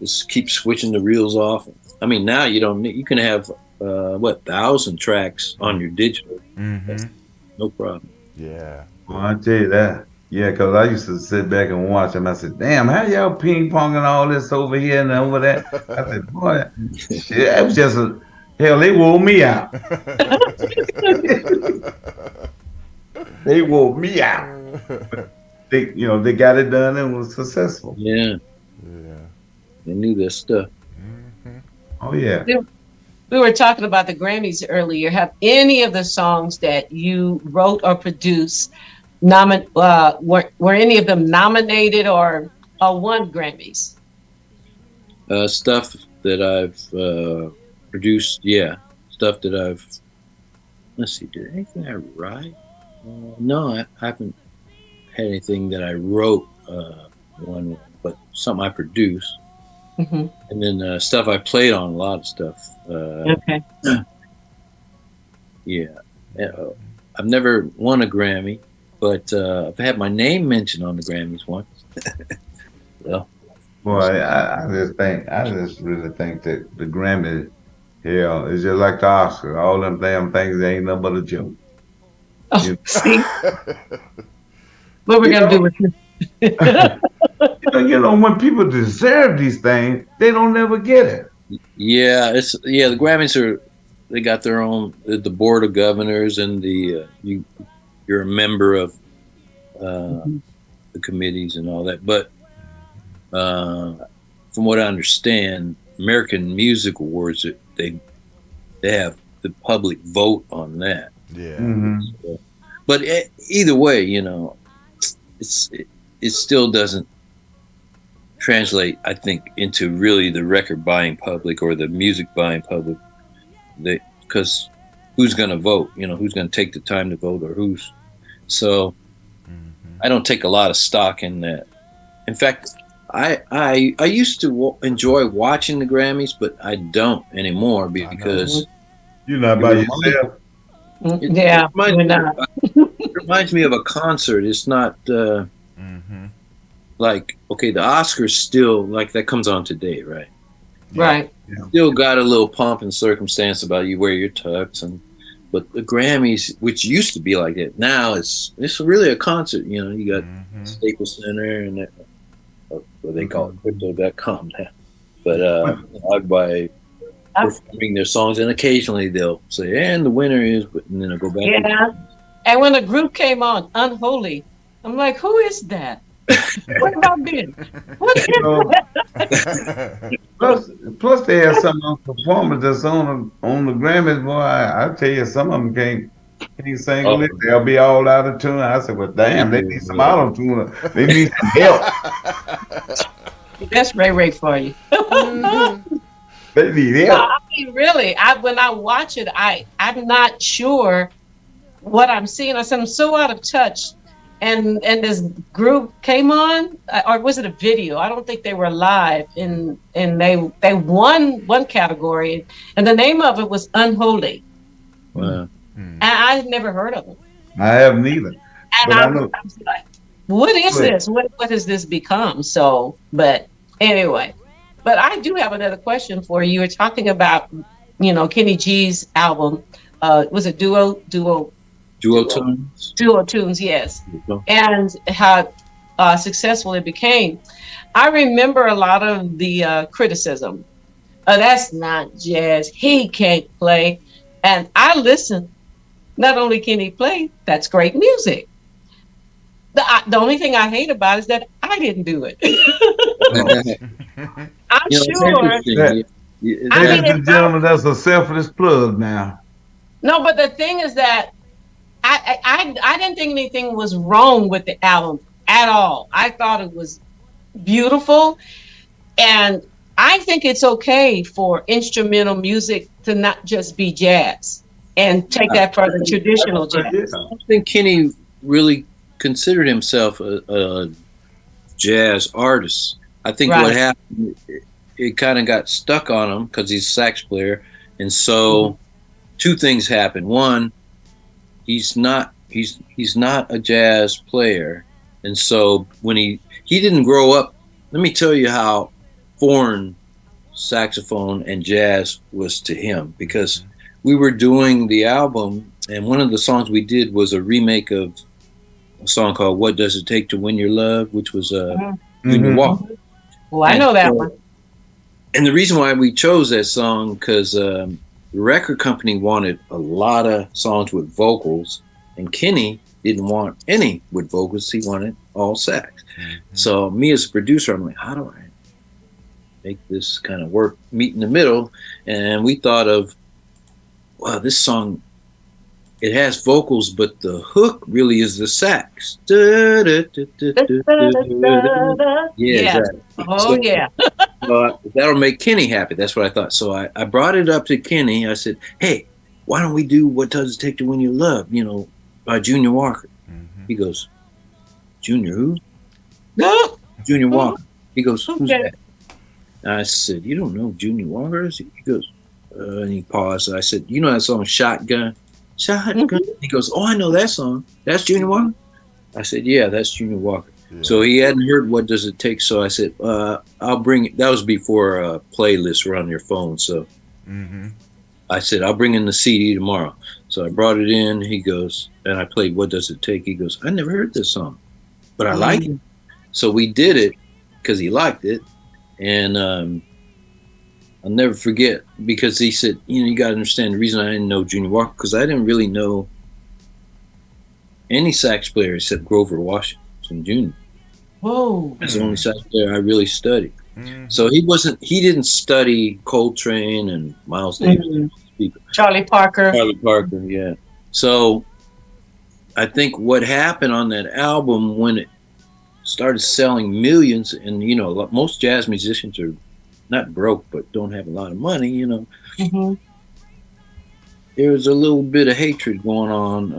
Speaker 5: is keep switching the reels off. I mean, now you don't need, you can have 1,000 tracks on your digital. No problem.
Speaker 1: Yeah.
Speaker 4: Well, I tell you that. Yeah, because I used to sit back and watch them. I said, damn, how y'all ping ponging all this over here and over there? I said, boy, shit, that was just a, hell, they wore me out. They wore me out. They, they got it done and was successful.
Speaker 5: Yeah. They knew their stuff.
Speaker 4: Oh, yeah.
Speaker 3: We were talking about the Grammys earlier. Have any of the songs that you wrote or produced were any of them nominated or won Grammys?
Speaker 5: Stuff that I've produced, yeah. Stuff that I've, let's see, did anything I write? No, I haven't had anything that I wrote one, but something I produced. And then stuff I played on, a lot of stuff.
Speaker 3: Okay.
Speaker 5: Yeah. I've never won a Grammy, but I've had my name mentioned on the Grammys once. So.
Speaker 4: Boy, I just really think that the Grammy, hell, is just like the Oscar. All them damn things ain't nothing but a joke.
Speaker 3: Oh, see? What we're going to do with this?
Speaker 4: When people deserve these things, they don't never get it.
Speaker 5: Yeah, the Grammys they got their own, the board of governors, and you're a member of the committees and all that. But from what I understand, American Music Awards, they have the public vote on that.
Speaker 1: Yeah.
Speaker 5: So, but either way, it still doesn't translate, I think, into really the record buying public or the music buying public. Because who's going to vote? Who's going to take the time to vote, or who's? So I don't take a lot of stock in that. In fact, I used to enjoy watching the Grammys, but I don't anymore because
Speaker 4: you're not by yourself.
Speaker 3: It
Speaker 5: reminds me of a concert. It's not like, okay, the Oscars still, like, that comes on today, right?
Speaker 3: Right.
Speaker 5: Still got a little pomp and circumstance about you wear your tux, but the Grammys, which used to be like that, now it's really a concert. You got Staples Center and that, what they call it, crypto.com now. But by performing their songs, and occasionally they'll say, and the winner is, and then I'll go back.
Speaker 3: Yeah. And when the group came on, Unholy, I'm like, who is that? What about Ben? What is that?
Speaker 4: Plus, they have some of the performers that's on the Grammys. Boy, I tell you, some of them can't sing. They'll be all out of tune. I said, well, damn, they need some auto tune. They need some help.
Speaker 3: That's Ray for you.
Speaker 4: They need help.
Speaker 3: I mean, really, when I watch it, I'm not sure what I'm seeing. I said, I'm so out of touch. And this group came on, or was it a video? I don't think they were live. And they won one category, and the name of it was Unholy.
Speaker 5: Wow.
Speaker 3: And I had never heard of them.
Speaker 4: I haven't either.
Speaker 3: And I was like, what is this? What has this become? So, but anyway, but I do have another question for you. You were talking about, Kenny G's album. Was it Duo
Speaker 5: Tunes?
Speaker 3: Duo Tunes, yes. And how successful it became. I remember a lot of the criticism. That's not jazz. He can't play. And I listened. Not only can he play, that's great music. The only thing I hate about it is that I didn't do it. I'm sure.
Speaker 4: Ladies and gentlemen, that's a selfless plug now.
Speaker 3: No, but the thing is that I didn't think anything was wrong with the album at all. I thought it was beautiful, and I think it's okay for instrumental music to not just be jazz. and take that for the traditional jazz.
Speaker 4: Yeah.
Speaker 5: I think Kenny really considered himself a jazz artist. I think what
Speaker 3: Right.
Speaker 5: happened, it kind of got stuck on him because he's a sax player, and so two things happened. One, he's not a jazz player, and so when he didn't grow up. Let me tell you how foreign saxophone and jazz was to him, because we were doing the album, and one of the songs we did was a remake of a song called "What Does It Take to Win Your Love," which was Junior Walker.
Speaker 3: Well, I know that one.
Speaker 5: And the reason why we chose that song, because the record company wanted a lot of songs with vocals, and Kenny didn't want any with vocals. He wanted all sax. So me as a producer, I'm like, how do I make this kind of work, meet in the middle? And we thought of, wow, this song, it has vocals, but the hook really is the sax. Yeah, exactly.
Speaker 3: Oh, yeah.
Speaker 5: That'll make Kenny happy. That's what I thought. So I brought it up to Kenny. I said, hey, why don't we do What Does It Take to Win Your Love, by Junior Walker? He goes, Junior who?
Speaker 3: No.
Speaker 5: Junior Walker. He goes, who's
Speaker 3: Okay.
Speaker 5: that? And I said, you don't know who Junior Walker is? He goes, and he paused. I said, you know that song, Shotgun? Shotgun? He goes, oh, I know that song. That's Junior Walker? I said, yeah, that's Junior Walker.
Speaker 1: Yeah.
Speaker 5: So he hadn't heard What Does It Take? So I said, I'll bring it. That was before playlists were on your phone. So I said, I'll bring in the CD tomorrow. So I brought it in. He goes, and I played What Does It Take? He goes, I never heard this song, but I like it. So we did it because he liked it. And I'll never forget, because he said, you got to understand the reason I didn't know Junior Walker, because I didn't really know any sax player except Grover Washington Jr.
Speaker 3: Whoa.
Speaker 5: That's the only sax player I really studied. So he didn't study Coltrane and Miles Davis.
Speaker 3: Charlie Parker.
Speaker 5: Charlie Parker, yeah. So I think what happened on that album, when it started selling millions, and most jazz musicians are not broke but don't have a lot of money, there was a little bit of hatred going on,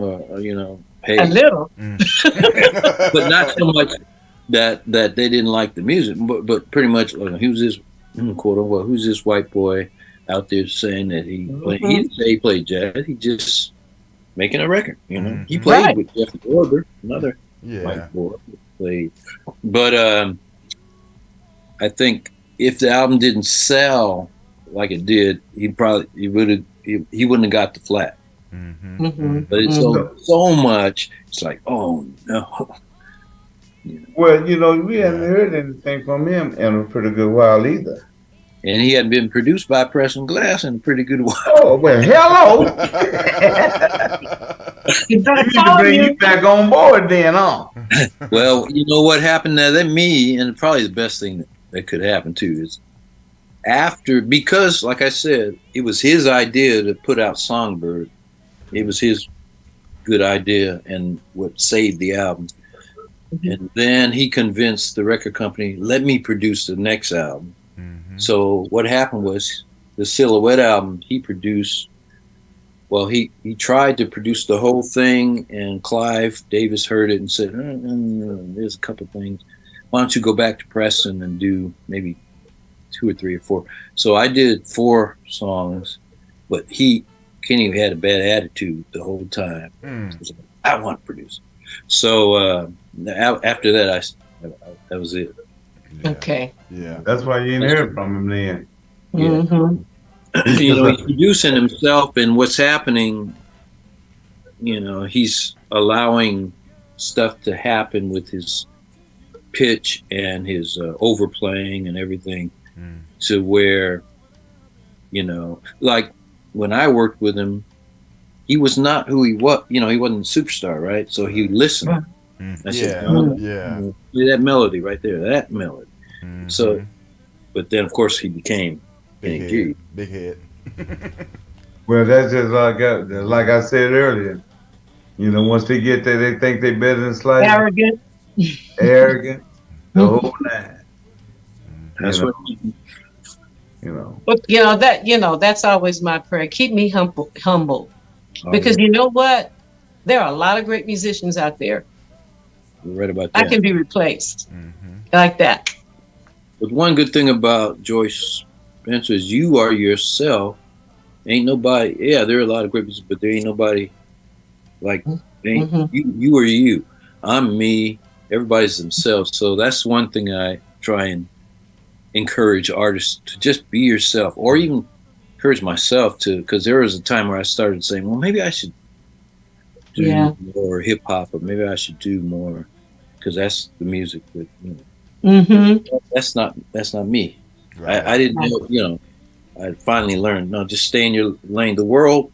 Speaker 5: hey,
Speaker 3: A little.
Speaker 5: but not so much that they didn't like the music, but pretty much who's this quote unquote, who's this white boy out there saying that he didn't say he played jazz, he just making a record, he played with Jeff Gorber, another white boy played, but I think if the album didn't sell like it did, he wouldn't have got the flat. But it's so much, it's like, oh no.
Speaker 4: Well, we hadn't heard anything from him in a pretty good while either.
Speaker 5: And he had been produced by Preston Glass in a pretty good while.
Speaker 4: Oh, well, hello.
Speaker 3: You
Speaker 4: We need to bring you back on board then, huh?
Speaker 5: Well, you know what happened to that, me, and probably the best thing that could happen too is because, like I said, it was his idea to put out Songbird. It was his good idea and what saved the album. And then he convinced the record company, let me produce the next album. So what happened was the Silhouette album, he produced, well, he tried to produce the whole thing, and Clive Davis heard it and said, there's a couple things. Why don't you go back to Preston and do maybe 2 or 3 or 4? So I did 4 songs, but Kenny had a bad attitude the whole time. Was like, I want to produce. So after that, that was it.
Speaker 3: Okay.
Speaker 1: Yeah.
Speaker 4: That's why you didn't hear from him then.
Speaker 5: He's producing himself, and what's happening, he's allowing stuff to happen with his pitch and his overplaying and everything, to where, like when I worked with him, he was not who he was. He wasn't a superstar, right? So he listened. I said, that melody right there, that melody. So, but then of course he became
Speaker 1: Big head.
Speaker 4: Well, that's just like I said earlier. Once they get there, they think they better than Slice. Arrogant. The whole nine.
Speaker 5: That's what.
Speaker 3: But that's always my prayer. Keep me humble. Because you know what? There are a lot of great musicians out there.
Speaker 5: You're right about
Speaker 3: I
Speaker 5: that.
Speaker 3: can be replaced like that.
Speaker 5: But one good thing about Joyce Spencer is you are yourself. Ain't nobody. Yeah, there are a lot of great musicians, but there ain't nobody like you are you. I'm me. Everybody's themselves. So that's one thing I try and encourage artists to just be yourself, or even encourage myself to, because there was a time where I started saying, well, maybe I should do more hip hop, or maybe I should do more, because that's the music that, you know, that's not me. Right. I didn't know, you know, I finally learned, no, just stay in your lane. The world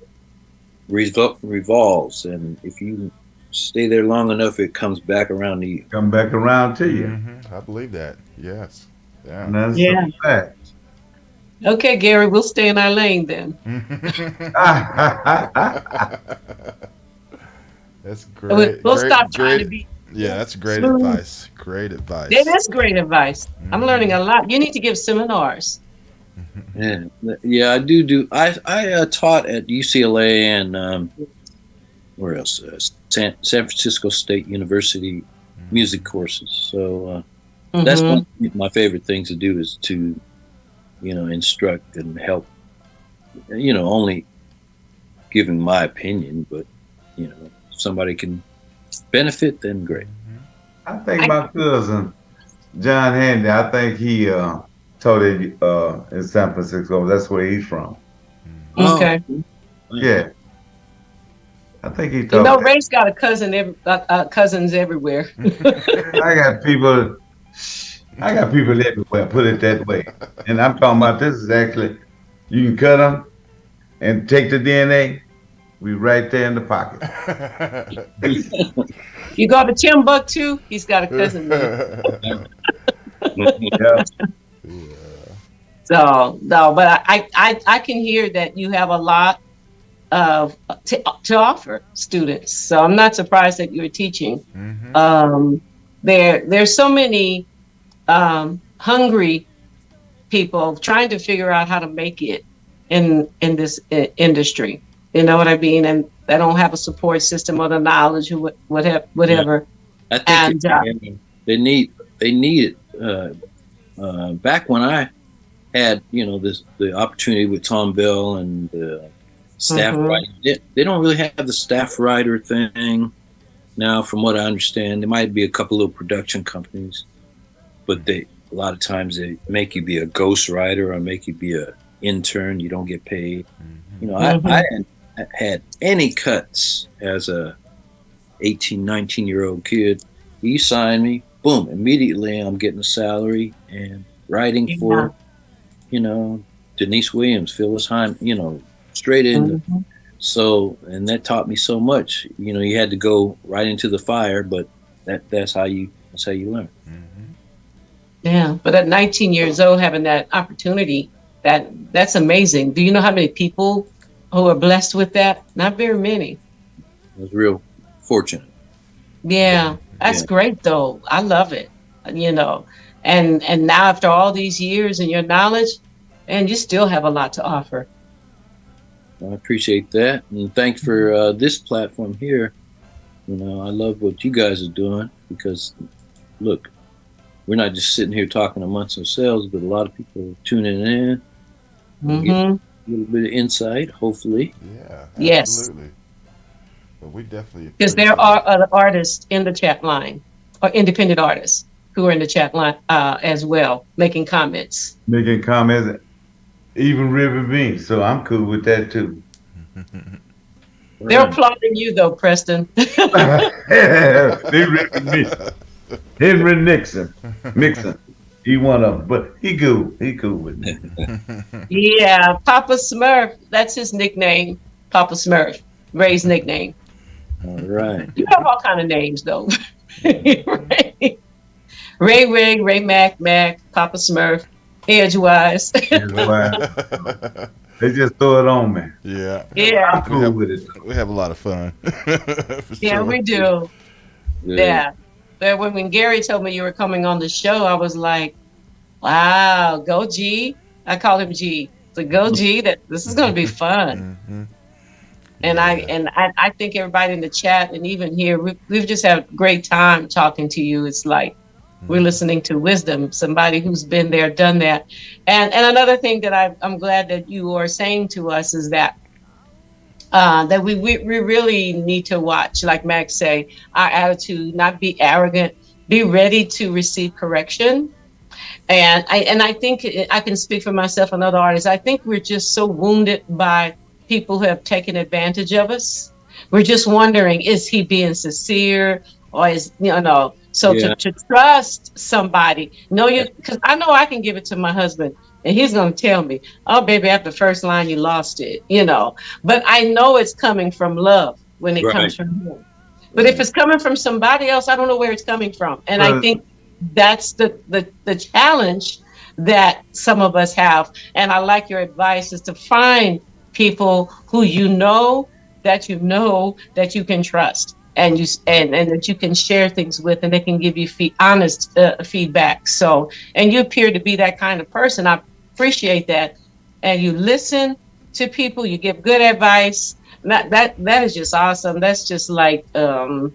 Speaker 5: revolves, and if you stay there long enough, it comes back around to you.
Speaker 4: Come back around to you.
Speaker 1: I believe that. Yes. Yeah.
Speaker 4: And that's a fact.
Speaker 3: Okay, Gary, we'll stay in our lane then.
Speaker 1: That's great.
Speaker 3: We'll stop trying to be.
Speaker 1: Yeah, that's great advice. Great advice.
Speaker 3: It is great advice. I'm learning a lot. You need to give seminars.
Speaker 5: Yeah, I do. I taught at UCLA and where else? San Francisco State University music courses. So that's one of my favorite things to do, is to, you know, instruct and help. You know, only giving my opinion, but you know, if somebody can benefit, then great.
Speaker 4: I think my cousin John Handy, I think he taught it in San Francisco. That's where he's from.
Speaker 3: Okay.
Speaker 4: Yeah. I think he taught.
Speaker 3: You know, Ray's got a cousin, cousins everywhere.
Speaker 4: I got people everywhere. Put it that way. And I'm talking about, this is actually, you can cut them and take the DNA. We right there in the pocket.
Speaker 3: You go to Timbuktu, he's got a cousin there. So no, but I can hear that you have a lot of to offer students. So I'm not surprised that you're teaching. There's so many hungry people trying to figure out how to make it in this industry. You know what I mean? And they don't have a support system or the knowledge or whatever.
Speaker 5: Yeah. I think they need it. Back when I had, you know, the opportunity with Tom Bell and staff writing, they don't really have the staff writer thing now. From what I understand, there might be a couple of production companies, but a lot of times they make you be a ghost writer or make you be a intern. You don't get paid. You know, I had any cuts as a 18, 19-year-old kid. You sign me, boom, immediately I'm getting a salary and writing for, you know, Denise Williams, Phyllis Hyman, you know, straight in. So, and that taught me so much. You know, you had to go right into the fire, but that's how you learn.
Speaker 3: Yeah, but at 19 years old, having that opportunity, that's amazing. Do you know how many people who are blessed with that? Not very many.
Speaker 5: I was real fortunate.
Speaker 3: Yeah, that's great though. I love it. You know, and now after all these years and your knowledge, and you still have a lot to offer.
Speaker 5: I appreciate that, and thanks for this platform here. You know, I love what you guys are doing, because look, we're not just sitting here talking amongst ourselves, but a lot of people are tuning in. Get a little bit of insight, hopefully.
Speaker 1: Yeah, absolutely. But we definitely,
Speaker 3: because there are other artists in the chat line, or independent artists who are in the chat line as well, making comments.
Speaker 4: Even River me, so I'm cool with that too.
Speaker 3: They're applauding you though, Preston.
Speaker 4: They ripping me. Henry Mixon. He one of them, but he cool with me.
Speaker 3: Yeah, Papa Smurf, that's his nickname. Papa Smurf, Ray's nickname.
Speaker 5: All right.
Speaker 3: You have all kind of names though. Ray, Mac, Papa Smurf, Edgewise.
Speaker 4: They just throw it on me.
Speaker 1: Yeah.
Speaker 3: Yeah.
Speaker 4: I'm cool with it.
Speaker 1: We have a lot of fun.
Speaker 3: Yeah, we do. Yeah. But when Gary told me you were coming on the show, I was like, wow, go G. I call him G. So go G, this is going to be fun. And I think everybody in the chat and even here, we've just had a great time talking to you. It's like we're listening to wisdom, somebody who's been there, done that. And another thing that I'm glad that you are saying to us is that that we really need to watch, like Max say, our attitude, not be arrogant, be ready to receive correction. And I think I can speak for myself and other artists. I think we're just so wounded by people who have taken advantage of us. We're just wondering, is he being sincere, or is So to trust somebody, because I know I can give it to my husband and he's going to tell me, oh, baby, after the first line, you lost it, But I know it's coming from love when it comes from him. But if it's coming from somebody else, I don't know where it's coming from. And I think that's the challenge that some of us have. And I like your advice is to find people who that you can trust. And that you can share things with, and they can give you honest feedback. So, and you appear to be that kind of person. I appreciate that. And you listen to people. You give good advice. That is just awesome. That's just like I'm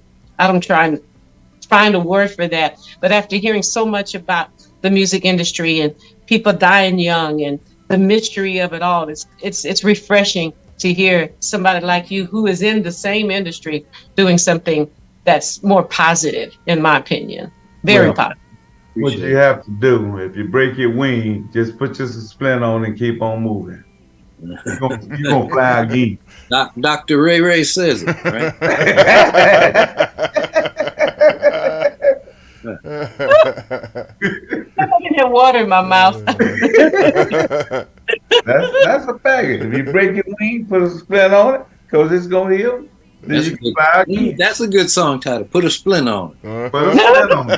Speaker 3: trying to find a word for that. But after hearing so much about the music industry and people dying young and the mystery of it all, it's refreshing to hear somebody like you who is in the same industry doing something that's more positive, in my opinion. Very positive.
Speaker 4: What you have to do, if you break your wing, just put your splint on and keep on moving. You're gonna fly again.
Speaker 5: Dr. Ray says it, right?
Speaker 3: I'm getting water in my mouth.
Speaker 4: That's a fact. If you break your wing, put a splint on it, because it's gonna heal.
Speaker 5: That's a good song title. Put a splint on it.
Speaker 4: Put a splint on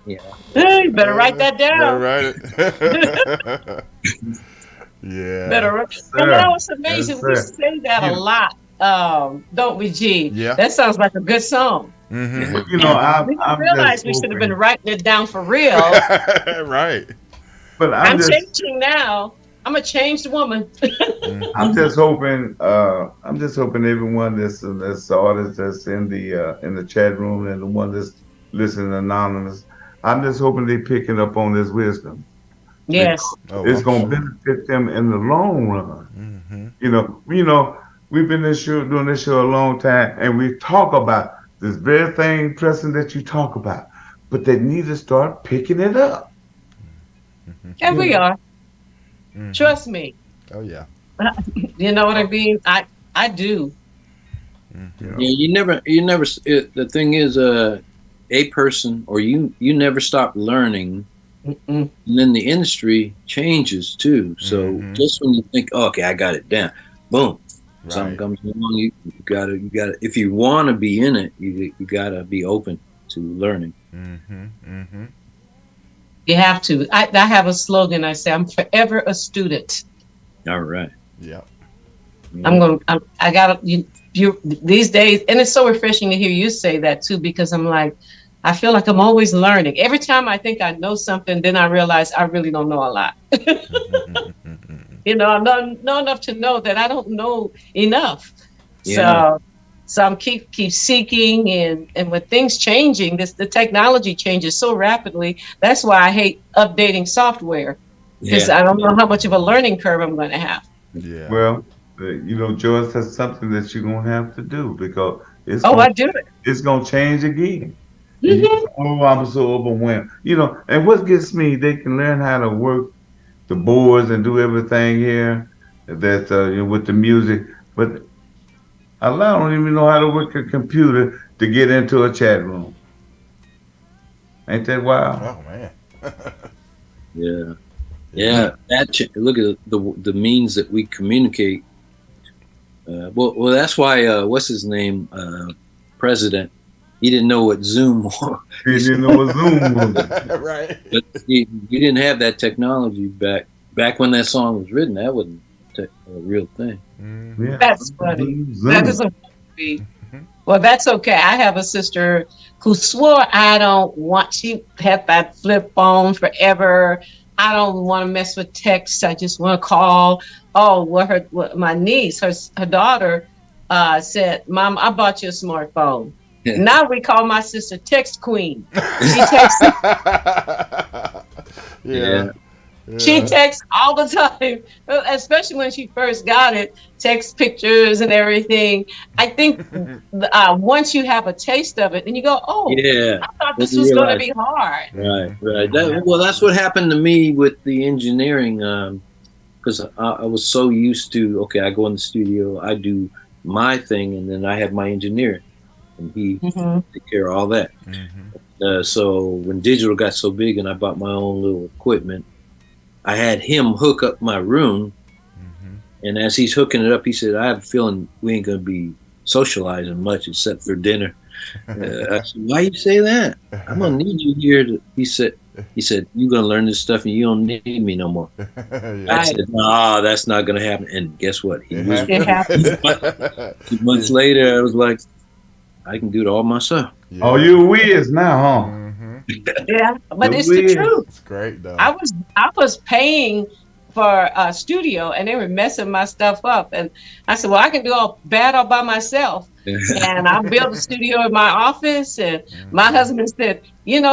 Speaker 4: it.
Speaker 3: Yeah. You better write that down.
Speaker 1: Better write it. Yeah.
Speaker 3: Better write. And it's amazing. We say that a lot, don't we, G?
Speaker 1: Yeah.
Speaker 3: That sounds like a good song.
Speaker 1: Mm-hmm.
Speaker 4: I
Speaker 3: realize we should have been writing it down for real.
Speaker 1: Right.
Speaker 4: But
Speaker 3: I'm changing now. I'm a changed woman.
Speaker 4: I'm just hoping everyone that's the artist that's in the chat room and the one that's listening anonymous, I'm just hoping they picking up on this wisdom.
Speaker 3: Yes.
Speaker 4: It's gonna benefit them in the long run. Mm-hmm. We've been doing this show a long time, and we talk about this very thing, Preston, that you talk about, but they need to start picking it up.
Speaker 3: And we are. Mm-hmm. Trust me.
Speaker 1: Oh yeah.
Speaker 3: You know what I mean? I do.
Speaker 5: Mm-hmm. Yeah, you never. The thing is, a person or you never stop learning, and then the industry changes too. So just when you think, okay, I got it down, boom, something comes along. You gotta. If you want to be in it, you gotta be open to learning.
Speaker 1: Mm-hmm. Mm-hmm.
Speaker 3: You have to. I have a slogan. I say, I'm forever a student.
Speaker 5: All right.
Speaker 1: Yeah.
Speaker 3: I got you these days, and it's so refreshing to hear you say that too, because I'm like, I feel like I'm always learning. Every time I think I know something, then I realize I really don't know a lot. I know enough to know that I don't know enough. Yeah. So I'm keep seeking, and with things changing, the technology changes so rapidly. That's why I hate updating software, because I don't know how much of a learning curve I'm going to have.
Speaker 4: Yeah. Well, Joyce, that's something that you're going to have to do, because
Speaker 3: I do it.
Speaker 4: It's going to change again. Mm-hmm. I'm so overwhelmed. And what gets me, they can learn how to work the boards and do everything here. That's with the music, but I don't even know how to work a computer to get into a chat room. Ain't that wild?
Speaker 1: Oh man.
Speaker 5: Yeah. Look at the means that we communicate. Well, that's why what's his name, President. He didn't know what Zoom was.
Speaker 4: He didn't know what Zoom was.
Speaker 1: Right.
Speaker 5: But he didn't have that technology back when that song was written. That wasn't a real thing.
Speaker 4: Yeah.
Speaker 3: That's funny. That is a movie. Well, that's okay. I have a sister who swore she had that flip phone forever. I don't want to mess with text. I just want to call. Oh, well, my niece, her daughter, said, "Mom, I bought you a smartphone." Now we call my sister Text Queen. She texts.
Speaker 1: Yeah.
Speaker 3: She texts all the time, especially when she first got it. Text pictures and everything. I think once you have a taste of it, then you go, "Oh,
Speaker 5: Yeah.
Speaker 3: I thought this was going to be hard."
Speaker 5: Right. That's what happened to me with the engineering. Because I was so used to, okay, I go in the studio, I do my thing, and then I have my engineer, and he take care of all that. So when digital got so big and I bought my own little equipment, I had him hook up my room, and as he's hooking it up, he said, "I have a feeling we ain't gonna be socializing much except for dinner." I said, "Why you say that? I'm gonna need you here." He said, "You're gonna learn this stuff, and you don't need me no more." I said, "No, that's not gonna happen." And guess what? It happened. 2 months later, I was like, "I can do it all myself."
Speaker 4: Yeah. Oh, you whiz now, huh?
Speaker 3: Yeah, but it's the truth.
Speaker 1: It's great though.
Speaker 3: I was paying for a studio, and they were messing my stuff up, and I said, "Well, I can do all by myself." And I built a studio in my office, and my husband said,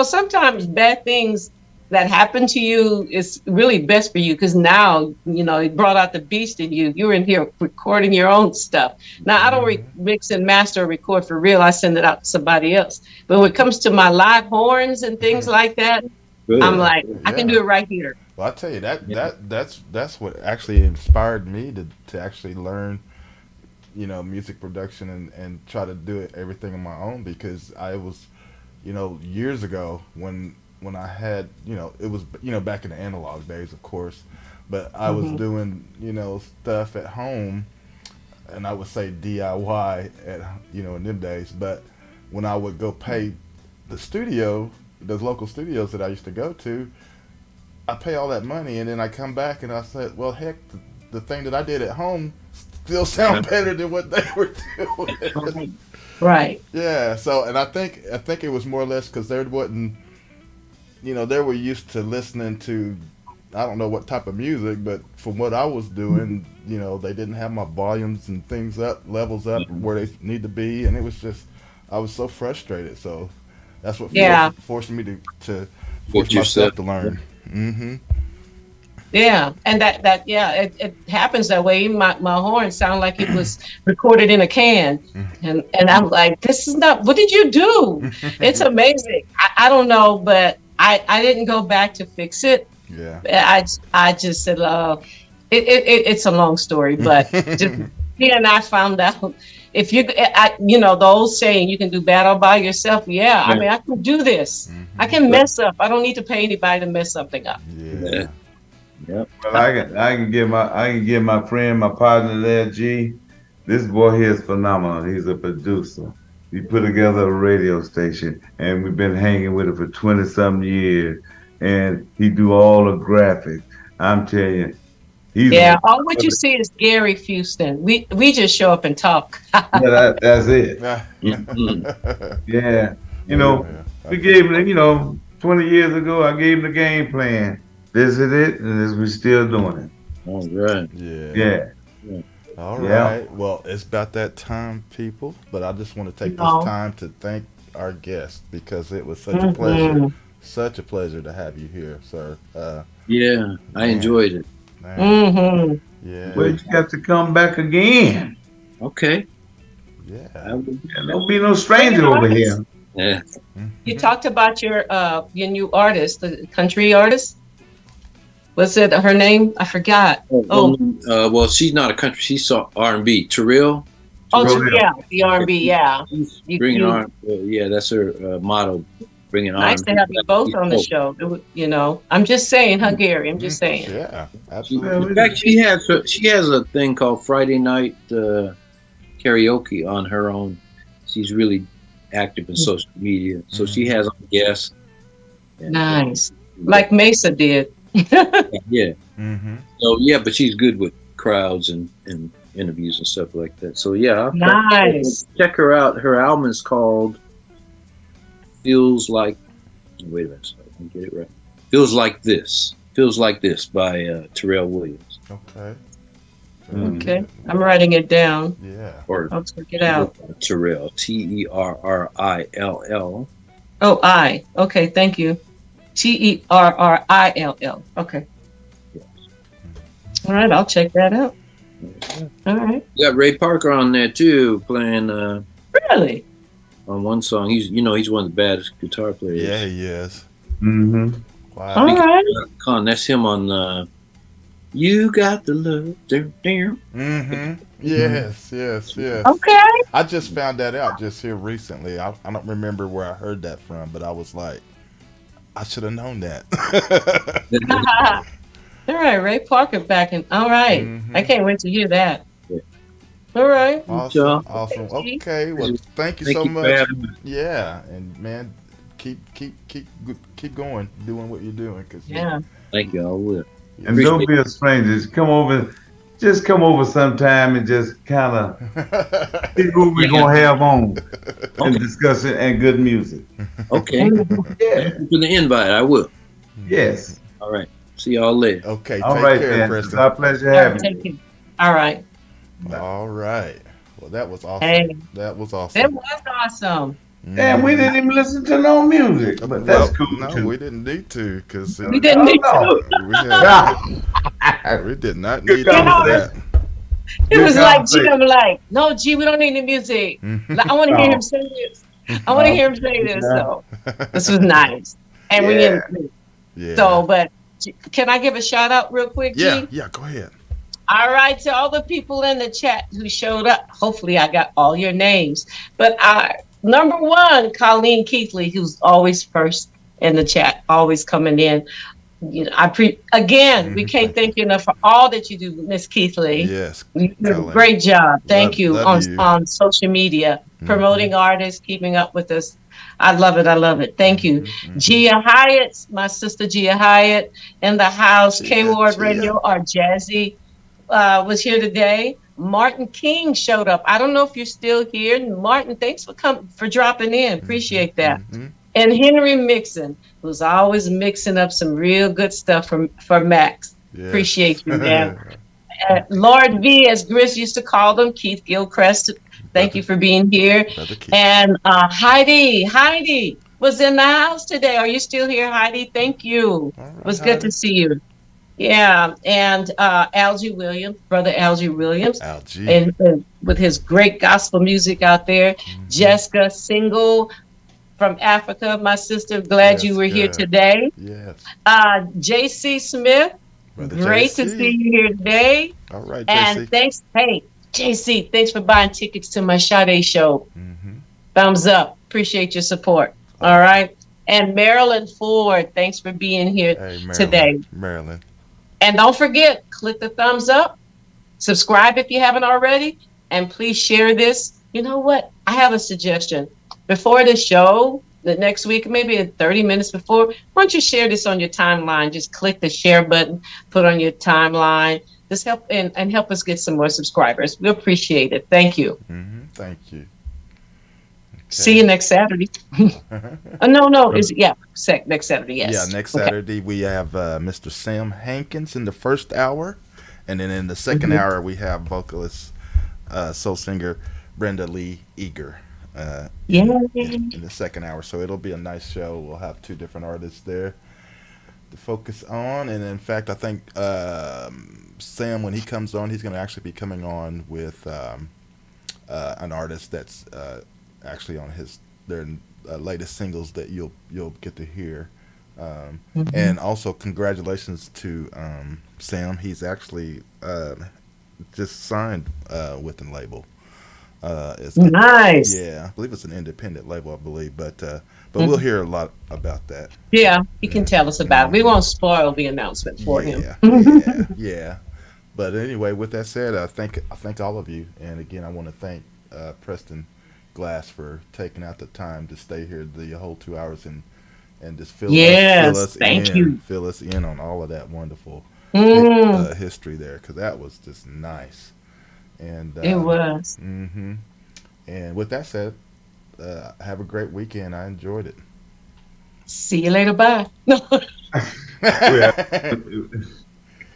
Speaker 3: sometimes bad things that happen to you is really best for you, because now, it brought out the beast in you. You're in here recording your own stuff. Now, I don't mix and master or record for real. I send it out to somebody else. But when it comes to my live horns and things like that, I'm like, I can do it right here.
Speaker 1: Well, I tell you, that's what actually inspired me to actually learn, music production and try to do everything on my own, because I was, years ago when I had, it was, back in the analog days, of course, but I was doing, stuff at home, and I would say DIY in them days, but when I would go pay the studio, those local studios that I used to go to, I pay all that money, and then I come back and I said, well, heck, the thing that I did at home still sound better than what they were doing.
Speaker 3: Right.
Speaker 1: Yeah. So, and I think it was more or less because there wasn't, they were used to listening to, I don't know what type of music, but from what I was doing, they didn't have my volumes and things levels up where they need to be, and it was just, I was so frustrated. So that's what forced me to force myself to learn.
Speaker 3: Yeah, and it happens that way. Even my horn sounded like it was recorded in a can, and I'm like, this is not. What did you do? It's amazing. I don't know, but I didn't go back to fix it.
Speaker 1: Yeah,
Speaker 3: I just said, it's a long story, but he and I found out if you, the old saying, you can do bad all by yourself. Yeah, I mean, I can do this. I can mess up. I don't need to pay anybody to mess something up.
Speaker 1: Yeah.
Speaker 5: Yep.
Speaker 4: Well, I can give my friend, my partner there, G. This boy here is phenomenal. He's a producer. He put together a radio station, and we've been hanging with him for 20-something years. And he do all the graphics. I'm telling you,
Speaker 3: all what you see is Gary Fuston. We just show up and talk.
Speaker 4: That's it. Yeah, we gave him, 20 years ago, I gave him the game plan. This is it, and we're still doing it.
Speaker 5: All right.
Speaker 1: Yeah. All right. Well, it's about that time, people. But I just want to take this time to thank our guest, because it was such a pleasure. Such a pleasure to have you here, sir.
Speaker 5: I enjoyed it.
Speaker 1: Yeah.
Speaker 4: Well, you got to come back again.
Speaker 5: Okay.
Speaker 1: Yeah.
Speaker 4: Don't be no stranger over here.
Speaker 5: Yeah.
Speaker 3: You talked about your new artist, the country artist. Was it her name? I forgot.
Speaker 5: Well, she's not a country. She's R&B. Terrell.
Speaker 3: The R&B. Yeah.
Speaker 5: Bringing R&B. That's her motto. Bringing R&B.
Speaker 3: Nice to have you both on the show. I'm just saying, Gary? I'm just saying.
Speaker 1: Yeah, absolutely.
Speaker 5: In fact, she has a thing called Friday night karaoke on her own. She's really active in social media, so she has guests.
Speaker 3: Nice, like Mesa did.
Speaker 5: Yeah. So but she's good with crowds and interviews and stuff like that. So
Speaker 3: nice.
Speaker 5: Check her out. Her album is called Feels Like. Wait a minute, so I can get it right. Feels Like This by Terrell Williams.
Speaker 1: Okay.
Speaker 3: Okay, I'm writing it down.
Speaker 1: Yeah.
Speaker 5: Or
Speaker 3: I'll check it out.
Speaker 5: Terrell, Terrill.
Speaker 3: Oh, I. Okay, thank you. Terrill. Okay. All right, I'll check that out. All right.
Speaker 5: You got Ray Parker on there too, playing
Speaker 3: Really?
Speaker 5: on one song. He's one of the baddest guitar players.
Speaker 1: Yeah, he is.
Speaker 4: Mm-hmm.
Speaker 1: Wow.
Speaker 3: All right.
Speaker 5: Con, that's him on You Got the Love.
Speaker 1: Mm-hmm. Yes, yes, yes.
Speaker 3: Okay.
Speaker 1: I just found that out just here recently. I don't remember where I heard that from, but I was like, I should have known that.
Speaker 3: All right, Ray Parker back in. All right.
Speaker 1: Mhm.
Speaker 3: I can't wait to hear that.
Speaker 5: Yeah.
Speaker 3: All right.
Speaker 1: Awesome, awesome. Okay, well, thank you so
Speaker 5: for
Speaker 1: much.
Speaker 5: having me.
Speaker 1: Yeah, and man, keep going, doing what you're doing, cause
Speaker 3: Yeah.
Speaker 5: Thank you. I will.
Speaker 4: And don't be a stranger. Just come over sometime and just kind of see who we're gonna have on and discuss it and good music.
Speaker 5: Okay.
Speaker 4: Yeah.
Speaker 5: Thank you for the invite. I will.
Speaker 4: Yes.
Speaker 5: All right. See y'all later.
Speaker 1: Okay,
Speaker 4: All
Speaker 1: take
Speaker 4: right,
Speaker 1: care,
Speaker 4: then. It's
Speaker 1: Preston.
Speaker 4: our pleasure
Speaker 3: All right,
Speaker 4: having you.
Speaker 3: take it. All right.
Speaker 1: All right. Well, that was awesome.
Speaker 3: Hey.
Speaker 1: That was
Speaker 3: That
Speaker 1: awesome.
Speaker 3: was awesome.
Speaker 4: And we didn't even listen to no music, but that's cool
Speaker 1: No,
Speaker 4: too.
Speaker 1: we didn't need to, cause
Speaker 3: We didn't need to.
Speaker 1: we did not
Speaker 4: Good
Speaker 1: need to do that.
Speaker 3: It was
Speaker 4: Good
Speaker 3: like,
Speaker 4: conversation.
Speaker 3: I'm like, no, G, we don't need the music. Like, I want to hear him say this. I want to hear him say this. So this was nice. And we
Speaker 4: Yeah.
Speaker 3: didn't.
Speaker 1: Yeah.
Speaker 3: So, but can I give a shout out real quick, G?
Speaker 1: Yeah, go ahead.
Speaker 3: All right, to all the people in the chat who showed up. Hopefully, I got all your names. But number one, Colleen Keithley, who's always first in the chat, always coming in. You know, we can't thank you enough for all that you do, Miss Keithley.
Speaker 1: Yes.
Speaker 3: You do a
Speaker 1: Colleen.
Speaker 3: great job. Thank you
Speaker 1: love you.
Speaker 3: on social media, promoting artists, keeping up with us. I love it. I love it. Thank you. Gia Hyatt, my sister Gia Hyatt in the house.
Speaker 1: Gia,
Speaker 3: K-Ward
Speaker 1: Gia.
Speaker 3: Radio, our Jazzy was here today. Martin King showed up. I don't know if you're still here. Martin, thanks for dropping in. Appreciate that. And Henry Mixon, who's always mixing up some real good stuff for Max.
Speaker 1: Yes.
Speaker 3: Appreciate you, man. Lord V, as Gris used to call them, Keith Gilchrist. Thank you for being here.
Speaker 1: Brother Keith.
Speaker 3: And Heidi was in the house today. Are you still here, Heidi? Thank you.
Speaker 1: All right,
Speaker 3: It was good to see you. Yeah, and Algie Williams, brother Algie Williams,
Speaker 1: Algie.
Speaker 3: and with his great gospel music out there. Jessica Single from Africa, my sister. Glad you were here
Speaker 1: Jessica.
Speaker 3: today.
Speaker 1: Yes.
Speaker 3: JC Smith,
Speaker 1: Brother
Speaker 3: great to
Speaker 1: JC.
Speaker 3: see you here today.
Speaker 1: All right,
Speaker 3: And
Speaker 1: JC.
Speaker 3: thanks, hey, JC, thanks for buying tickets to my Sade show.
Speaker 1: Mhm.
Speaker 3: Thumbs up. Appreciate your support. All right. And Marilyn Ford, thanks for being here
Speaker 1: Hey, Marilyn.
Speaker 3: today.
Speaker 1: Marilyn.
Speaker 3: And don't forget, click the thumbs up, subscribe if you haven't already, and please share this. You know what? I have a suggestion. Before the show, the next week, maybe 30 minutes before, why don't you share this on your timeline? Just click the share button, put on your timeline. Just help and help us get some more subscribers. We appreciate it. Thank you.
Speaker 1: Thank you.
Speaker 3: See you next Saturday. No, next Saturday, yes.
Speaker 1: Yeah, next
Speaker 3: Okay.
Speaker 1: Saturday we have Mr. Sam Hankins in the first hour, and then in the second hour we have vocalist, soul singer Brenda Lee Eager. In the second hour, so it'll be a nice show. We'll have two different artists there to focus on, and in fact, I think Sam, when he comes on, he's going to actually be coming on with an artist that's actually on their latest singles that you'll get to hear. And also congratulations to Sam. He's actually just signed with a label.
Speaker 3: Nice.
Speaker 1: Yeah, I believe it's an independent label, I believe, but we'll hear a lot about that.
Speaker 3: Yeah, he can tell us about it. We won't spoil the announcement for him.
Speaker 1: Yeah. But anyway, with that said, I thank all of you, and again, I want to thank Preston Glass for taking out the time to stay here the whole 2 hours and just fill us in on all of that wonderful history there, because that was just nice. And
Speaker 3: It was.
Speaker 1: And with that said, have a great weekend. I enjoyed it.
Speaker 3: See you later. Bye.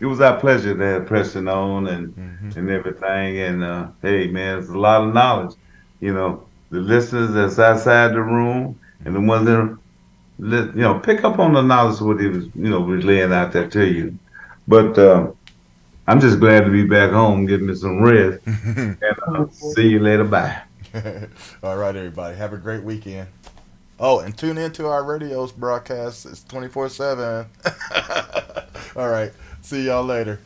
Speaker 4: it was our pleasure to have Preston on
Speaker 1: Hmm.
Speaker 4: and everything. And hey, man, it's a lot of knowledge. You know, the listeners that's outside the room and the ones that pick up on the knowledge of what he was, was laying out there to you. But I'm just glad to be back home, getting me some rest. And see you later. Bye.
Speaker 1: All right, everybody. Have a great weekend. Oh, and tune in to our radio's broadcast. It's 24/7. All right. See y'all later.